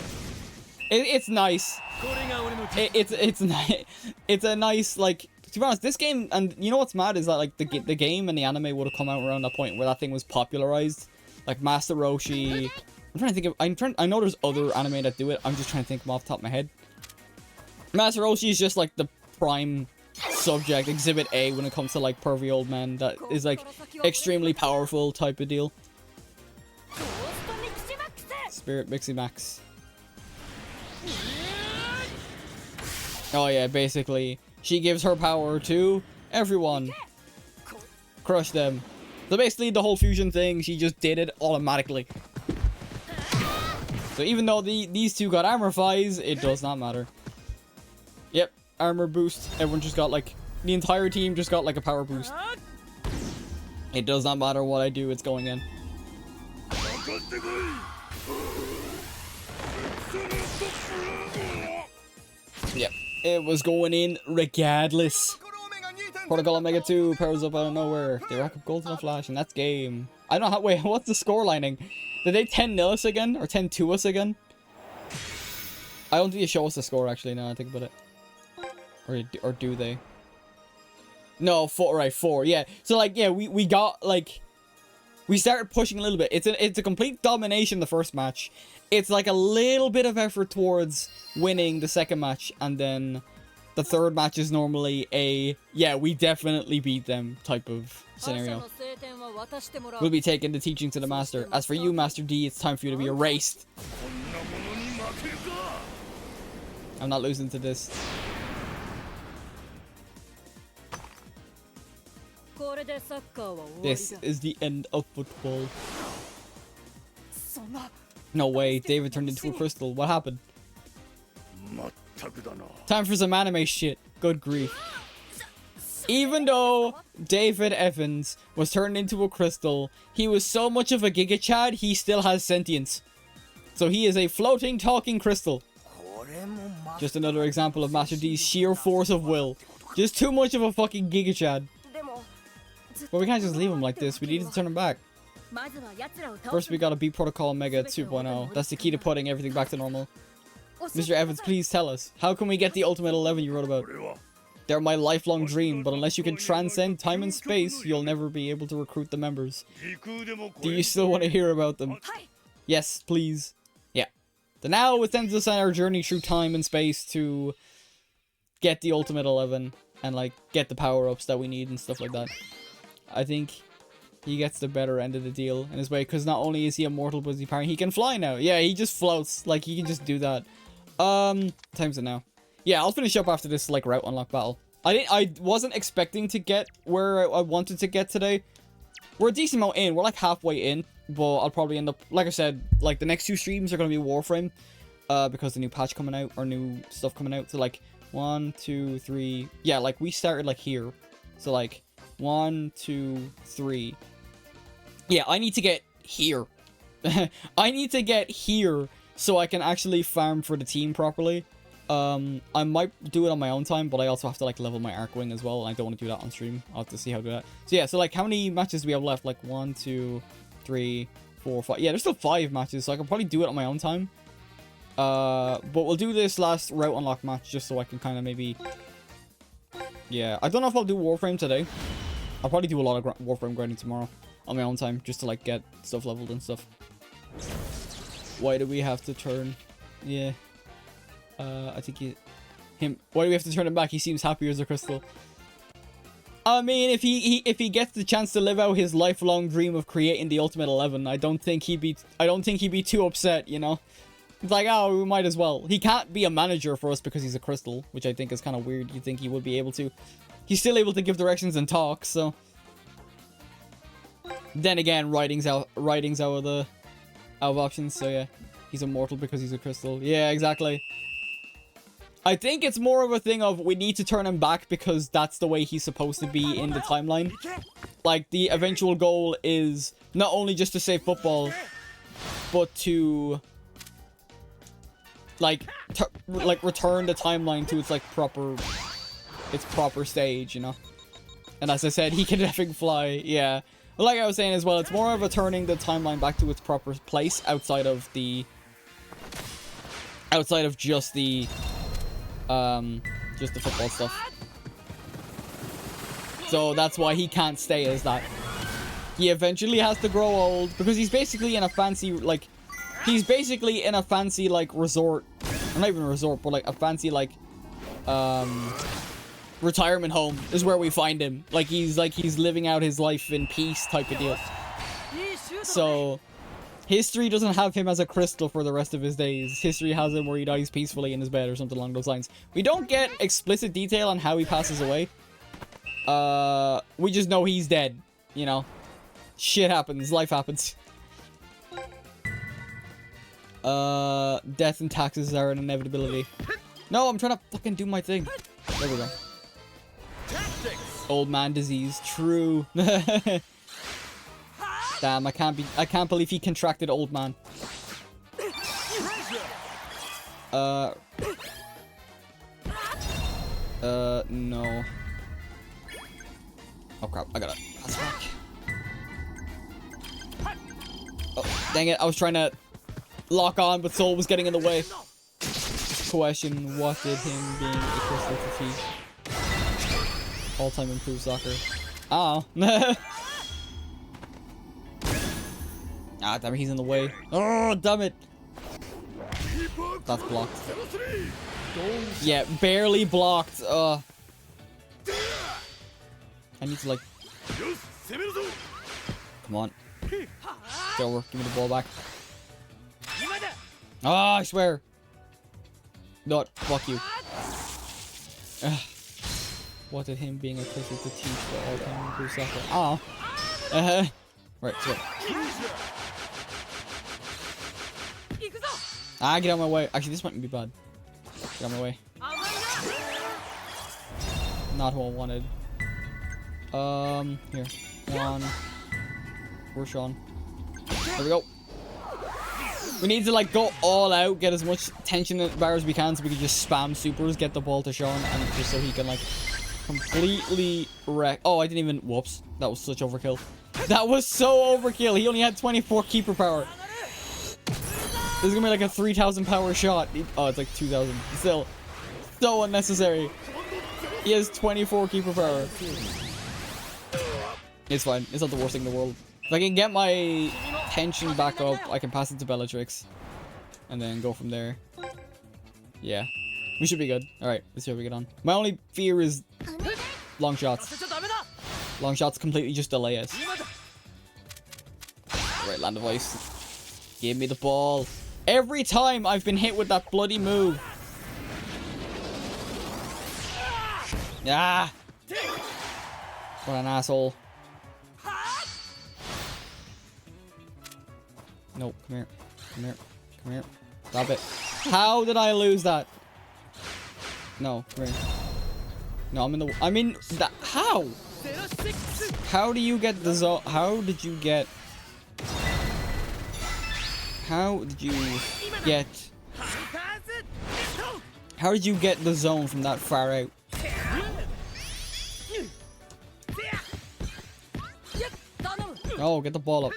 It's nice. It's a nice, like, to be honest, this game, and you know what's mad is that like the game and the anime would have come out around that point where that thing was popularized. Like Master Roshi. I'm trying to think of, I know there's other anime that do it. I'm just trying to think of them off the top of my head. Master Roshi is just like the prime subject, exhibit A, when it comes to like pervy old men that is like extremely powerful type of deal. Spirit Mixie Max. Oh yeah, basically she gives her power to everyone. Crush them. So basically the whole fusion thing, she just did it automatically. So even though these two got armor 5s, it does not matter. Yep, armor boost. Everyone just got like, the entire team just got like a power boost. It does not matter what I do, it's going in. Yep, it was going in regardless. Protocol Omega 2 powers up out of nowhere. They rack up gold in a flash, and that's game. I don't know how. Wait, what's the score lining? Did they 10-0 us again? Or 10-2 us again? I don't think they show us the score actually now I think about it. Or do they? No, 4, right, 4. Yeah. So like, yeah, we got like, we started pushing a little bit. It's a complete domination the first match. It's like a little bit of effort towards winning the second match, and then the third match is normally a, yeah, we definitely beat them type of scenario. We'll be taking the teaching to the master. As for you, Master D, it's time for you to be erased. I'm not losing to this. This is the end of football. No way, David turned into a crystal. What happened? Time for some anime shit. Good grief. Even though David Evans was turned into a crystal, he was so much of a Giga Chad, he still has sentience. So he is a floating, talking crystal. Just another example of Master D's sheer force of will. Just too much of a fucking Giga Chad. But we can't just leave him like this. We need to turn him back. First, we gotta beat Protocol Omega 2.0. That's the key to putting everything back to normal. Mr. Evans, please tell us. How can we get the Ultimate 11 you wrote about? They're my lifelong dream, but unless you can transcend time and space, you'll never be able to recruit the members. Do you still want to hear about them? Yes, please. Yeah. So now it sends us on our journey through time and space to get the Ultimate 11 and like get the power-ups that we need and stuff like that. I think he gets the better end of the deal in his way, because not only is he immortal, but he can fly now. Yeah, he just floats. Like, he can just do that. Time's it now. Yeah, I'll finish up after this, like, route unlock battle. I wasn't expecting to get where I wanted to get today. We're a decent amount in. We're, like, halfway in. But I'll probably end up, like I said, like, the next 2 streams are going to be Warframe. Because the new patch coming out, or new stuff coming out. So, like, 1, 2, 3. Yeah, like, we started, like, here. So, like, 1, 2, 3. Yeah, I need to get here. I need to get here so I can actually farm for the team properly. I might do it on my own time, but I also have to like level my Arcwing as well, and I don't want to do that on stream. I'll have to see how to do that. So yeah, so like how many matches do we have left? Like 1, 2, 3, 4, 5. Yeah, there's still 5 matches, so I can probably do it on my own time. But we'll do this last route unlock match just so I can kind of maybe... Yeah, I don't know if I'll do Warframe today. I'll probably do a lot of Warframe grinding tomorrow on my own time, just to like get stuff leveled and stuff. Why do we have to turn? Yeah. I think why do we have to turn him back? He seems happier as a crystal. I mean, if he gets the chance to live out his lifelong dream of creating the Ultimate 11, I don't think he'd be too upset, you know. It's like, oh, we might as well. He can't be a manager for us because he's a crystal, which I think is kind of weird. You'd think he would be able to. He's still able to give directions and talk, so. Then again, writing's out of options, so yeah. He's immortal because he's a crystal. Yeah, exactly. I think it's more of a thing of we need to turn him back because that's the way he's supposed to be in the timeline. Like, the eventual goal is not only just to save football, but to, like, return the timeline to its, like, proper stage, you know? And as I said, he can effing fly, yeah. But like I was saying as well, it's more of a turning the timeline back to its proper place outside of just the football stuff. So that's why he can't stay as that. He eventually has to grow old because he's basically in a fancy, like, resort, or not even a resort, but like a fancy, like, retirement home is where we find him. Like he's living out his life in peace type of deal. So history doesn't have him as a crystal for the rest of his days. History has him where he dies peacefully in his bed or something along those lines. We don't get explicit detail on how he passes away. We just know he's dead, you know. Shit happens, life happens. Death and taxes are an inevitability. No, I'm trying to fucking do my thing. There we go. Old man disease, true. Damn, I can't believe he contracted old man. No. Oh crap, I gotta pass back. Oh, dang it, I was trying to lock on, but Soul was getting in the way. Question, what did him being a crystal defeat? All-time improved soccer. Oh. Ah, damn it, he's in the way. Oh, damn it. That's blocked. Yeah, barely blocked. I need to, like... Come on. Get over. Give me the ball back. Ah, I swear. No, fuck you. What did him being a crystal to teach for all-time improved soccer? Oh. Right, so. Ah, get out of my way. Actually, this might be bad. Get out of my way. Not who I wanted. Here. One. Where's Sean? There we go. We need to, like, go all out, get as much tension bar as we can so we can just spam supers, get the ball to Sean, and just so he can, like, completely wreck. Oh, I didn't even... Whoops. That was such overkill. That was so overkill. He only had 24 keeper power. This is gonna be like a 3,000 power shot. Oh, it's like 2,000. Still, so unnecessary. He has 24 keeper power. It's fine. It's not the worst thing in the world. If I can get my tension back up, I can pass it to Bellatrix. And then go from there. Yeah. We should be good. Alright, let's see how we get on. My only fear is long shots. Long shots completely just delay us. Alright, Land of Ice. Give me the ball. Every time I've been hit with that bloody move. Ah! What an asshole. No, come here. Come here. Come here. Stop it. How did I lose that? No, come here. No, I'm in the... I mean, that... How? How do you get the zone? How did you get... How did you get... How did you get the zone from that far out? Oh, get the ball up.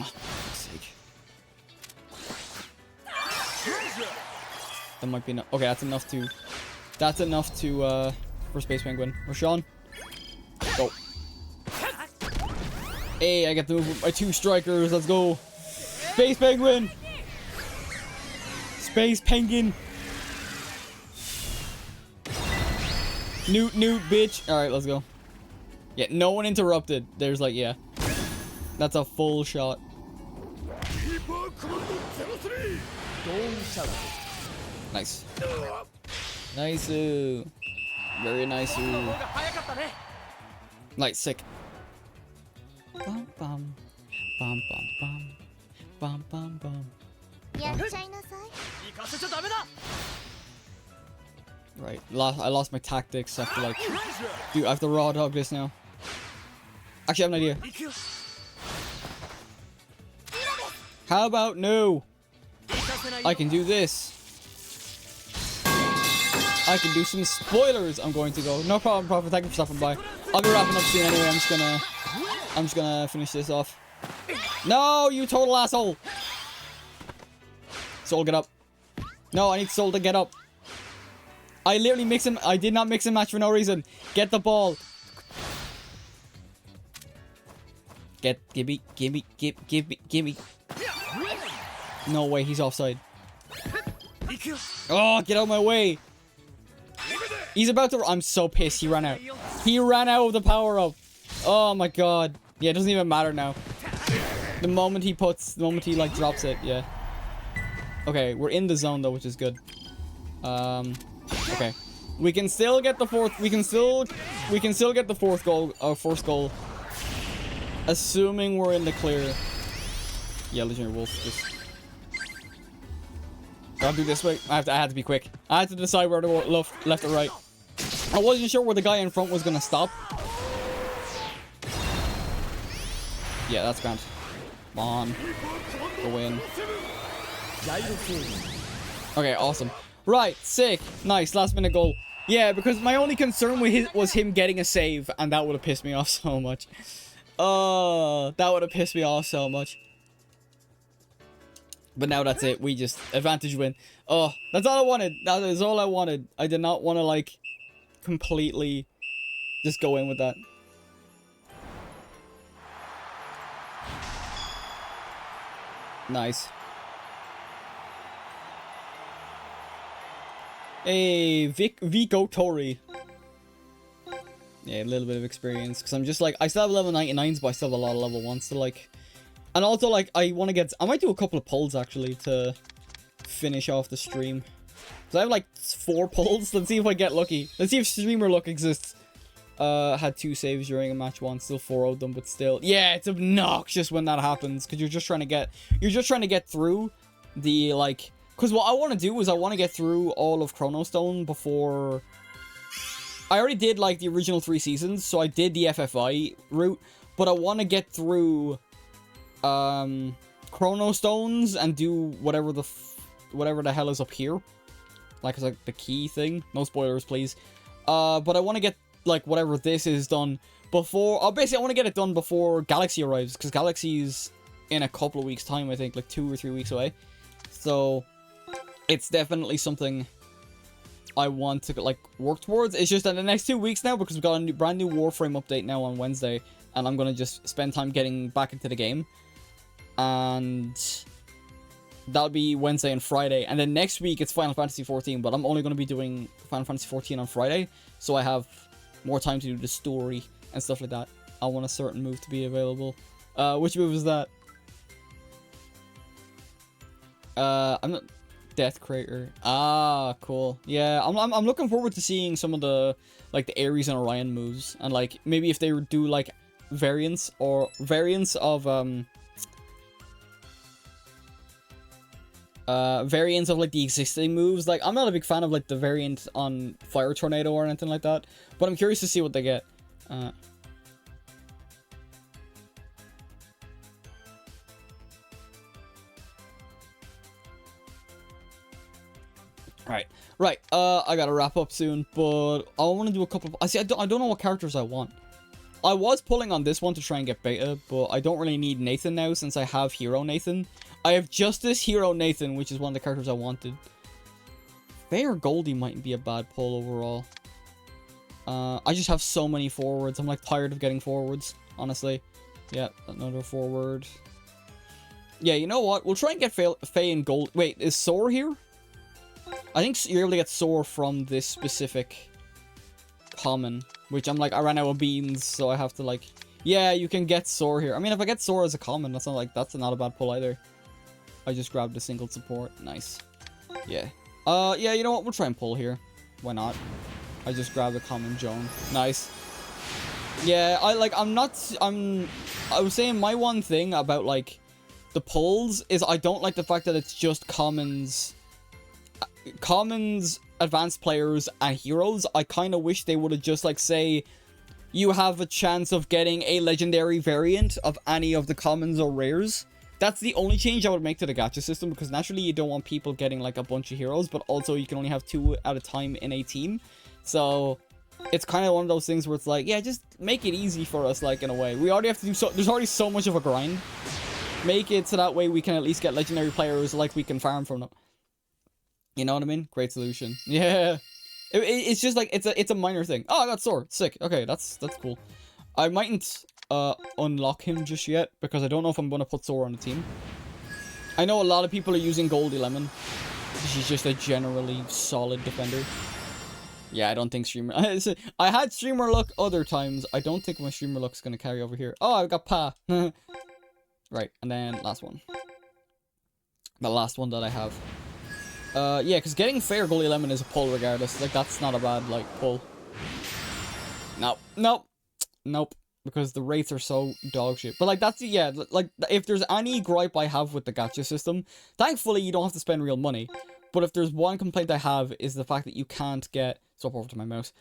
Oh, for fuck's sake. That might be enough. Okay, that's enough to... That's enough to, for Space Penguin. Or Sean. Go. Hey, I get to move with my 2 strikers. Let's go. Space Penguin. Space Penguin. Newt, bitch. Alright, let's go. Yeah, no one interrupted. There's like, yeah. That's a full shot. Nice. Nice. Very nice. Nice, sick. Bum bum. Bum bum bum. Bum bum bum. Right. I lost my tactics. I have to like... Dude, I have to raw dog this now. Actually, I have an idea. How about no? I can do this. I can do some spoilers. I'm going to go. No problem, Prophet. Thank you for stopping by. I'll be wrapping up soon anyway. I'm just gonna finish this off. No, you total asshole. Soul, get up. No, I need Soul to get up. I literally mix him. I did not mix and match for no reason. Get the ball. Gimme. No way, he's offside. Oh, get out of my way. He's about to... I'm so pissed. He ran out. He ran out of the power-up. Oh my god. Yeah, it doesn't even matter now. The moment he like drops it, yeah. Okay, we're in the zone though, which is good. Okay. We can still get the fourth... We can still get the first goal. Assuming we're in the clear. Yeah, Legendary Wolf, just... Gotta do this way. I had to be quick. I had to decide where to go left or right. I wasn't sure where the guy in front was gonna stop. Yeah, that's grand. Come on. Go in. Okay, awesome. Right, sick. Nice, last minute goal. Yeah, because my only concern was him getting a save, and that would have pissed me off so much. Oh, that would have pissed me off so much. But now that's it. We just advantage win. Oh, that's all I wanted. That is all I wanted. I did not want to like completely just go in with that. Nice. Hey, Vico Tori. Yeah, a little bit of experience. Because I'm just like, I still have level 99s, but I still have a lot of level 1s to like... And also, like, I want to get... I might do a couple of pulls, actually, to finish off the stream. So I have, like, 4 pulls. Let's see if I get lucky. Let's see if streamer luck exists. Had 2 saves during a match once. Still 4-0'd them, but still... Yeah, it's obnoxious when that happens. Because you're just trying to get... You're just trying to get through the, like... Because what I want to do is I want to get through all of Chrono Stone before... I already did, like, the original 3 seasons. So I did the FFI route. But I want to get through... Chrono Stones and do whatever the hell is up here, like it's like the key thing. No spoilers, please. But I want to get like whatever this is done before. Basically, I want to get it done before Galaxy arrives, because Galaxy's in a couple of weeks' time. I think like 2 or 3 weeks away. So it's definitely something I want to like work towards. It's just that the next 2 weeks now, because we've got a brand new Warframe update now on Wednesday, and I'm gonna just spend time getting back into the game. And that'll be Wednesday and Friday. And then next week, it's Final Fantasy 14. But I'm only going to be doing Final Fantasy 14 on Friday. So I have more time to do the story and stuff like that. I want a certain move to be available. Which move is that? I'm not... Death Crater. Ah, cool. Yeah, I'm looking forward to seeing some of the, like, the Ares and Orion moves. And, like, maybe if they do, like, variants of, variants of like the existing moves. Like, I'm not a big fan of like the variant on Fire Tornado or anything like that, but I'm curious to see what they get. Right. I gotta wrap up soon, but I want to do a couple of... I don't know what characters I want. I was pulling on this one to try and get beta, but I don't really need Nathan now since I have Hero Nathan. I have Justice Hero Nathan, which is one of the characters I wanted. Fair Goldie mightn't be a bad pull overall. I just have so many forwards. I'm like tired of getting forwards, honestly. Yeah, another forward. Yeah, you know what? We'll try and get Faye and Gold. Wait, is Soar here? I think you're able to get Soar from this specific common, which I'm like, I ran out of beans, so I have to like... Yeah, you can get Soar here. I mean, if I get Soar as a common, that's not a bad pull either. I just grabbed a single support. Nice. Yeah. Yeah, you know what? We'll try and pull here. Why not? I just grabbed a common Joan. Nice. Yeah, I was saying my one thing about, like, the pulls is I don't like the fact that it's just commons, advanced players, and heroes. I kind of wish they would have just, like, say, you have a chance of getting a legendary variant of any of the commons or rares. That's the only change I would make to the gacha system, because naturally you don't want people getting, like, a bunch of heroes, but also you can only have 2 at a time in a team. So it's kind of one of those things where it's like, yeah, just make it easy for us, like, in a way. We already have to do so, there's already so much of a grind. Make it so that way we can at least get legendary players, like, we can farm from them. You know what I mean? Great solution. Yeah. It's just like, it's a minor thing. Oh, I got sword. Sick. Okay, that's cool. I mightn't unlock him just yet, because I don't know if I'm going to put Sora on the team. I know a lot of people are using Goldie Lemon. She's just a generally solid defender. Yeah, I don't think streamer... I had streamer luck other times. I don't think my streamer luck's going to carry over here. Oh, I got Pa. Right, and then last one. The last one that I have. Yeah, because getting fair Goldie Lemon is a pull regardless. Like, that's not a bad, like, pull. Nope. Because the rates are so dog shit. But, like, that's, yeah, like, if there's any gripe I have with the gacha system, thankfully you don't have to spend real money. But if there's one complaint I have, is the fact that you can't get... Swap over to my mouse.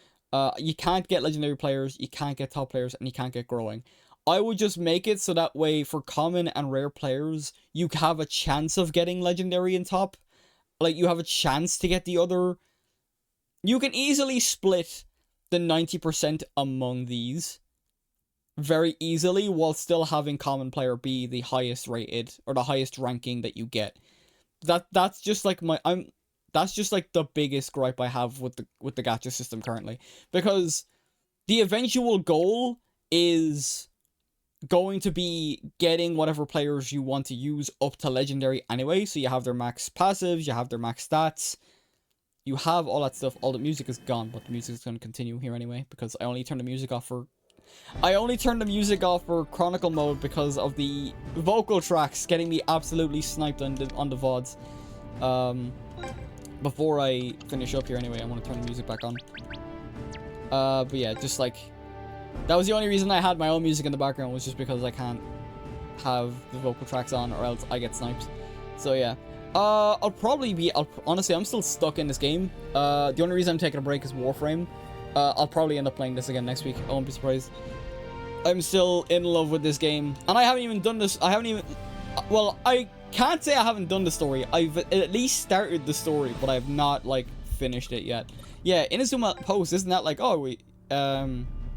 You can't get legendary players, you can't get top players, and you can't get growing. I would just make it so that way for common and rare players, you have a chance of getting legendary in top. Like, you have a chance to get the other... You can easily split the 90% among these very easily, while still having common player be the highest rated, or the highest ranking that you get. That's just like that's just like the biggest gripe I have with the gacha system currently. Because the eventual goal is going to be getting whatever players you want to use up to legendary anyway. So you have their max passives, you have their max stats, you have all that stuff. All the music is gone, but the music is going to continue here anyway, because I only turned the music off for Chronicle mode because of the vocal tracks getting me absolutely sniped on the VODs. Before I finish up here anyway, I want to turn the music back on. But yeah, just like, that was the only reason I had my own music in the background, was just because I can't have the vocal tracks on or else I get sniped. So yeah. Honestly, I'm still stuck in this game. The only reason I'm taking a break is Warframe. I'll probably end up playing this again next week. I won't be surprised. I'm still in love with this game. And I haven't even done this. Well, I can't say I haven't done the story. I've at least started the story, but I have not, like, finished it yet. Yeah, Inazuma post, isn't that like, oh,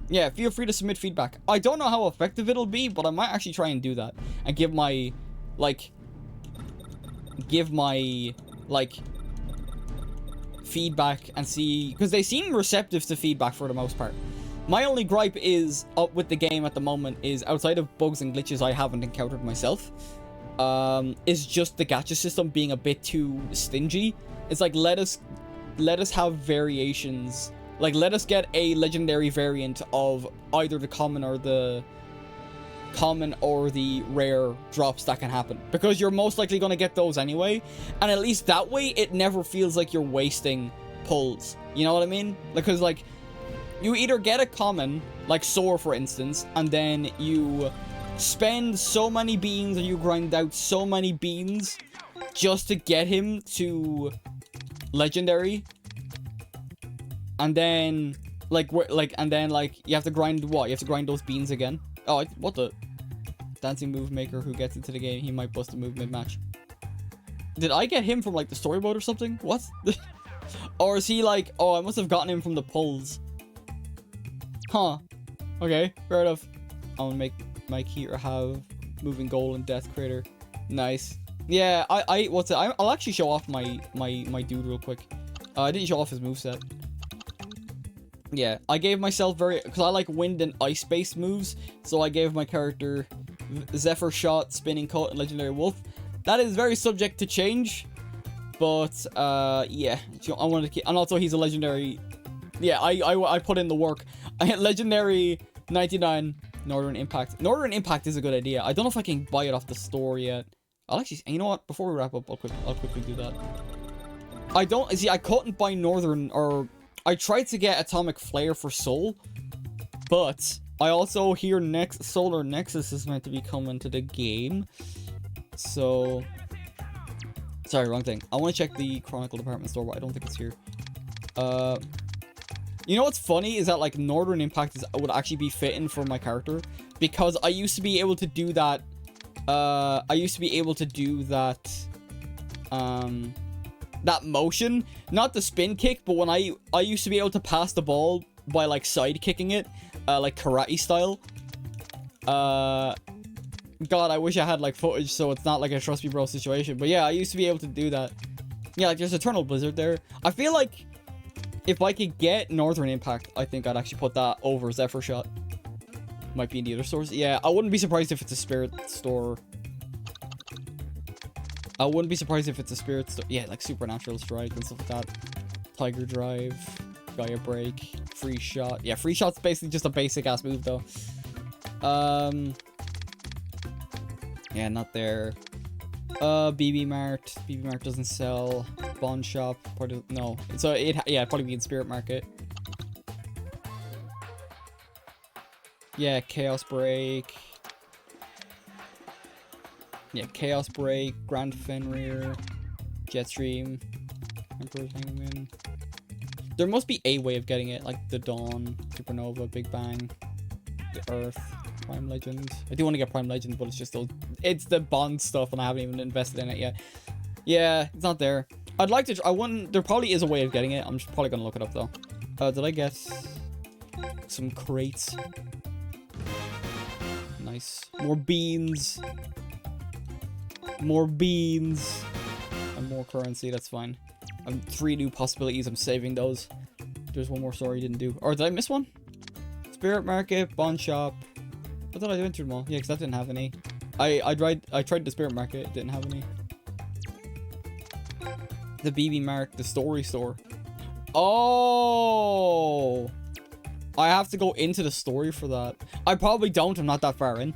yeah, feel free to submit feedback. I don't know how effective it'll be, but I might actually try and do that. And give my, like, feedback and see, because they seem receptive to feedback for the most part. My only gripe is up with the game at the moment is, outside of bugs and glitches I haven't encountered myself, is just the gacha system being a bit too stingy. It's like, let us have variations. Like, let us get a legendary variant of either the common or the rare drops that can happen, because you're most likely going to get those anyway, and at least that way it never feels like you're wasting pulls. You know what I mean? Because, like, you either get a common, like Soar for instance, and then you spend so many beans, or you grind out so many beans just to get him to legendary, and then you have to grind what? You have to grind those beans again. Oh, what the? Dancing move maker who gets into the game, he might bust a move mid-match. Did I get him from, like, the story mode or something? What? Or is he like, oh, I must have gotten him from the pulls. Huh. Okay, fair enough. I'm gonna make my Keter have moving goal and death crater. Nice. Yeah, I'll actually show off my dude real quick. I didn't show off his moveset. Yeah, I gave myself because I like wind and ice-based moves, so I gave my character Zephyr Shot, Spinning Cut, and Legendary Wolf. That is very subject to change, but, yeah, I wanted to keep, and also he's a legendary, yeah, I put in the work. I hit Legendary 99, Northern Impact. Northern Impact is a good idea. I don't know if I can buy it off the store yet. I'll actually, you know what? Before we wrap up, I'll quickly do that. I don't, see, I couldn't buy Northern, or I tried to get Atomic Flare for Soul, but I also hear Solar Nexus is meant to be coming to the game. So, sorry, wrong thing. I want to check the Chronicle department store, but I don't think it's here. You know what's funny is that like Northern Impact would actually be fitting for my character, because I used to be able to do that. That motion, not the spin kick, but when I used to be able to pass the ball by like side kicking it, like karate style. God, I wish I had like footage so it's not like a trust me bro situation. But yeah, I used to be able to do that. Yeah, like there's Eternal Blizzard there. I feel like if I could get Northern Impact, I think I'd actually put that over Zephyr Shot. Might be in the other stores. Yeah, I wouldn't be surprised if it's a Spirit store. I wouldn't be surprised if it's a Spirit store. Yeah, like Supernatural Strike and stuff like that. Tiger Drive, Gaia Break, Free Shot. Yeah, Free Shot's basically just a basic ass move though. Yeah, not there. BB Mart. BB Mart doesn't sell. Bond Shop. Probably, no. So yeah, probably be in Spirit Market. Yeah, Chaos Break. Yeah, Chaos Break, Grand Fenrir, Jetstream, Emperor's Hangman. There must be a way of getting it, like the Dawn, Supernova, Big Bang, the Earth, Prime Legend. I do want to get Prime Legend, but it's just those. It's the Bond stuff, and I haven't even invested in it yet. Yeah, it's not there. I'd like to. I wouldn't. There probably is a way of getting it. I'm just probably gonna look it up though. Did I get some crates? Nice. More beans. More beans. And more currency, that's fine. 3 new possibilities, I'm saving those. There's one more story I didn't do. Or did I miss one? Spirit Market, Bond Shop. I thought I went through them all. Yeah, because that didn't have any. I tried the Spirit Market, it didn't have any. The BB Mart, the Story Store. Oh! I have to go into the story for that. I probably don't, I'm not that far in.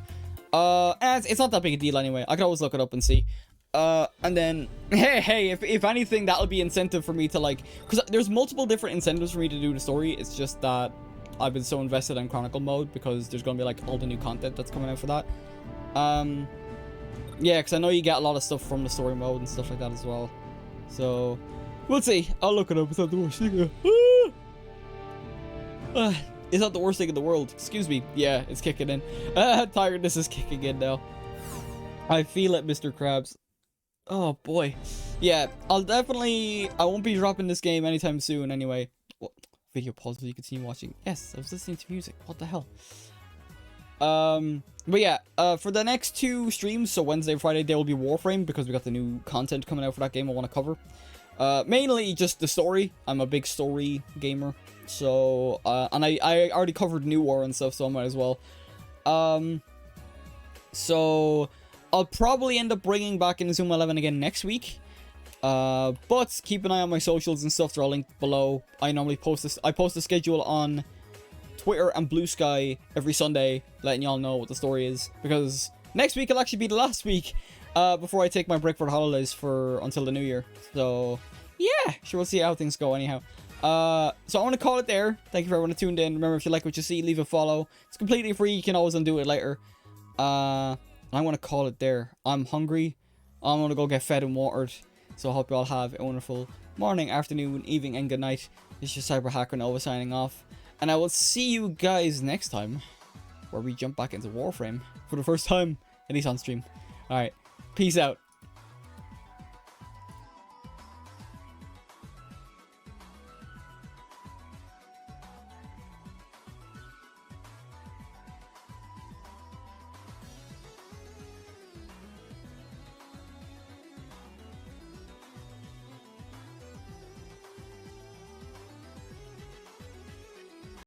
It's not that big a deal anyway. I can always look it up and see. And then, hey, if anything, that'll be incentive for me to like, because there's multiple different incentives for me to do the story. It's just that I've been so invested in Chronicle mode because there's gonna be like all the new content that's coming out for that. Yeah, because I know you get a lot of stuff from the story mode and stuff like that as well. So, we'll see. I'll look it up. It's not the worst thing. It's not the worst thing in the world. Excuse me. Yeah, it's kicking in. Tiredness is kicking in now. I feel it, Mr. Krabs. Oh, boy. Yeah, I won't be dropping this game anytime soon anyway. What? Video pause so you continue watching. Yes, I was listening to music. What the hell? But yeah, for the next 2 streams, so Wednesday and Friday, they will be Warframe because we got the new content coming out for that game I want to cover. Mainly just the story. I'm a big story gamer. So, and I already covered New War and stuff, so I might as well. So, I'll probably end up bringing back Inazuma 11 again next week. But keep an eye on my socials and stuff. They're all linked below. I normally post this. I post a schedule on Twitter and Blue Sky every Sunday, letting y'all know what the story is. Because next week will actually be the last week before I take my break for the holidays until the new year. So, yeah, sure, we'll see how things go anyhow. So I want to call it there. Thank you for everyone who tuned in. Remember, if you like what you see, leave a follow. It's completely free. You can always undo it later. I want to call it there. I'm hungry. I'm going to go get fed and watered. So I hope you all have a wonderful morning, afternoon, evening, and good night. It's your Cyber Hacker Nova signing off. And I will see you guys next time, where we jump back into Warframe for the first time, at least on stream. Alright, peace out.